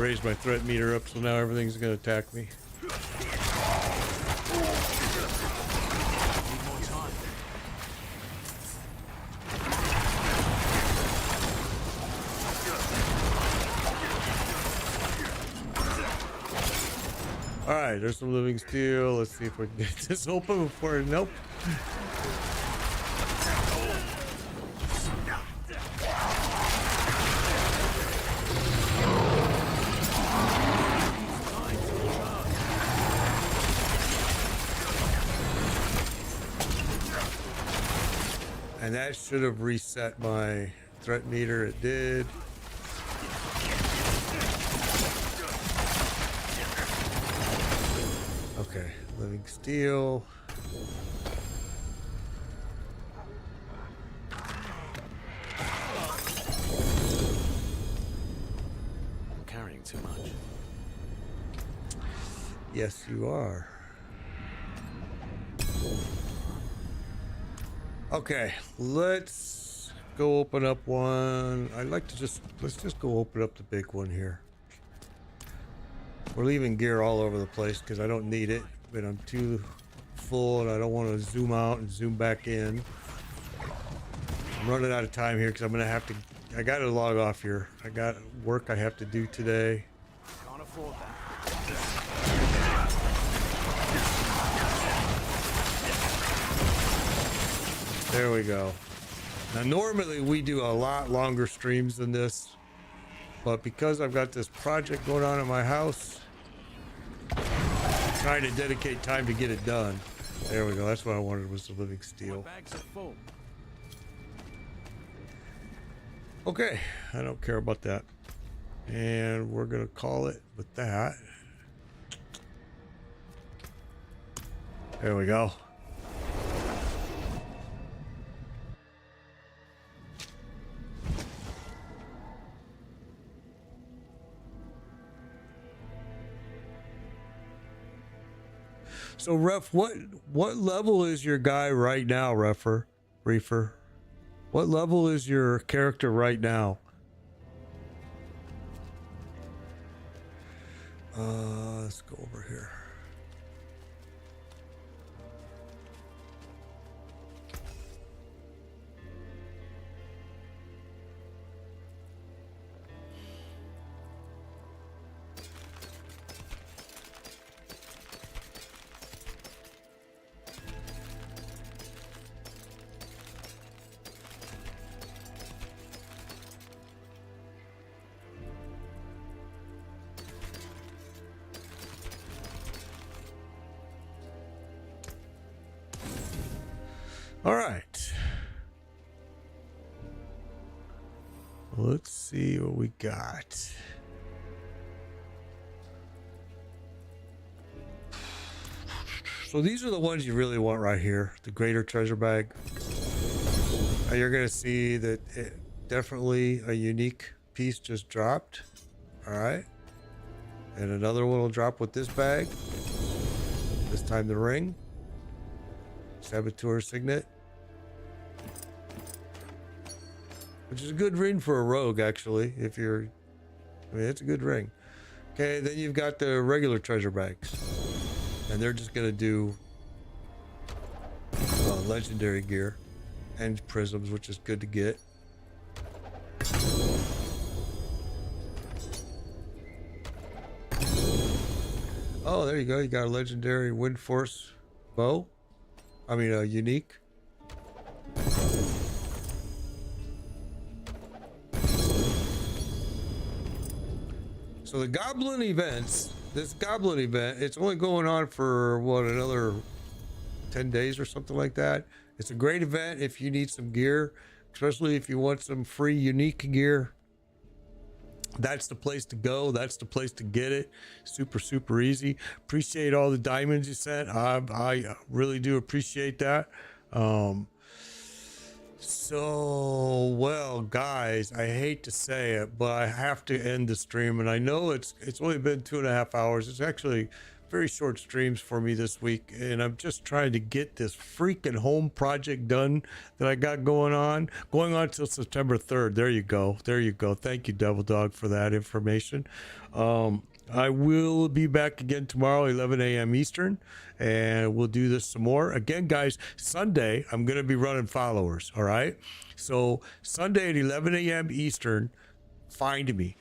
raise my threat meter up, so now everything's gonna attack me. Need more time. All right, there's some living steel. Let's see if we can get this open before. Nope. And that should have reset my threat meter. It did. Okay, living steel. I'm carrying too much. Yes, you are. Okay, let's go open up one. I'd like to let's just go open up the big one here. We're leaving gear all over the place because I don't need it, but I'm too full and I don't want to zoom out and zoom back in. I'm running out of time here because I'm going to have to, I got to log off here. I got work I have to do today. Can't afford that. There we go. Now, normally we do a lot longer streams than this, but because I've got this project going on in my house, I'm trying to dedicate time to get it done. There we go. That's what I wanted, was the living My steel. bags are full. Okay, I don't care about that. And we're gonna call it with that. There we go. So, Ref, what level is your guy right now, Reefer? What level is your character right now? Let's go over here. All right. Let's see what we got. So these are the ones you really want right here. The greater treasure bag. You're going to see that definitely a unique piece just dropped. All right. And another one will drop with this bag. This time the ring. Saboteur signet. Which is a good ring for a rogue, actually. If you're, I mean, it's a good ring. Okay, then you've got the regular treasure bags, and they're just gonna do legendary gear and prisms, which is good to get. Oh, there you go. You got a legendary wind force bow. I mean, a unique. So the goblin events, this goblin event, it's only going on for what, another 10 days or something like that. It's a great event if you need some gear, especially if you want some free unique gear. That's the place to go. That's the place to get it. Super, super easy. Appreciate all the diamonds you sent. I really do appreciate that. So, well, guys, I hate to say it, but I have to end the stream, and I know it's only been 2.5 hours. It's actually very short streams for me this week, and I'm just trying to get this freaking home project done that I got going on till September 3rd. There you go. Thank you, Devil Dog, for that information. I will be back again tomorrow, 11 a.m. Eastern, and we'll do this some more. Again, guys, Sunday, I'm going to be running followers, all right? So Sunday at 11 a.m. Eastern, find me.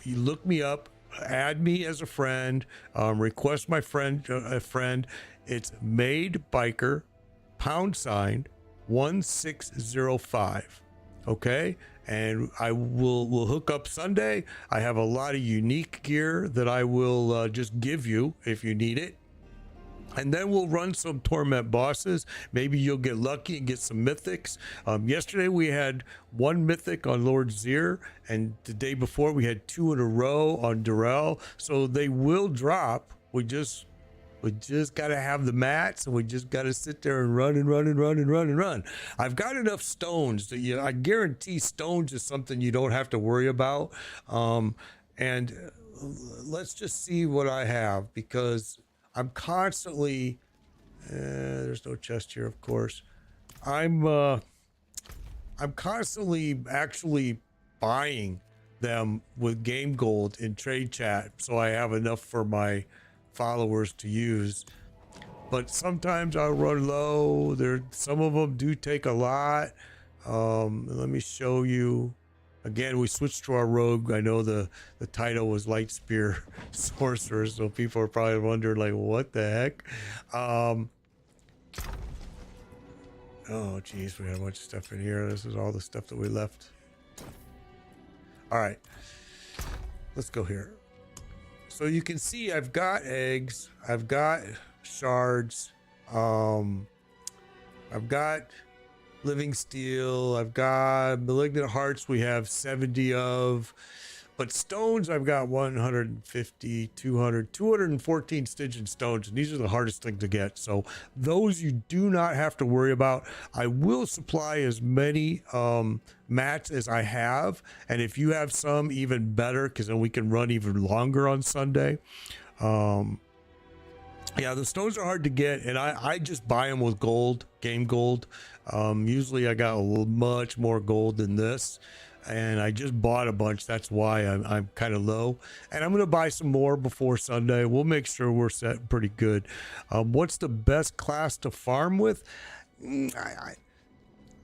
You look me up, add me as a friend, request my friend, a friend. It's Made Biker, #1605, okay? And I will hook up Sunday. I have a lot of unique gear that I will just give you if you need it. And then we'll run some Torment bosses. Maybe you'll get lucky and get some Mythics. Yesterday we had 1 Mythic on Lord Zir, and the day before we had 2 in a row on Durrell. So they will drop. We just got to have the mats, and we just got to sit there and run. I've got enough stones that I guarantee stones is something you don't have to worry about. And let's just see what I have, because I'm constantly, there's no chest here, of course. I'm constantly actually buying them with game gold in trade chat, so I have enough for my followers to use. But sometimes I'll run low. Some of them do take a lot. Let me show you. Again, we switched to our rogue. I know the title was Light Spear Sorcerer, so people are probably wondering, like, what the heck? Oh, geez, we got a bunch of stuff in here. This is all the stuff that we left. All right, let's go here. So you can see I've got eggs, I've got shards, I've got living steel, I've got malignant hearts, we have 70 of, but stones I've got 150, 200, 214 Stygian stones, and these are the hardest thing to get. So those you do not have to worry about. I will supply as many mats as I have, and if you have some, even better, because then we can run even longer on Sunday. Yeah, the stones are hard to get, and I just buy them with gold, game gold. Usually I got much more gold than this, and I just bought a bunch. That's why I'm kind of low, and I'm going to buy some more before Sunday. We'll make sure we're set pretty good. What's the best class to farm with?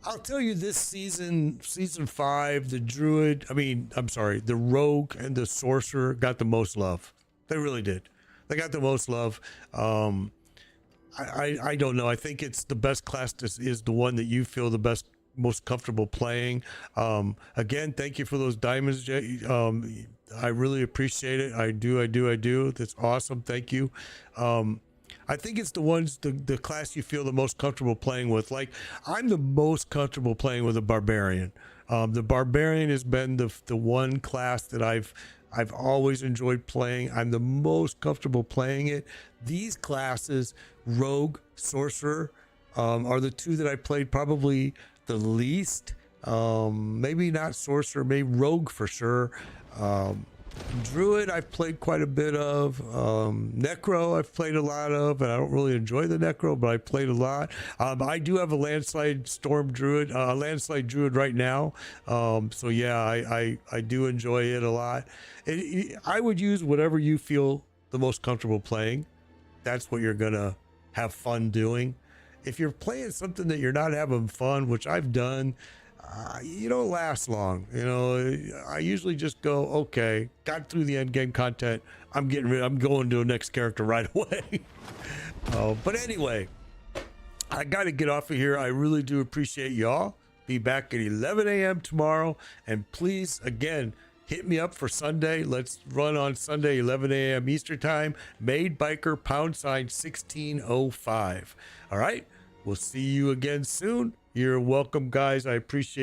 I'll tell you, this season 5, the the rogue and the sorcerer got the most love. They really did. They got the most love. I don't know. I think it's the best class is the one that you feel the most comfortable playing. Again, thank you for those diamonds, Jay. I really appreciate it. I do. That's awesome. Thank you. I think it's the class you feel the most comfortable playing with. Like, I'm the most comfortable playing with a barbarian. The barbarian has been the one class that I've always enjoyed playing. I'm the most comfortable playing it. These classes, rogue, sorcerer, are the two that I played probably the least. Maybe not sorcerer, maybe rogue for sure. Druid I've played quite a bit of. Necro I've played a lot of, and I don't really enjoy the Necro, but I played a lot. I do have a landslide druid right now. So yeah, I do enjoy it a lot. I would use whatever you feel the most comfortable playing. That's what you're gonna have fun doing. If you're playing something that you're not having fun, which I've done, you don't last long. I usually just go, okay, got through the end game content, I'm going to the next character right away. But anyway, I got to get off of here. I really do appreciate y'all. Be back at 11 a.m. tomorrow, and please, again, hit me up for Sunday. Let's run on Sunday, 11 a.m. Eastern time. Made Biker, #1605. All right, we'll see you again soon. You're welcome, guys. I appreciate